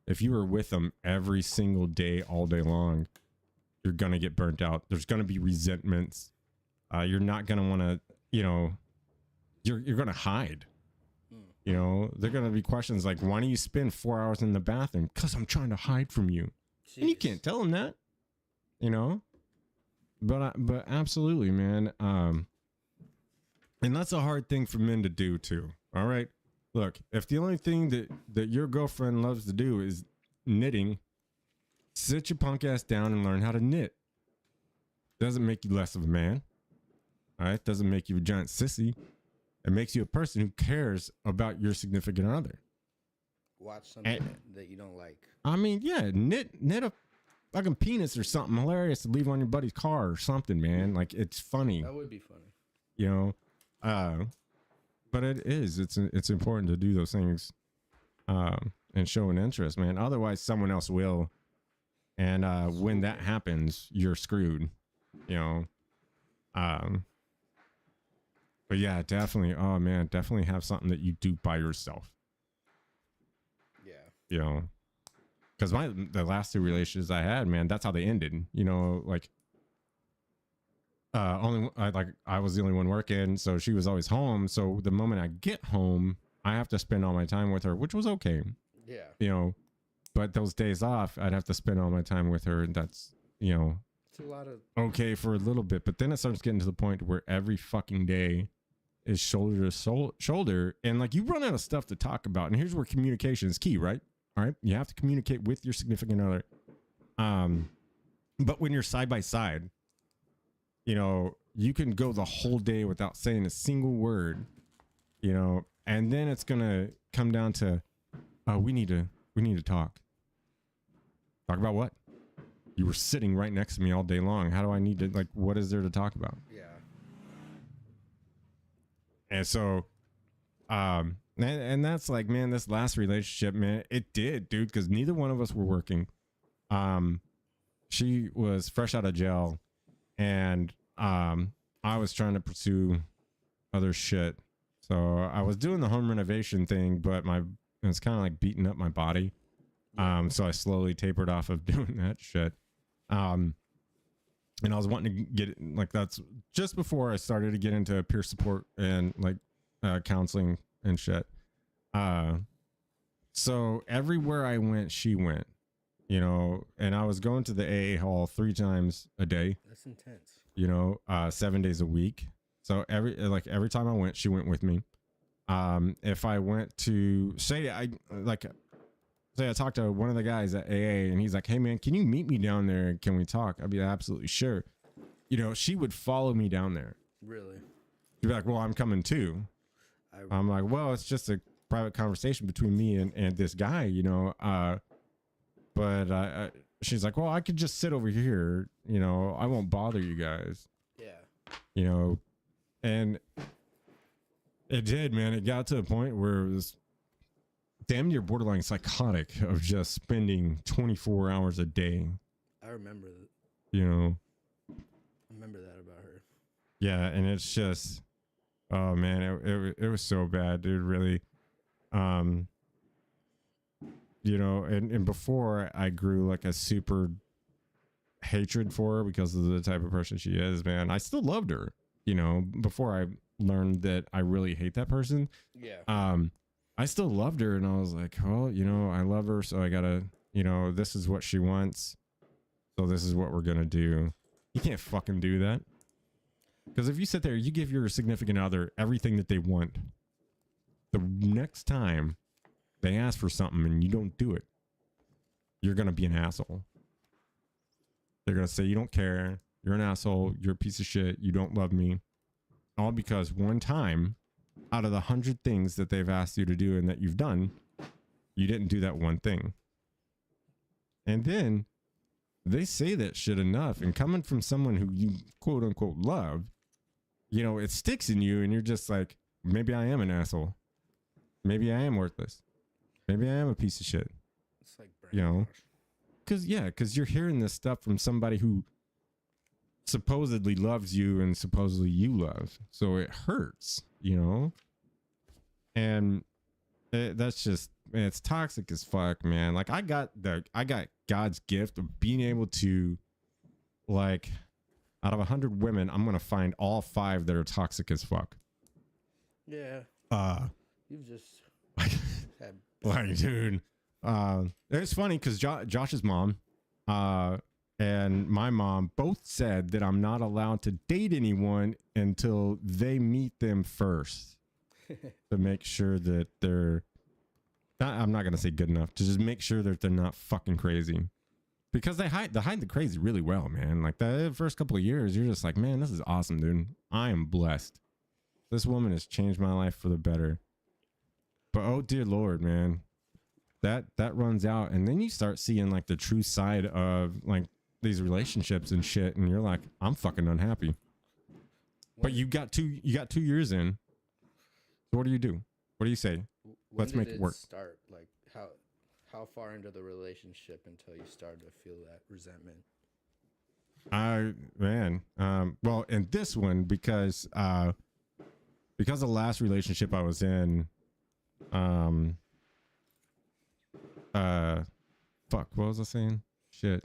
If you were with them every single day, all day long, you're going to get burnt out. There's going to be resentments. You're not going to want to, you're going to hide. They're going to be questions like, why do you spend 4 hours in the bathroom? Because I'm trying to hide from you. Jeez. And you can't tell them that, But absolutely, man. And that's a hard thing for men to do, too. All right. Look, if the only thing that your girlfriend loves to do is knitting, sit your punk ass down and learn how to knit. Doesn't make you less of a man. All right. Doesn't make you a giant sissy. It makes you a person who cares about your significant other. Watch something that you don't like. I mean, yeah, knit a fucking penis or something hilarious to leave on your buddy's car or something, man. Like, it's funny. That would be funny. But it's important to do those things and show an interest, man. Otherwise, someone else will. And when that happens, you're screwed, But yeah, definitely. Oh man, definitely have something that you do by yourself. Yeah. Because the last 2 relationships I had, man, that's how they ended. Like I was the only one working, so she was always home. So the moment I get home, I have to spend all my time with her, which was okay. Yeah. But those days off, I'd have to spend all my time with her, and that's a lot of okay for a little bit, but then it starts getting to the point where every fucking day is shoulder to shoulder, and like you run out of stuff to talk about. And here's where communication is key, right? All right, you have to communicate with your significant other. But when you're side by side, you know, you can go the whole day without saying a single word, you know, and then it's gonna come down to, we need to talk. Talk about what? You were sitting right next to me all day long. How do I need to, like, what is there to talk about? yeah. And so, and that's like, man, this last relationship, man, it did, dude, because neither one of us were working. She was fresh out of jail, and I was trying to pursue other shit. So I was doing the home renovation thing, but it was kind of like beating up my body. So I slowly tapered off of doing that shit. And I was wanting to get, like, that's just before I started to get into peer support and like counseling and shit. So everywhere I went, she went, you know, and I was going to the AA hall 3 times a day. That's intense. You know, 7 days a week. So every time I went, she went with me. If I went to say I talked to one of the guys at AA, and he's like, "Hey man, can you meet me down there? Can we talk?" I'd be absolutely sure. You know, she would follow me down there. Really? She'd be like, "Well, I'm coming too." I'm like, "Well, it's just a private conversation between me and this guy, you know." But she's like, "Well, I could just sit over here, you know. I won't bother you guys." Yeah. You know, and it did, man. It got to a point where it was damn near borderline psychotic of just spending 24 hours a day. I remember that. You know? I remember that about her. Yeah, and it's just, oh man, it was so bad, dude, really. You know, and before I grew like a super hatred for her because of the type of person she is, man, I still loved her, you know, before I learned that I really hate that person. Yeah. I still loved her, and I was like, well, you know, I love her, so I gotta, you know, this is what she wants, so this is what we're gonna do. You can't fucking do that. Because if you sit there, you give your significant other everything that they want, the next time they ask for something and you don't do it, you're gonna be an asshole. They're gonna say you don't care, you're an asshole, you're a piece of shit, you don't love me. All because one time out of the 100 things that they've asked you to do and that you've done, you didn't do that one thing. And then they say that shit enough, and coming from someone who you quote unquote love, you know, it sticks in you, and you're just like, maybe I am an asshole. Maybe I am worthless. Maybe I am a piece of shit. It's like brainwash. You know? Because you're hearing this stuff from somebody who supposedly loves you and supposedly you love. So it hurts, you know? And that's just, man, it's toxic as fuck, man. Like I got God's gift of being able to, like, out of 100 women, I'm going to find all 5 that are toxic as fuck. Yeah. You've just had like, dude, it's funny because Josh's mom, and my mom both said that I'm not allowed to date anyone until they meet them first to make sure that they're I'm not going to say good enough, to just make sure that they're not fucking crazy, because they hide the crazy really well, man. Like the first couple of years, you're just like, man, this is awesome, dude. I am blessed. This woman has changed my life for the better. But oh dear Lord, man, that runs out. And then you start seeing like the true side of like these relationships and shit, and you're like, I'm fucking unhappy. But you got 2 years in. So what do you do? What do you say? Let's make it work. Start, like, how far into the relationship until you started to feel that resentment? Well, in this one, because the last relationship I was in, fuck, what was I saying? Shit.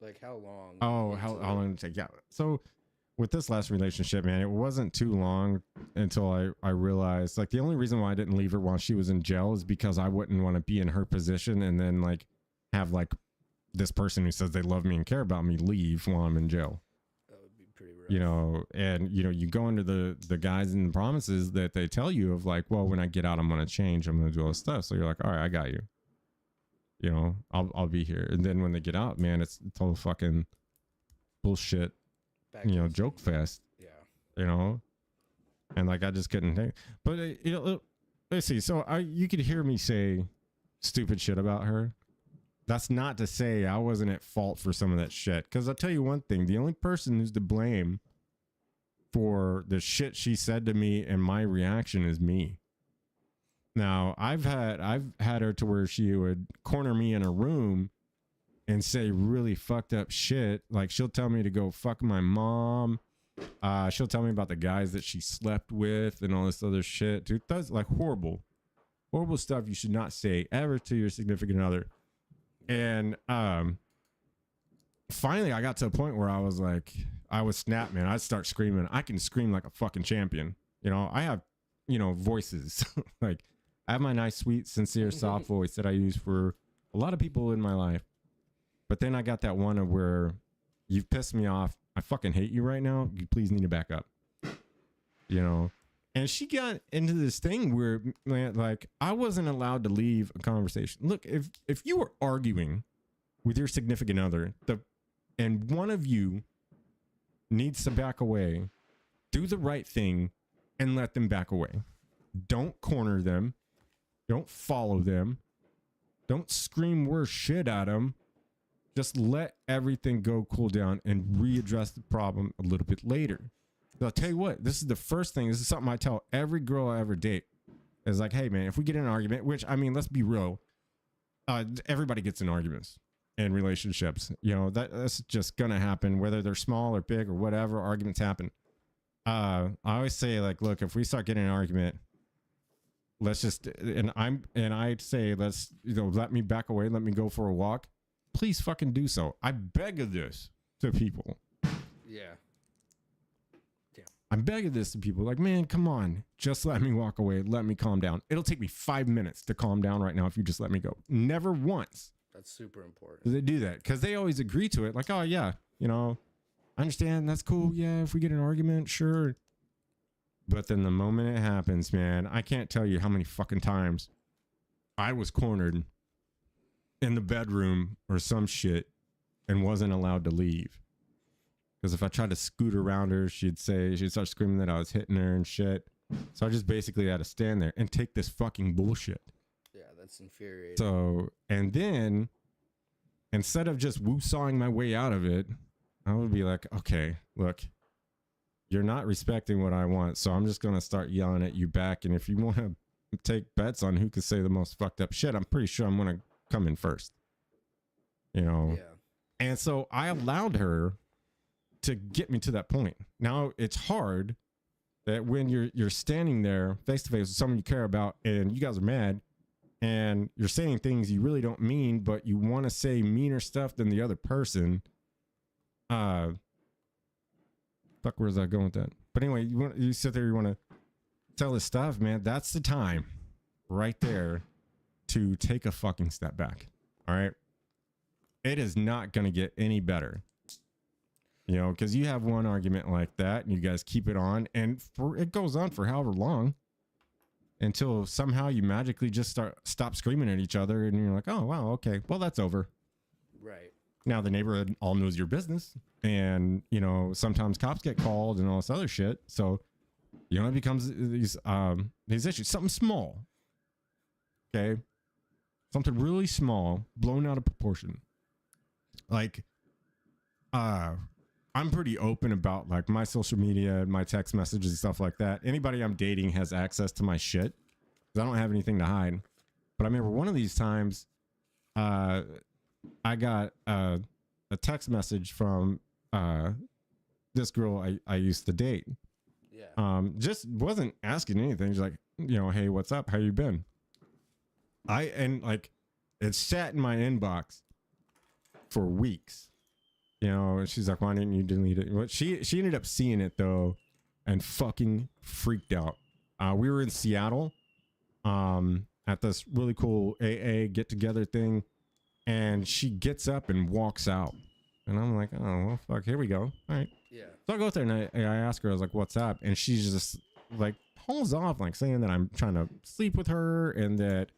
Like how long? Oh, how long did it take? Yeah. So with this last relationship, man, it wasn't too long until I realized, like, the only reason why I didn't leave her while she was in jail is because I wouldn't want to be in her position and then like have like this person who says they love me and care about me leave while I'm in jail. That would be pretty rough. You know, and you know, you go into the guys and the promises that they tell you of like, well, when I get out, I'm gonna change, I'm gonna do all this stuff. So you're like, all right, I got you. You know, I'll be here. And then when they get out, man, it's total fucking bullshit. Joke fest. Yeah. You know, and like I just couldn't take. But you know, let's see. So you could hear me say stupid shit about her. That's not to say I wasn't at fault for some of that shit. Because I'll tell you one thing: the only person who's to blame for the shit she said to me and my reaction is me. Now I've had her to where she would corner me in a room and say really fucked up shit. Like she'll tell me to go fuck my mom. She'll tell me about the guys that she slept with and all this other shit. Dude, that's like horrible stuff you should not say ever to your significant other. And finally I got to a point where I was like, I would snap, man. I'd start screaming. I can scream like a fucking champion. You know, I have, voices. Like I have my nice, sweet, sincere, soft voice that I use for a lot of people in my life. But then I got that one of where you've pissed me off. I fucking hate you right now. You please need to back up. You know? And she got into this thing where, man, like, I wasn't allowed to leave a conversation. Look, if you were arguing with your significant other, and one of you needs to back away, do the right thing and let them back away. Don't corner them. Don't follow them. Don't scream worse shit at them. Just let everything go cool down and readdress the problem a little bit later. So I'll tell you what, this is the first thing. This is something I tell every girl I ever date. Is like, hey, man, if we get in an argument, which, I mean, let's be real. Everybody gets in arguments and relationships. You know, that's just going to happen, whether they're small or big or whatever. Arguments happen. I always say, like, look, if we start getting an argument, let's just, I'd say, let's, let me back away. Let me go for a walk. Please fucking do so. I beg of this to people. Yeah. I'm begging this to people. Like, man, come on. Just let me walk away. Let me calm down. It'll take me 5 minutes to calm down right now if you just let me go. Never once. That's super important. Do they do that? Because they always agree to it. Like, oh, yeah, I understand. That's cool. Yeah, if we get an argument, sure. But then the moment it happens, man, I can't tell you how many fucking times I was cornered in the bedroom or some shit and wasn't allowed to leave. Because if I tried to scoot around her, she'd start screaming that I was hitting her and shit. So I just basically had to stand there and take this fucking bullshit. Yeah, that's infuriating. So, and then instead of just woo-sawing my way out of it, I would be like, okay, look, you're not respecting what I want. So I'm just going to start yelling at you back. And if you want to take bets on who could say the most fucked up shit, I'm pretty sure I'm going to come in first. Yeah. And so I allowed her to get me to that point. Now it's hard that when you're standing there face to face with someone you care about and you guys are mad and you're saying things you really don't mean, but you want to say meaner stuff than the other person. Fuck, where's I going with that? But anyway, you sit there, you want to tell this stuff, man. That's the time right there to take a fucking step back. All right. It is not going to get any better. Because you have one argument like that and you guys keep it on and it goes on for however long until somehow you magically just stop screaming at each other and you're like, oh, wow, okay, well, that's over. Right. Now the neighborhood all knows your business and, sometimes cops get called and all this other shit. So, it becomes these issues, something small. Okay. Something really small, blown out of proportion. Like, I'm pretty open about like my social media, my text messages and stuff like that. Anybody I'm dating has access to my shit because I don't have anything to hide. But I remember one of these times, I got a text message from this girl I used to date. Yeah. Just wasn't asking anything. She's like, hey, what's up? How you been? It sat in my inbox for weeks. She's like, why didn't you delete it? Well, she ended up seeing it though and fucking freaked out. We were in Seattle at this really cool AA get together thing. And she gets up and walks out. And I'm like, oh, well, fuck, here we go. All right. Yeah. So I go there and I ask her, I was like, what's up? And she's just like, pulls off, like saying that I'm trying to sleep with her and that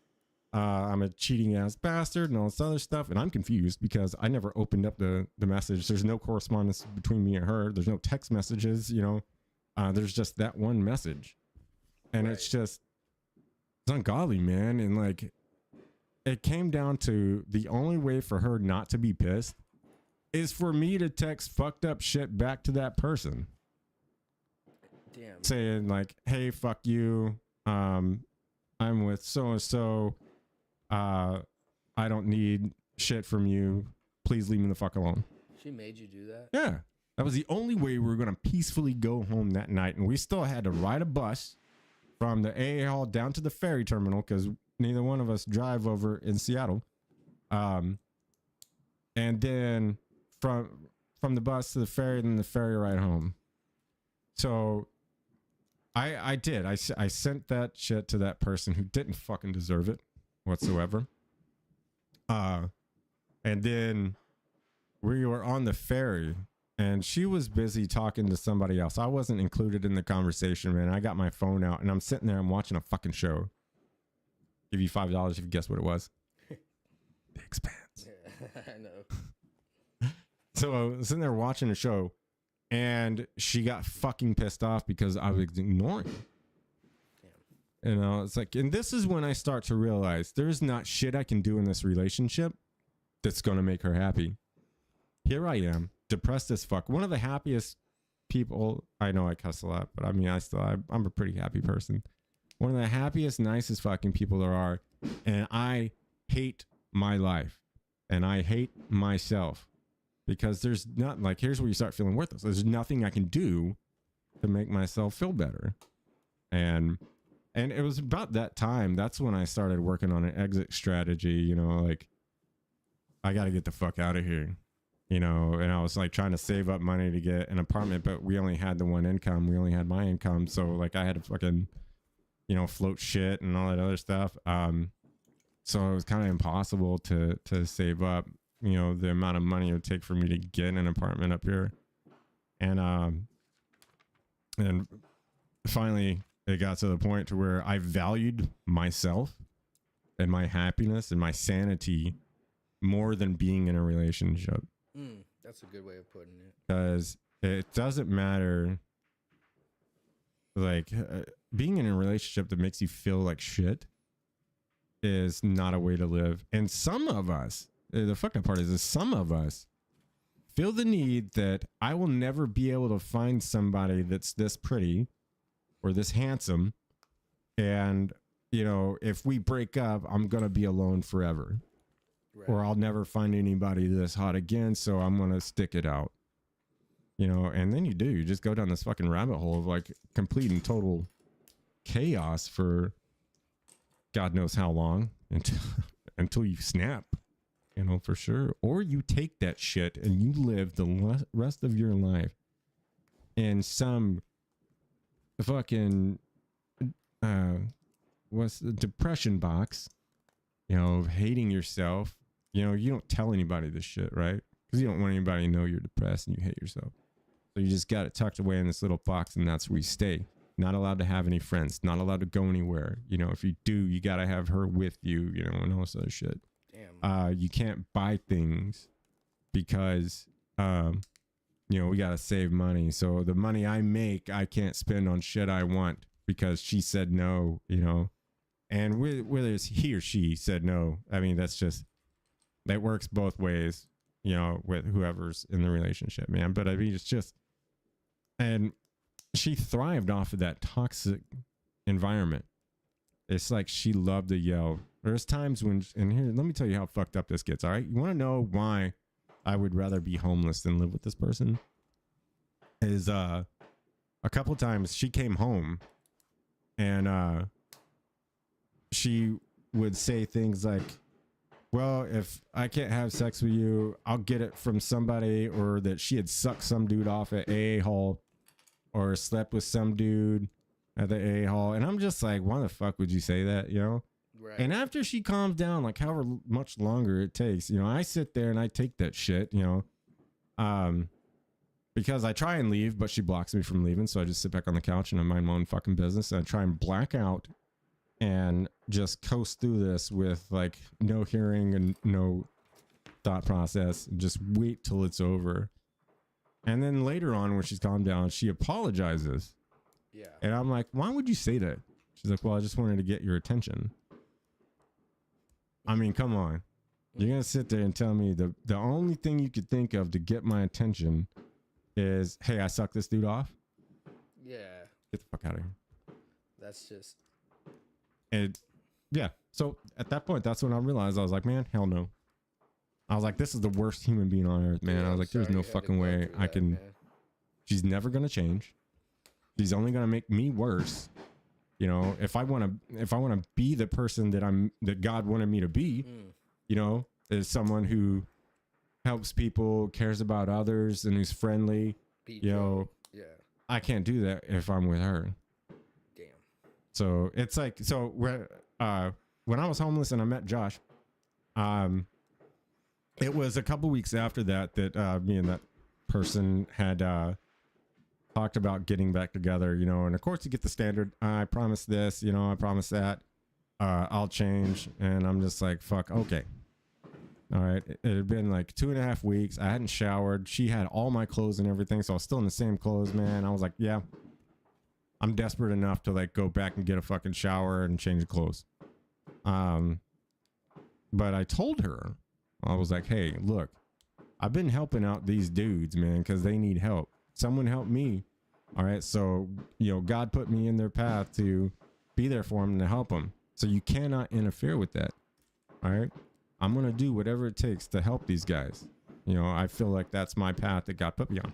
I'm a cheating ass bastard and all this other stuff. And I'm confused because I never opened up the message. There's no correspondence between me and her. There's no text messages, you know. There's just that one message. And Right. it's ungodly, man. And like, it came down to the only way for her not to be pissed is for me to text fucked up shit back to that person. Damn. Saying like, hey, fuck you. I'm with so-and-so. I don't need shit from you. Please leave me the fuck alone. She made you do that? Yeah. That was the only way we were going to peacefully go home that night. And we still had to ride a bus from the AA hall down to the ferry terminal because neither one of us drive over in Seattle. And then from the bus to the ferry, then the ferry ride home. So I did. I sent that shit to that person who didn't fucking deserve it whatsoever. And then we were on the ferry and she was busy talking to somebody else. I wasn't included in the conversation, man. I got my phone out and I'm sitting there. I'm watching a fucking show. Give you $5 if you guess what it was. The Expanse. Yeah, I know. So I was sitting there watching a show and she got fucking pissed off because I was ignoring her. Damn. You know, it's like, and this is when I start to realize there's not shit I can do in this relationship that's going to make her happy. Here I am, depressed as fuck. One of the happiest people. I know I cuss a lot, but I mean, I'm a pretty happy person. One of the happiest, nicest fucking people there are. And I hate my life and I hate myself because there's not like, here's where you start feeling worthless. There's nothing I can do to make myself feel better. And it was about that time. That's when I started working on an exit strategy, you know, like I got to get the fuck out of here, you know, and I was like trying to save up money to get an apartment, but we only had the one income. We only had my income. So like I had to fucking, you know, float shit and all that other stuff. So it was kind of impossible to save up, you know, the amount of money it would take for me to get an apartment up here. And finally it got to the point to where I valued myself and my happiness and my sanity more than being in a relationship. That's a good way of putting it. Because it doesn't matter, like being in a relationship that makes you feel like shit is not a way to live. And some of us, the fucked up part is some of us feel the need that I will never be able to find somebody that's this pretty or this handsome. And, you know, if we break up, I'm going to be alone forever. Right. Or I'll never find anybody this hot again. So I'm going to stick it out, you know, and then you just go down this fucking rabbit hole of like complete and total chaos for God knows how long until you snap, you know, for sure. Or you take that shit and you live the rest of your life in some fucking what's the depression box, you know, of hating yourself. You know, you don't tell anybody this shit, right? Because you don't want anybody to know you're depressed and you hate yourself. So you just got it tucked away in this little box, and that's where you stay. Not allowed to have any friends, not allowed to go anywhere. You know, if you do, you got to have her with you, you know, and all this other shit. Damn. You can't buy things because, you know, we got to save money. So the money I make, I can't spend on shit I want because she said no, you know. And whether it's he or she said no, I mean, that works both ways, you know, with whoever's in the relationship, man. But I mean, it's just, and she thrived off of that toxic environment. It's like she loved to yell. There's times when, and here, let me tell you how fucked up this gets. All right. You want to know why I would rather be homeless than live with this person? Is a couple times she came home and she would say things like, well, if I can't have sex with you, I'll get it from somebody, or that she had sucked some dude off at AA hall or slept with some dude at the AA hall. And I'm just like, why the fuck would you say that? You know? Right. And after she calms down, like however much longer it takes, you know, I sit there and I take that shit, you know, because I try and leave, but she blocks me from leaving. So I just sit back on the couch and I mind my own fucking business. And I try and black out and just coast through this with like no hearing and no thought process. Just wait till it's over. And then later on, when she's calmed down, she apologizes. Yeah. And I'm like, why would you say that? She's like, well, I just wanted to get your attention. I mean, come on. You're going to sit there and tell me the only thing you could think of to get my attention is, hey, I suck this dude off? Yeah. Get the fuck out of here. That's just... And yeah. So at that point, that's when I realized, I was like, man, hell no. I was like, this is the worst human being on earth, man. Yeah, I was like, there's no fucking way I can... Man. She's never going to change. She's only going to make me worse. You know, if I want to be the person that God wanted me to be, you know, is someone who helps people, cares about others, and who's friendly, you know, yeah, I can't do that if I'm with her. Damn. So it's like, so when I was homeless and I met Josh, it was a couple weeks after that me and that person had talked about getting back together, you know, and of course you get the standard, I promise this, you know, I promise that, I'll change. And I'm just like, fuck, okay. All right. It had been like 2.5 weeks. I hadn't showered. She had all my clothes and everything. So I was still in the same clothes, man. I was like, yeah, I'm desperate enough to like go back and get a fucking shower and change clothes. But I told her, I was like, hey, look, I've been helping out these dudes, man, because they need help. Someone help me. All right. So, you know, God put me in their path to be there for them and to help them. So you cannot interfere with that. All right. I'm going to do whatever it takes to help these guys. You know, I feel like that's my path that God put me on.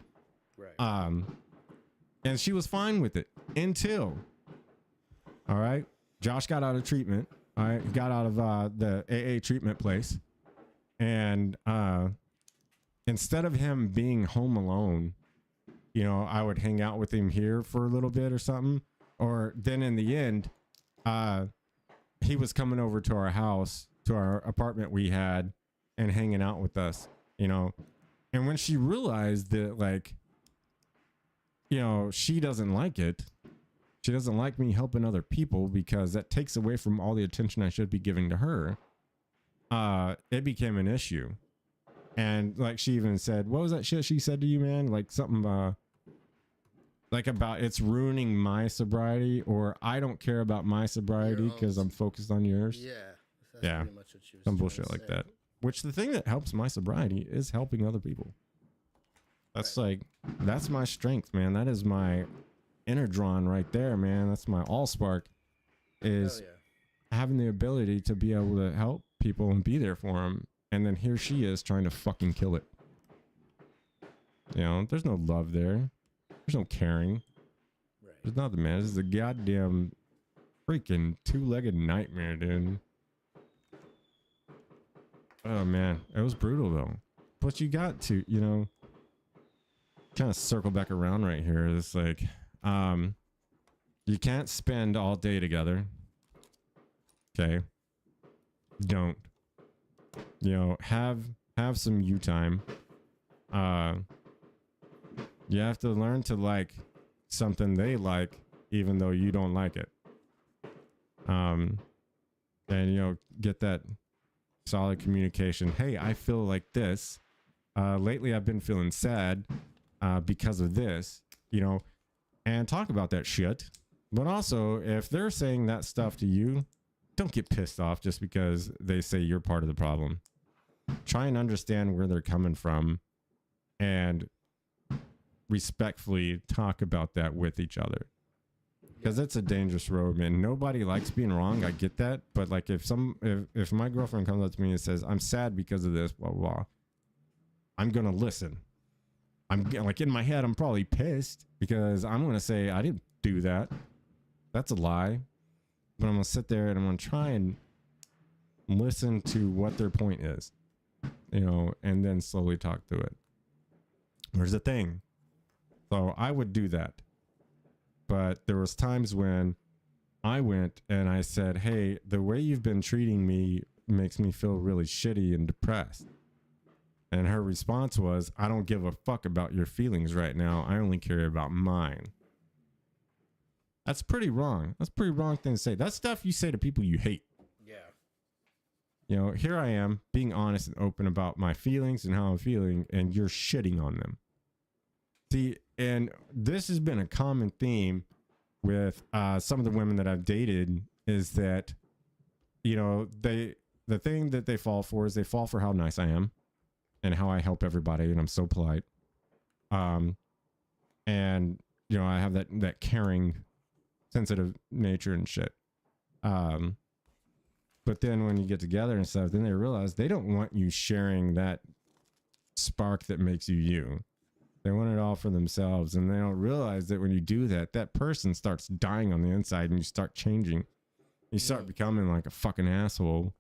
Right. And she was fine with it until, all right, Josh got out of treatment. All right. He got out of the AA treatment place. And instead of him being home alone, you know, I would hang out with him here for a little bit or something. Or then in the end, he was coming over to our house, to our apartment we had, and hanging out with us, you know. And when she realized that, like, you know, she doesn't like it, she doesn't like me helping other people because that takes away from all the attention I should be giving to her, it became an issue. And like she even said, what was that shit she said to you, man? Like something like about it's ruining my sobriety, or I don't care about my sobriety because I'm focused on yours. Yeah. That's Yeah. pretty much what she was Some trying bullshit to like say. that. Which the thing that helps my sobriety is helping other people. That's like, that's my strength, man. That is my inner drawn right there, man. That's my all spark, is Hell yeah. having the ability to be able to help people and be there for them. And then here she is trying to fucking kill it. You know, there's no love there. There's no caring. Right. There's nothing, man. This is a goddamn freaking two-legged nightmare, dude. Oh, man. It was brutal, though. But you got to, you know, kind of circle back around right here. It's like, you can't spend all day together. Okay. Don't. You know, have some you time. You have to learn to like something they like, even though you don't like it. And, you know, get that solid communication. Hey, I feel like this. Lately, I've been feeling sad because of this, you know, and talk about that shit. But also, if they're saying that stuff to you, don't get pissed off just because they say you're part of the problem. Try and understand where they're coming from and respectfully talk about that with each other. Because it's a dangerous road, man. Nobody likes being wrong. I get that. But like if my girlfriend comes up to me and says, I'm sad because of this, blah, blah, blah, I'm going to listen. I'm like in my head, I'm probably pissed because I'm going to say, I didn't do that. That's a lie. But I'm going to sit there and I'm going to try and listen to what their point is, you know, and then slowly talk through it. Here's the thing. So I would do that. But there was times when I went and I said, hey, the way you've been treating me makes me feel really shitty and depressed. And her response was, I don't give a fuck about your feelings right now. I only care about mine. That's pretty wrong. That's a pretty wrong thing to say. That's stuff you say to people you hate. Yeah. You know, here I am being honest and open about my feelings and how I'm feeling, and you're shitting on them. See, and this has been a common theme with some of the women that I've dated is that, you know, the thing that they fall for is they fall for how nice I am and how I help everybody, and I'm so polite. And, you know, I have that caring, sensitive nature and shit. But then when you get together and stuff, then they realize they don't want you sharing that spark that makes you you. They want it all for themselves, and they don't realize that when you do that, that person starts dying on the inside, and you start changing. You start becoming like a fucking asshole.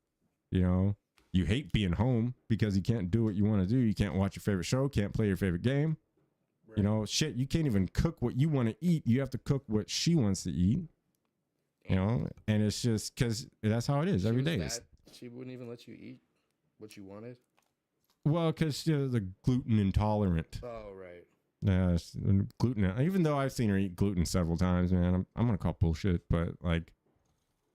You know, you hate being home because you can't do what you want to do. You can't watch your favorite show, can't play your favorite game. Right. You know, shit, you can't even cook what you want to eat. You have to cook what she wants to eat. You know, and it's just because that's how it is every day. She wouldn't even let you eat what you wanted? Well, because you know, the gluten intolerant. Oh, right. Yeah, gluten. Even though I've seen her eat gluten several times, man, I'm gonna call bullshit. But like,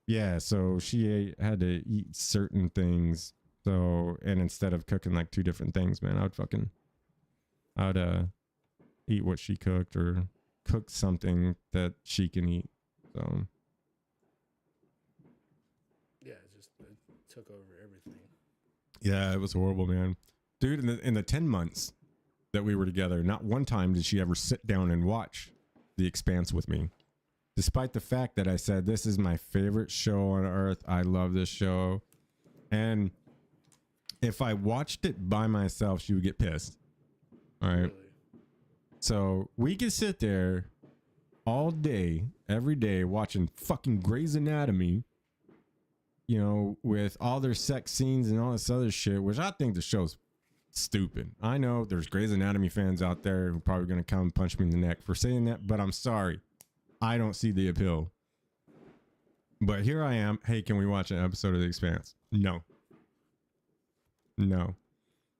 yeah. So she had to eat certain things. So, and instead of cooking like two different things, man, I'd eat what she cooked or cook something that she can eat. So. Yeah, it took over everything. Yeah, it was horrible, man. Dude, in the 10 months that we were together, not one time did she ever sit down and watch The Expanse with me. Despite the fact that I said, this is my favorite show on earth. I love this show. And if I watched it by myself, she would get pissed. All right. Really? So we could sit there all day, every day, watching fucking Grey's Anatomy, you know, with all their sex scenes and all this other shit, which I think the show's stupid. I know there's Grey's Anatomy fans out there who are probably going to come and punch me in the neck for saying that, but I'm sorry. I don't see the appeal. But here I am. Hey, can we watch an episode of The Expanse? No.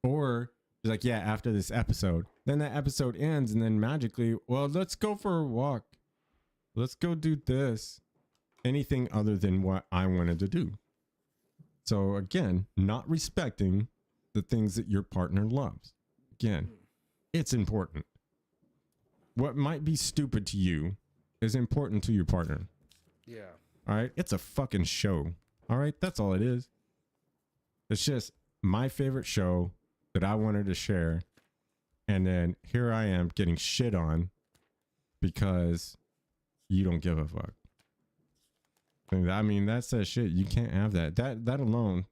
Or it's like, yeah, after this episode. Then that episode ends and then magically, well, let's go for a walk. Let's go do this. Anything other than what I wanted to do. So again, not respecting the things that your partner loves. Again, it's important. What might be stupid to you is important to your partner. Yeah. All right. It's a fucking show. All right. That's all it is. It's just my favorite show that I wanted to share. And then here I am getting shit on because you don't give a fuck. I mean, that's that shit. You can't have that. That alone,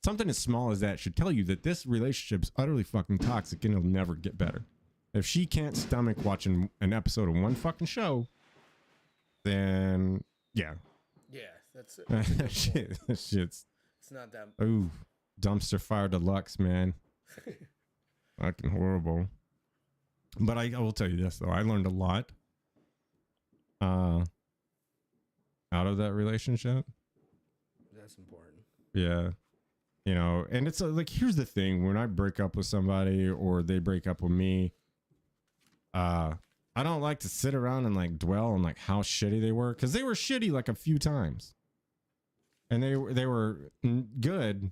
something as small as that should tell you that this relationship's utterly fucking toxic and it'll never get better. If she can't stomach watching an episode of one fucking show, then yeah. Yeah, that's it. That shit's. It's not that. Ooh, dumpster fire deluxe, man. Fucking horrible. But I will tell you this though, I learned a lot. Out of that relationship. That's important. Yeah. You know, and it's like, here's the thing. When I break up with somebody or they break up with me, I don't like to sit around and like dwell on like how shitty they were. Cause they were shitty like a few times. And they were good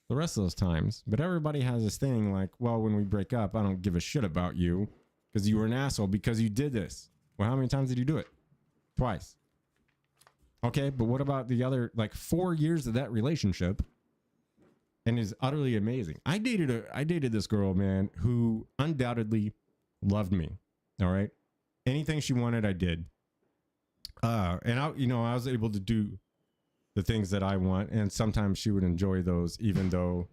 the rest of those times. But everybody has this thing like, well, when we break up, I don't give a shit about you because you were an asshole because you did this. Well, how many times did you do it? Twice. Okay, but what about the other like 4 years of that relationship? And is utterly amazing. I dated this girl, man, who undoubtedly loved me. All right, anything she wanted, I did. And I was able to do the things that I want, and sometimes she would enjoy those, even though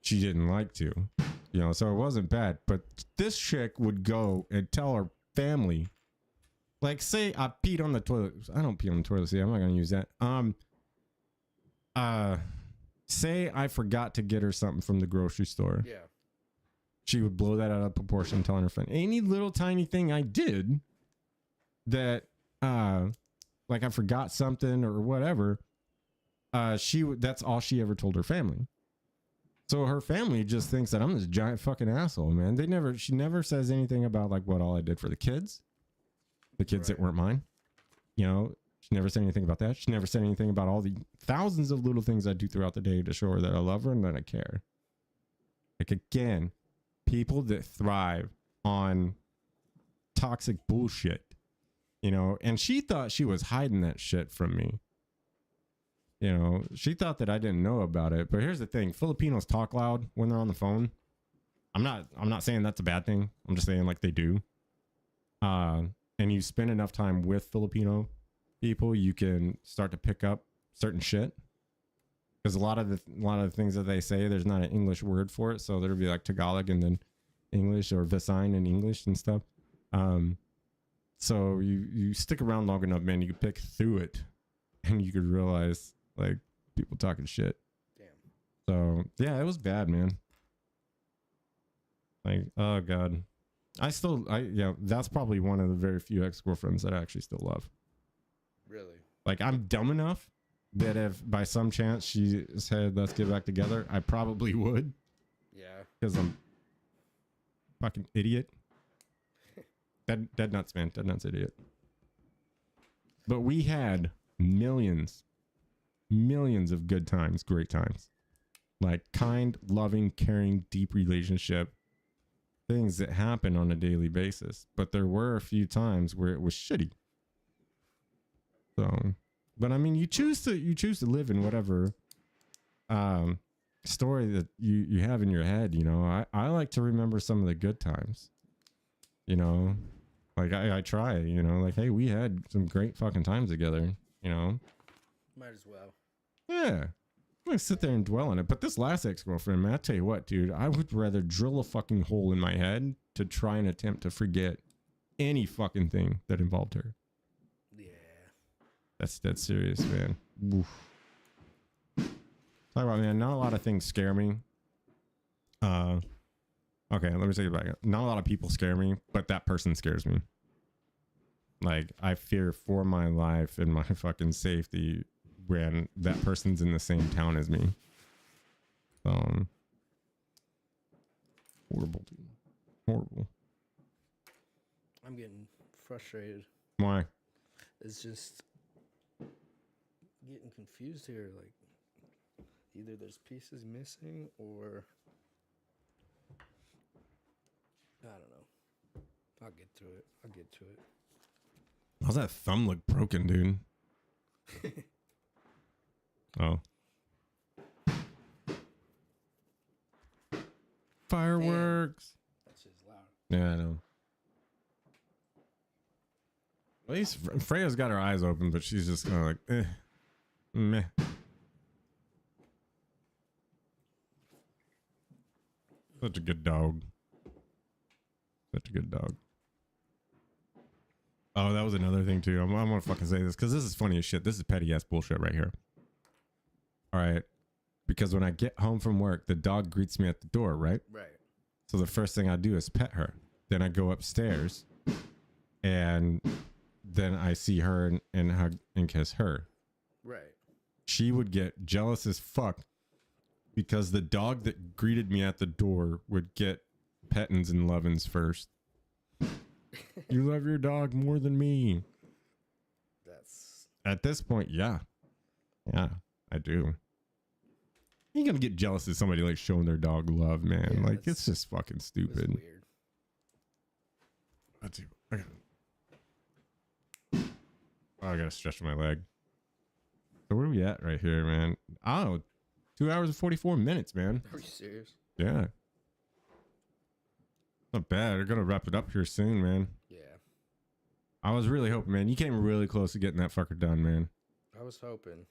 she didn't like to. You know, so it wasn't bad. But this chick would go and tell her family. Like, say I peed on the toilet. I don't pee on the toilet seat. I'm not going to use that. Say I forgot to get her something from the grocery store. Yeah. She would blow that out of proportion, telling her friend. Any little tiny thing I did that like I forgot something or whatever, that's all she ever told her family. So her family just thinks that I'm this giant fucking asshole, man. She never says anything about like what all I did for the kids that weren't mine. You know, she never said anything about that. She never said anything about all the thousands of little things I do throughout the day to show her that I love her and that I care. Like, again, people that thrive on toxic bullshit, you know, and she thought she was hiding that shit from me. You know, she thought that I didn't know about it. But here's the thing. Filipinos talk loud when they're on the phone. I'm not saying that's a bad thing. I'm just saying like they do. And you spend enough time with Filipino people, you can start to pick up certain shit. Because a lot of the things that they say, there's not an English word for it. So there'll be like Tagalog and then English, or Visayas and English and stuff. So you stick around long enough, man, you can pick through it and you could realize like people talking shit. Damn. So yeah, it was bad, man. Like, oh God. That's probably one of the very few ex-girlfriends that I actually still love. Really? Like, I'm dumb enough that if by some chance she said, let's get back together, I probably would. Yeah. Because I'm fucking idiot. Dead nuts, man. Dead nuts idiot. But we had millions of good times, great times. Like kind, loving, caring, deep relationship. Things that happen on a daily basis. But there were a few times where it was shitty. So, but I mean, you choose to live in whatever story that you have in your head, you know. I like to remember some of the good times. You know, like I try, you know, like, hey, we had some great fucking times together, you know. Might as well. Yeah. I'm gonna sit there and dwell on it. But this last ex-girlfriend, man, I tell you what, dude, I would rather drill a fucking hole in my head to try and attempt to forget any fucking thing that involved her. Yeah. That's dead serious, man. Oof. Talk about, man, not a lot of things scare me. Okay, let me take it back. Not a lot of people scare me, but that person scares me. Like, I fear for my life and my fucking safety when that person's in the same town as me. Horrible, dude. Horrible. I'm getting frustrated. Why? It's just getting confused here. Like, either there's pieces missing or I don't know. I'll get through it. I'll get to it. How's that thumb look broken, dude? Oh. Fireworks. That's just loud. Yeah, I know. At least Freya's got her eyes open, but she's just kind of like, meh. Such a good dog. Such a good dog. Oh, that was another thing too. I'm gonna fucking say this because this is funny as shit. This is petty ass bullshit right here. All right. Because when I get home from work, the dog greets me at the door, right? Right. So the first thing I do is pet her. Then I go upstairs and then I see her and hug and kiss her. Right. She would get jealous as fuck because the dog that greeted me at the door would get pettins and lovin's first. You love your dog more than me. That's At this point, yeah. Yeah, I do. You're gonna get jealous of somebody like showing their dog love, man. Yeah, like, it's just fucking that's stupid. weird. I gotta stretch my leg. So where are we at right here, man? Oh, 2 hours and 44 minutes, man. Are you serious? Yeah. Not bad. We're gonna wrap it up here soon, man. Yeah. I was really hoping, man. You came really close to getting that fucker done, man. I was hoping,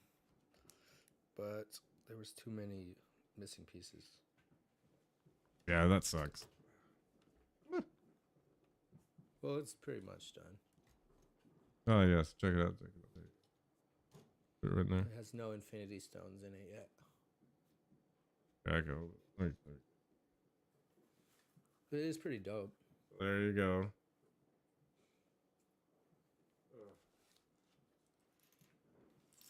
but there was too many missing pieces. Yeah, that sucks. Well, it's pretty much done. Oh, yes. Check it out. Check it out. Put it right there. It has no infinity stones in it yet. There you go. But it is pretty dope. There you go.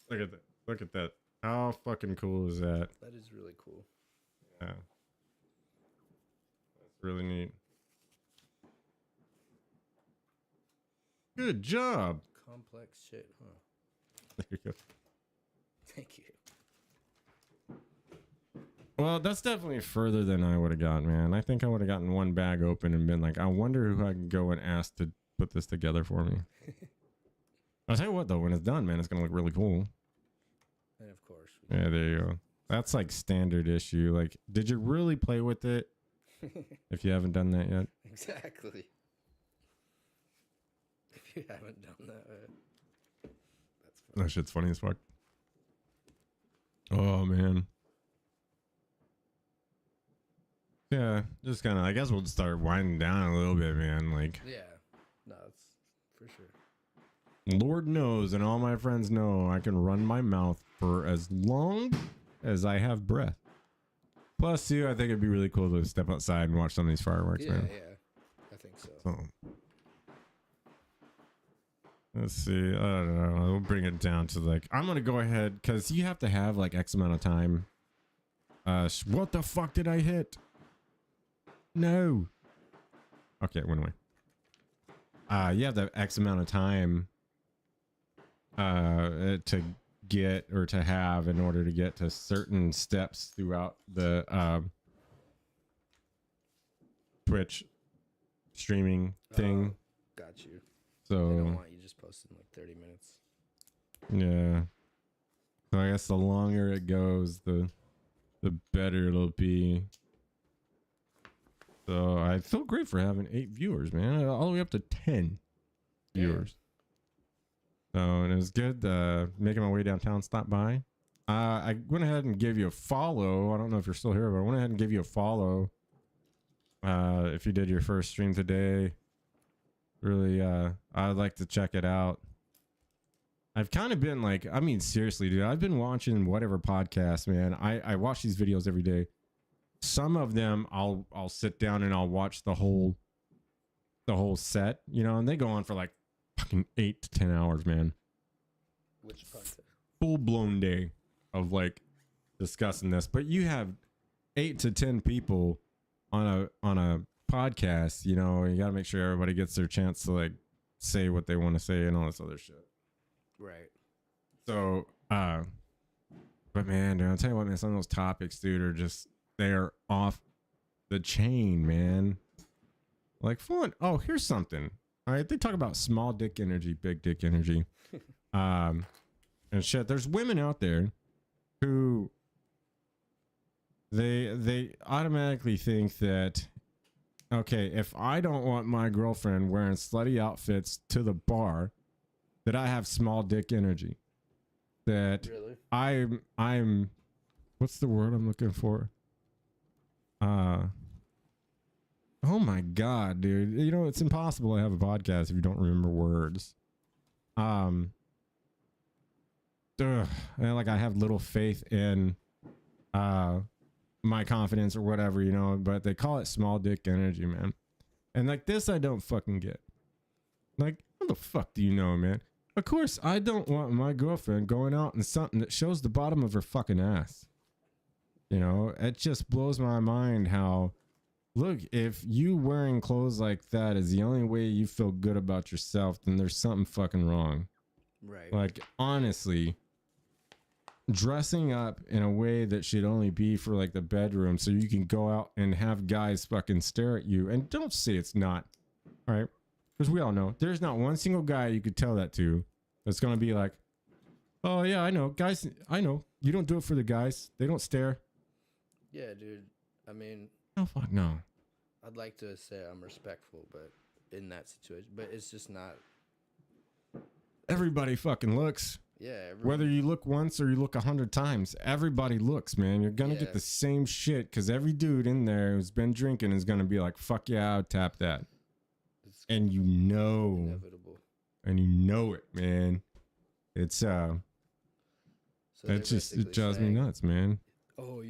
Look at that. Look at that. How fucking cool is that? That is really cool. Yeah. That's really neat. Good job. Complex shit, huh? There you go. Thank you. Well, that's definitely further than I would have gotten, man. I think I would have gotten one bag open and been like, I wonder who I can go and ask to put this together for me. I'll tell you what, though, when it's done, man, it's going to look really cool. And of course. Yeah, there you go. That's like standard issue. Like, did you really play with it if you haven't done that yet? Exactly. If you haven't done that, that's funny. That shit's funny as fuck. Oh, man. Yeah, just kind of, I guess we'll just start winding down a little bit, man. Like, Yeah. No, it's for sure. Lord knows, and all my friends know, I can run my mouth for as long as I have breath. Plus, too, I think it'd be really cool to step outside and watch some of these fireworks, Yeah, man. yeah. I think so. So, let's see. I don't know. We'll bring it down to like, I'm going to go ahead because you have to have like X amount of time. What the fuck did I hit? No. Okay, it went away. You have the X amount of time to get or to have in order to get to certain steps throughout the Twitch streaming thing. Oh, got you. So They don't want you just posting like 30 minutes. yeah. So I guess the longer it goes, the better it'll be. So I feel great for having 8 viewers, man. All the way up to 10 viewers. So and it was good making my way downtown, stop by. I went ahead and gave you a follow. I don't know if you're still here, but I went ahead and gave you a follow. If you did your first stream today. Really, I'd like to check it out. I've kind of been like, I mean, seriously, dude, I've been watching whatever podcast, man. I watch these videos every day. Some of them I'll sit down and I'll watch the whole set, you know, and they go on for like fucking 8 to 10 hours, man. Which podcast? Full blown day of like discussing this. But you have 8 to 10 people on a podcast, you know, you got to make sure everybody gets their chance to like say what they want to say and all this other shit. Right. So, but man, dude, I'll tell you what, man, some of those topics, dude, are just, they're off the chain, man. Like fun. Oh, here's something. All right. They talk about small dick energy, big dick energy. And shit. There's women out there who they automatically think that, okay, if I don't want my girlfriend wearing slutty outfits to the bar, that I have small dick energy. That Really? I'm what's the word I'm looking for? Oh my god, dude. You know, it's impossible to have a podcast if you don't remember words. And like I have little faith in my confidence or whatever, you know, but they call it small dick energy, man. And like this I don't fucking get. Like, how the fuck do you know, man? Of course, I don't want my girlfriend going out in something that shows the bottom of her fucking ass. You know, it just blows my mind how, look, if you wearing clothes like that is the only way you feel good about yourself, then there's something fucking wrong. Right. Like, honestly, dressing up in a way that should only be for like the bedroom so you can go out and have guys fucking stare at you. And don't say it's not, all right? Because we all know there's not one single guy you could tell that to that's going to be like, oh, yeah, I know. Guys, I know. You don't do it for the guys. They don't stare. Yeah, dude. I mean, Oh, fuck no. I'd like to say I'm respectful, but in that situation, but it's just not. Everybody fucking looks. Yeah. Whether you look once or you look 100 times, everybody looks, man. You're going to Yeah. get the same shit because every dude in there who's been drinking is going to be like, fuck yeah, I'll tap that. It's And you know. inevitable. And you know it, man. It's So they're it just it basically drives me saying, nuts, man. Oh,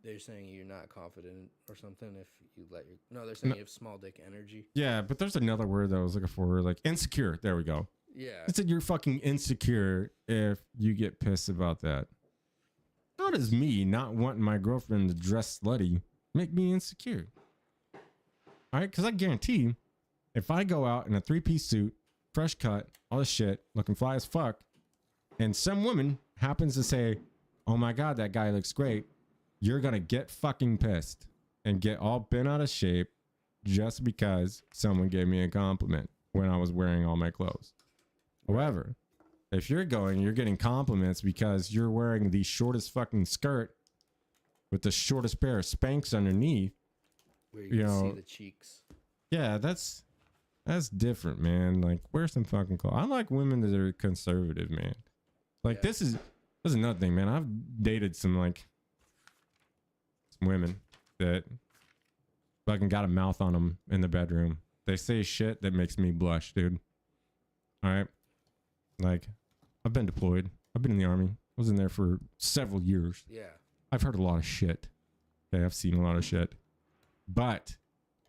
they're saying you're not confident or something if you let your. No, they're saying you have small dick energy. Yeah, but there's another word that I was looking for, like insecure. There we go. Yeah. I said you're fucking insecure if you get pissed about that. How does me not wanting my girlfriend to dress slutty make me insecure? All right, because I guarantee if I go out in a 3-piece suit, fresh cut, all this shit, looking fly as fuck, and some woman happens to say, oh my God, that guy looks great, you're going to get fucking pissed and get all bent out of shape just because someone gave me a compliment when I was wearing all my clothes. However, if you're getting compliments because you're wearing the shortest fucking skirt with the shortest pair of Spanx underneath. Where you can see the cheeks. Yeah, that's different, man. Like, wear some fucking clothes. I like women that are conservative, man. Like, this is another thing, man. I've dated some women that fucking got a mouth on them in the bedroom. They say shit that makes me blush, dude. All right. Like, I've been deployed. I've been in the army. I was in there for several years. Yeah. I've heard a lot of shit. Okay, I've seen a lot of shit. But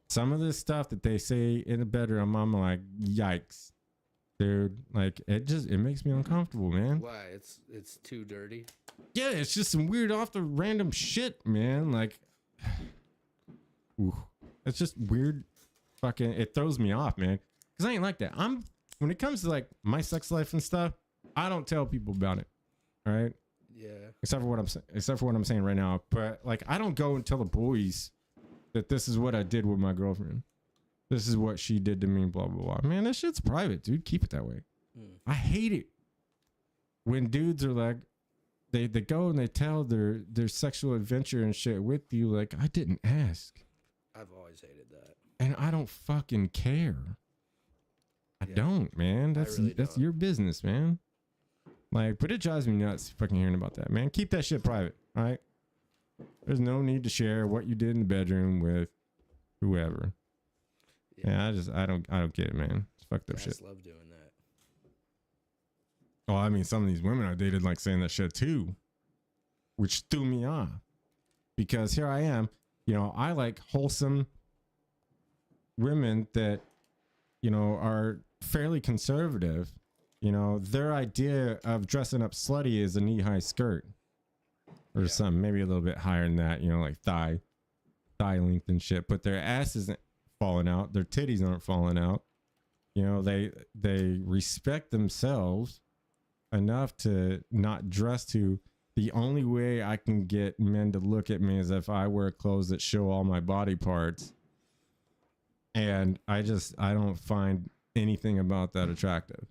some of the stuff that they say in the bedroom, I'm like, yikes. Dude, like, it makes me uncomfortable, man. Why? It's too dirty? Yeah, it's just some weird off the random shit, man. Like, it's just weird. Fucking, it throws me off, man. Because I ain't like that. When it comes to like my sex life and stuff, I don't tell people about it. All right. Yeah. Except for what I'm saying right now. But like, I don't go and tell the boys that this is what I did with my girlfriend. This is what she did to me. Blah blah blah. Man, that shit's private, dude. Keep it that way. I hate it when dudes are like, they go and they tell their sexual adventure and shit with you. Like, I didn't ask. I've always hated that. And I don't fucking care. I don't, man. That's your business, man. Like, but it drives me nuts fucking hearing about that, man. Keep that shit private, all right? There's no need to share what you did in the bedroom with whoever. Yeah, I don't get it, man. It's fucked up shit. I just love doing that. Oh, I mean, some of these women I dated like saying that shit too, which threw me off. Because here I am, I like wholesome women that, are fairly conservative. Their idea of dressing up slutty is a knee-high skirt or something, maybe a little bit higher than that, like thigh length and shit. But their ass isn't falling out, their titties aren't falling out. They respect themselves enough to not dress to. The only way I can get men to look at me is if I wear clothes that show all my body parts. And I don't find anything about that attractive,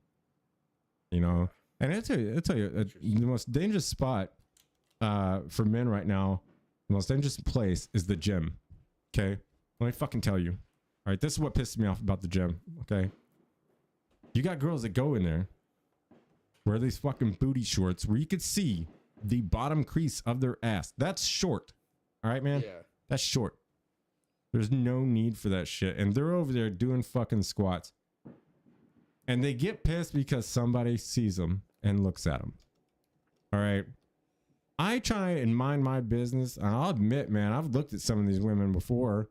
And I tell you, the most dangerous spot for men right now, the most dangerous place is the gym. Okay, let me fucking tell you. All right, this is what pisses me off about the gym. Okay, you got girls that go in there, wear these fucking booty shorts where you could see the bottom crease of their ass. That's short. All right, man. Yeah, that's short. There's no need for that shit. And they're over there doing fucking squats. And they get pissed because somebody sees them and looks at them. All right. I try and mind my business. And I'll admit, man, I've looked at some of these women before.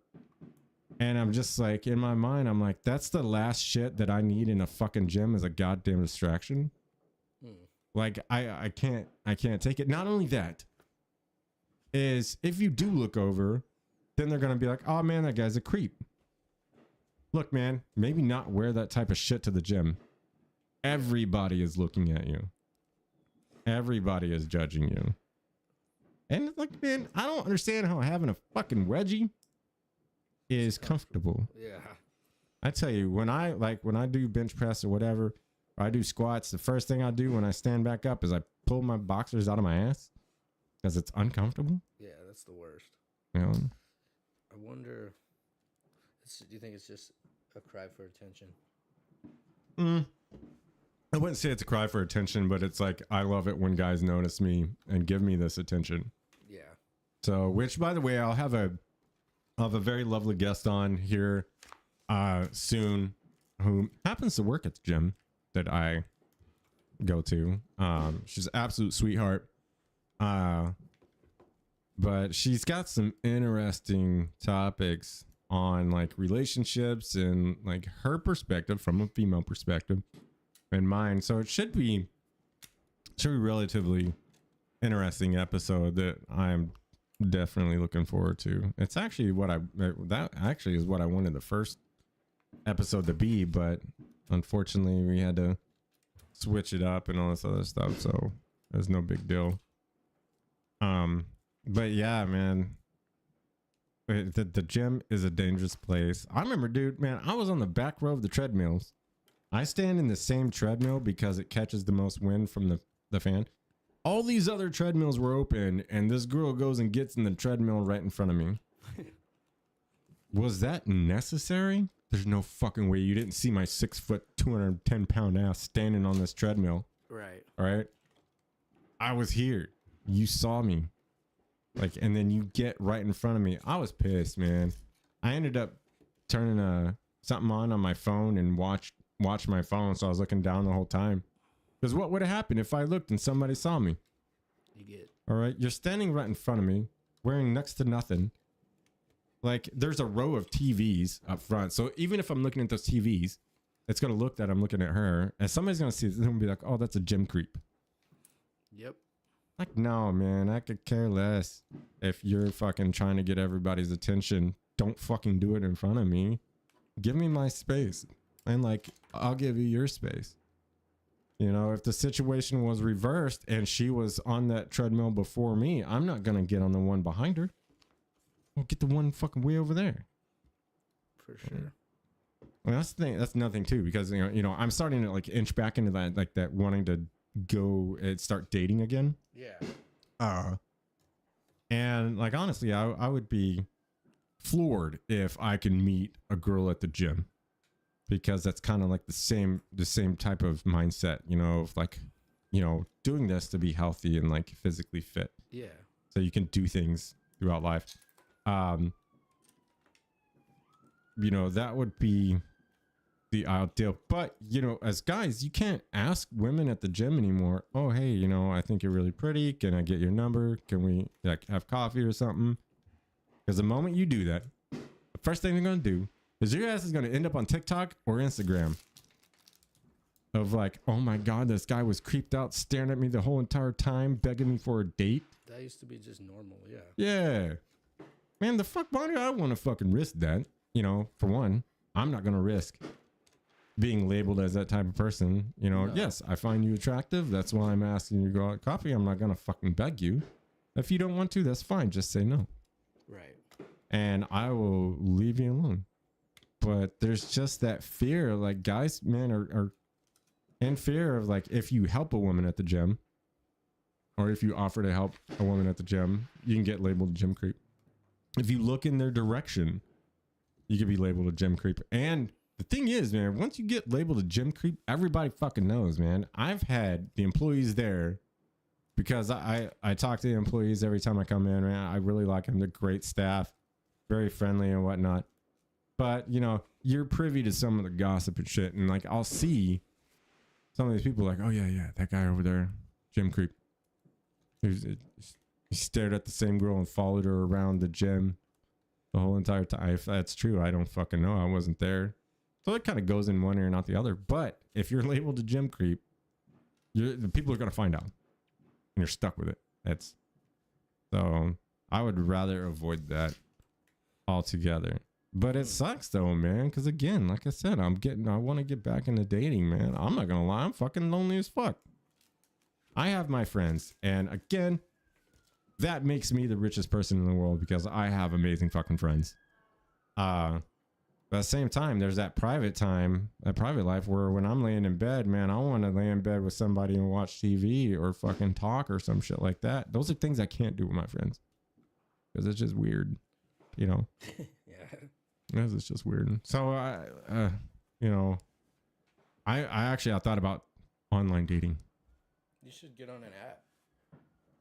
And I'm just like, in my mind, I'm like, that's the last shit that I need in a fucking gym is a goddamn distraction. Like, I can't take it. Not only that, is if you do look over, then they're going to be like, oh man, that guy's a creep. Look, man, maybe not wear that type of shit to the gym. Everybody is looking at you. Everybody is judging you. And like, man, I don't understand how having a fucking wedgie is comfortable. Yeah. I tell you, when I do bench press or whatever, or I do squats, the first thing I do when I stand back up is I pull my boxers out of my ass because it's uncomfortable. Yeah, that's the worst. I wonder, do you think it's just a cry for attention? I wouldn't say it's a cry for attention, but it's like, I love it when guys notice me and give me this attention. Yeah. So, which by the way, I'll have a very lovely guest on here soon who happens to work at the gym that I go to. She's an absolute sweetheart. But she's got some interesting topics on like relationships and like her perspective from a female perspective in mind. So it should be relatively interesting episode that I'm definitely looking forward to. It's actually that actually is what I wanted the first episode to be, but unfortunately we had to switch it up and all this other stuff, so it's no big deal. But yeah, man, the gym is a dangerous place. I remember, dude, man, I was on the back row of the treadmills. I stand in the same treadmill because it catches the most wind from the fan. All these other treadmills were open, and this girl goes and gets in the treadmill right in front of me. Was that necessary? There's no fucking way you didn't see my 6 foot, 210 pound ass standing on this treadmill. Right. All right. I was here. You saw me. Like, and then you get right in front of me. I was pissed, man. I ended up turning something on my phone and watch my phone. So I was looking down the whole time. Because what would have happened if I looked and somebody saw me? You get. All right. You're standing right in front of me, wearing next to nothing. Like, there's a row of TVs up front. So even if I'm looking at those TVs, it's going to look that I'm looking at her. And somebody's going to see it and be like, oh, that's a gym creep. Yep. Like, no, man, I could care less. If you're fucking trying to get everybody's attention, don't fucking do it in front of me. Give me my space. And, like, I'll give you your space. You know, if the situation was reversed and she was on that treadmill before me, I'm not going to get on the one behind her. I'll get the one fucking way over there. For sure. Well, that's the thing. That's another thing too, because you know, I'm starting to like inch back into that, like that wanting to go and start dating again. Yeah. And like honestly, I would be floored if I can meet a girl at the gym, because that's kind of like the same type of mindset, you know, of like, you know, doing this to be healthy and like physically fit. Yeah. So you can do things throughout life. You know, that would be the ideal. But, you know, as guys, you can't ask women at the gym anymore, oh, hey, you know, I think you're really pretty. Can I get your number? Can we like have coffee or something? Because the moment you do that, the first thing they're going to do is your ass is going to end up on TikTok or Instagram of like, oh my God, this guy was creeped out staring at me the whole entire time, begging me for a date. That used to be just normal. Yeah. Yeah. Man, the fuck, why do I want to fucking risk that? You know, for one, I'm not going to risk being labeled as that type of person. You know, yes, I find you attractive. That's why I'm asking you to go out coffee. I'm not going to fucking beg you. If you don't want to, that's fine. Just say no. Right. And I will leave you alone. But there's just that fear. Like guys, man, are in fear of like, if you help a woman at the gym, or if you offer to help a woman at the gym, you can get labeled a gym creep. If you look in their direction, you could be labeled a gym creep. And the thing is, man, once you get labeled a gym creep, everybody fucking knows, man. I've had the employees there, because I talk to the employees every time I come in, man. I really like them. They're great staff, very friendly and whatnot. But, you know, you're privy to some of the gossip and shit. And like, I'll see some of these people like, oh yeah, that guy over there, gym creep. He stared at the same girl and followed her around the gym the whole entire time. If that's true, I don't fucking know. I wasn't there. So it kind of goes in one ear, not the other. But if you're labeled a gym creep, the people are going to find out. And you're stuck with it. So I would rather avoid that altogether. But it sucks though, man. Because again, like I said, I want to get back into dating, man. I'm not going to lie. I'm fucking lonely as fuck. I have my friends. And again, that makes me the richest person in the world, because I have amazing fucking friends. But at the same time, there's that private time, that private life where when I'm laying in bed, man, I want to lay in bed with somebody and watch TV or fucking talk or some shit like that. Those are things I can't do with my friends, because it's just weird, you know? Yeah. It's just weird. So, you know, I thought about online dating. You should get on an app.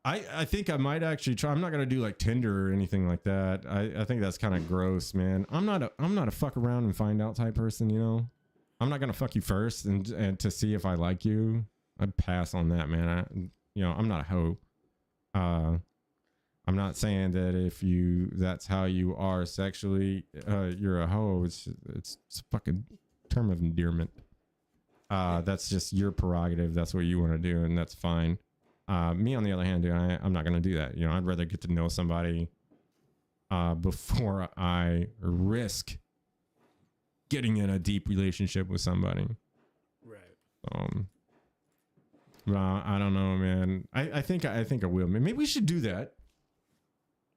I think I might actually try. I'm not gonna do like Tinder or anything like that. I think that's kind of gross, man. I'm not a fuck around and find out type person, you know. I'm not gonna fuck you first and to see if I like you. I'd pass on that, man. I'm not a hoe. I'm not saying that if that's how you are sexually, you're a hoe. It's a fucking term of endearment. That's just your prerogative. That's what you want to do, and that's fine. Me, on the other hand, dude, I'm not going to do that. You know, I'd rather get to know somebody before I risk getting in a deep relationship with somebody. Right. But I don't know, man. I think I will. Maybe we should do that.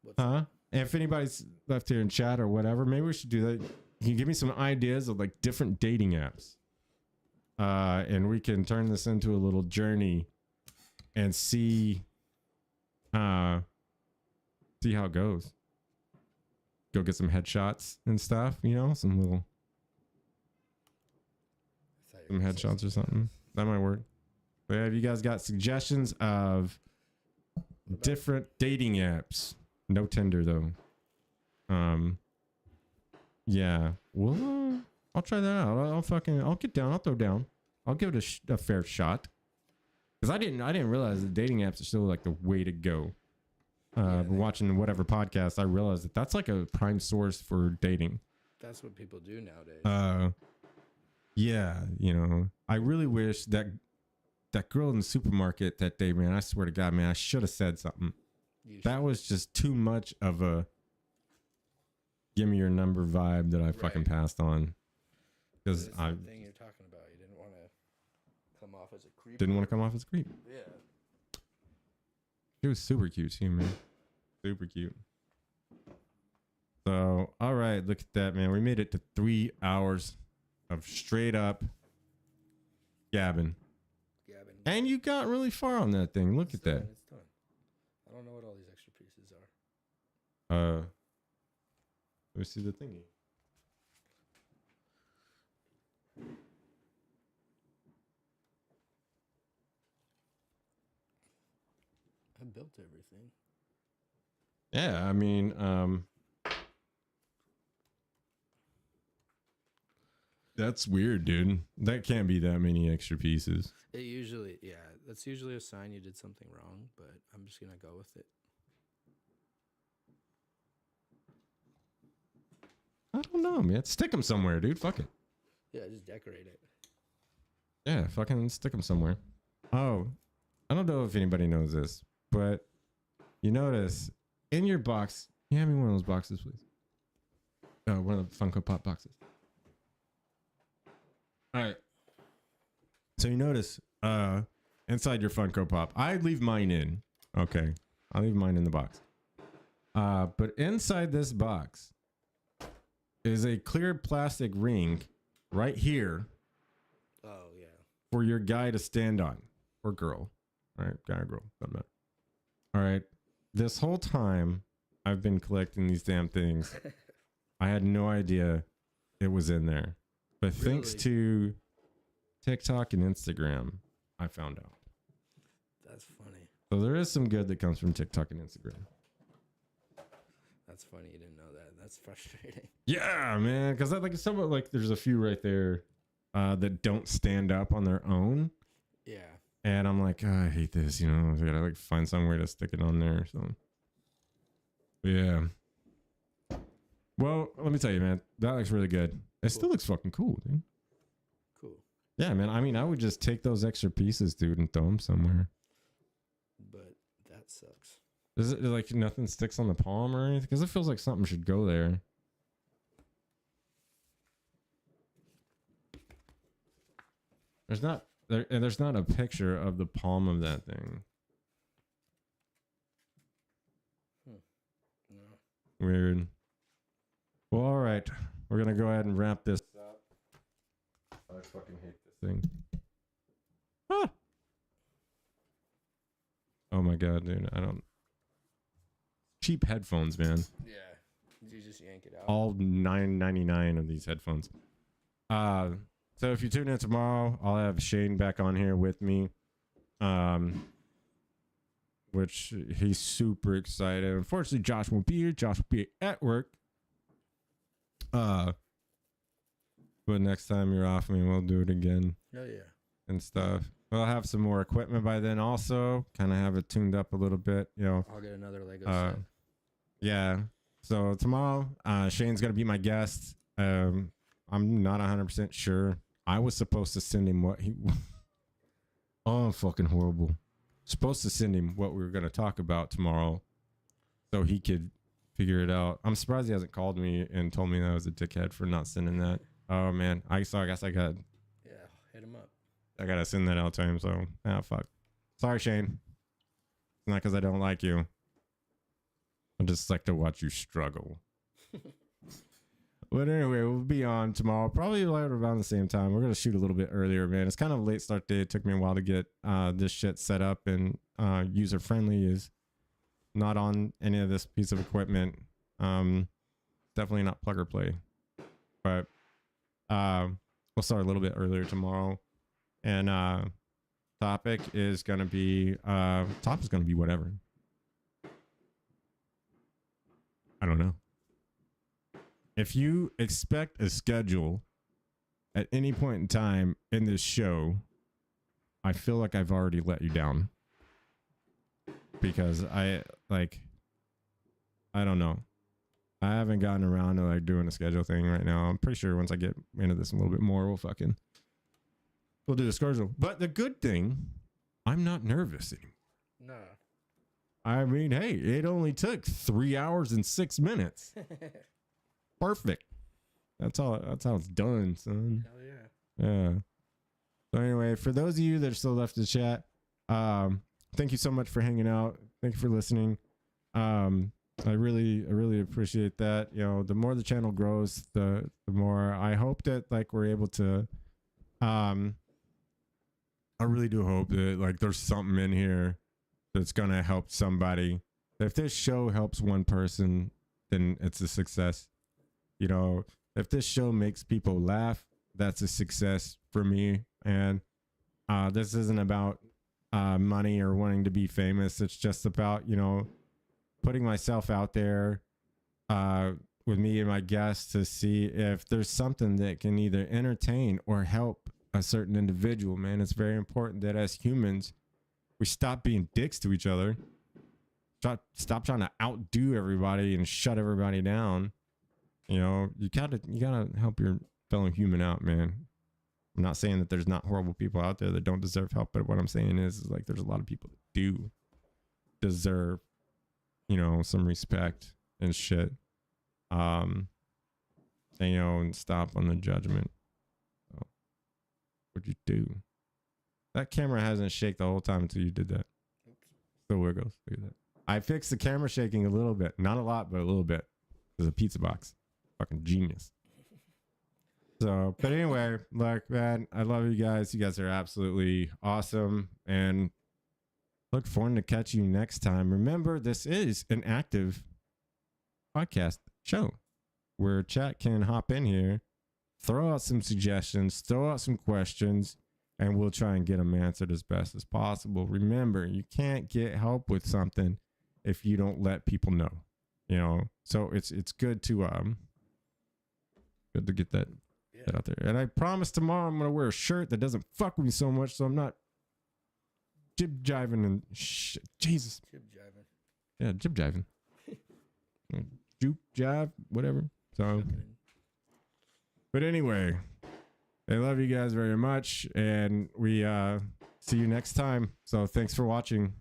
What's Huh? And if anybody's left here in chat or whatever, maybe we should do that. Can you give me some ideas of like different dating apps? And we can turn this into a little journey and see how it goes. Go get some headshots and stuff, you know, some headshots or something. That might work. But have you guys got suggestions of different dating apps? No Tinder though. Yeah. Well, I'll try that out. I'll get down. I'll throw down. I'll give it a fair shot. Because I didn't realize that dating apps are still like the way to go. Watching whatever podcast, I realized that that's like a prime source for dating. That's what people do nowadays. Yeah, you know, I really wish that girl in the supermarket that day, man, I swear to God, man, I should have said something. That was just too much of a give me your number vibe that I fucking passed on. Because I thing you're talking about, you didn't want to come off as a creep. Didn't want to come off as a creep. Yeah. She was super cute too, man. Super cute. So, all right, look at that, man. We made it to 3 hours of straight up gabbing. And you got really far on that thing. Look at that. It's done. I don't know what all these extra pieces are. Let me see the thingy. I built everything. Yeah, I mean, that's weird, dude. That can't be that many extra pieces. It usually, yeah, that's usually a sign you did something wrong, but I'm just going to go with it. I don't know, man. Stick them somewhere, dude. Fuck it. Yeah, just decorate it. Yeah, fucking stick them somewhere. Oh, I don't know if anybody knows this, but you notice in your box, you hand me one of those boxes, please. One of the Funko Pop boxes. All right. So you notice inside your Funko Pop, I leave mine in. Okay. I'll leave mine in the box. But inside this box is a clear plastic ring right here. Oh, yeah. For your guy to stand on. Or girl. All right. Guy or girl. Doesn't matter. All right. This whole time I've been collecting these damn things. I had no idea it was in there. But thanks to TikTok and Instagram, I found out. That's funny. So there is some good that comes from TikTok and Instagram. That's funny. You didn't know that. That's frustrating. Yeah, man. Because somewhat like there's a few right there that don't stand up on their own. Yeah. And I'm like, oh, I hate this. You know, I gotta like find some way to stick it on there. So yeah. Well, let me tell you, man, that looks really good. It still looks fucking cool, dude. Cool. Yeah, man. I mean, I would just take those extra pieces, dude, and throw them somewhere. But that sucks. Is it like nothing sticks on the palm or anything? Because it feels like something should go there. There's not a picture of the palm of that thing. No. Weird. Well, all right. We're going to go ahead and wrap this up. I fucking hate this thing. Ah! Oh my God, dude. I don't... Cheap headphones, man. Yeah. You just yank it out. All $9.99 of these headphones. So if you tune in tomorrow, I'll have Shane back on here with me. Which he's super excited. Unfortunately, Josh won't be here. Josh will be at work. But next time you're off, I mean, we'll do it again. Oh, yeah. And stuff. We'll have some more equipment by then also. Kind of have it tuned up a little bit, you know. I'll get another Lego set. Yeah. So tomorrow, Shane's going to be my guest. I'm not 100% sure I was supposed to send him what he. Oh, I'm fucking horrible. Supposed to send him what we were going to talk about tomorrow, so he could figure it out. I'm surprised he hasn't called me and told me that I was a dickhead for not sending that. Oh man, I guess I got. Yeah, hit him up. I gotta send that out to him. So fuck. Sorry, Shane. It's not because I don't like you. I just like to watch you struggle. But anyway, we'll be on tomorrow, probably right around the same time. We're gonna shoot a little bit earlier, man. It's kind of a late start day. It took me a while to get this shit set up and user friendly. Is not on any of this piece of equipment. Definitely not plug or play. But we'll start a little bit earlier tomorrow. And topic is gonna be whatever. I don't know. If you expect a schedule at any point in time in this show, I feel like I've already let you down. Because I don't know. I haven't gotten around to like doing a schedule thing right now. I'm pretty sure once I get into this a little bit more, we'll do the schedule. But the good thing, I'm not nervous anymore. No. I mean, hey, it only took 3 hours and 6 minutes. Perfect. That's how it's done, son. Hell yeah. Yeah. So anyway, for those of you that are still left to chat, thank you so much for hanging out. Thank you for listening. I really appreciate that. You know, the more the channel grows, the more I hope that like we're able to I really do hope that like there's something in here that's gonna help somebody. If this show helps one person, then it's a success. You know, if this show makes people laugh, that's a success for me. And this isn't about money or wanting to be famous. It's just about, you know, putting myself out there with me and my guests to see if there's something that can either entertain or help a certain individual, man. It's very important that as humans, we stop being dicks to each other. Stop trying to outdo everybody and shut everybody down. You know, you gotta help your fellow human out, man. I'm not saying that there's not horrible people out there that don't deserve help, but what I'm saying is like there's a lot of people that do deserve, you know, some respect and shit. And you know, and stop on the judgment. So, what'd you do? That camera hasn't shaken the whole time until you did that. Still wiggles. Look at that. I fixed the camera shaking a little bit, not a lot, but a little bit. There's a pizza box. Fucking genius. So, but anyway, like, man, I love you guys. You guys are absolutely awesome. And look forward to catching you next time. Remember, this is an active podcast show where chat can hop in here, throw out some suggestions, throw out some questions, and we'll try and get them answered as best as possible. Remember, you can't get help with something if you don't let people know, you know? So it's good to get that out there. And I promise tomorrow I'm going to wear a shirt that doesn't fuck with me so much so I'm not jib jiving and shit. Jesus. Jib jiving. Yeah, jib jiving. Juke jive, whatever. So, but anyway, I love you guys very much, and we see you next time. So thanks for watching.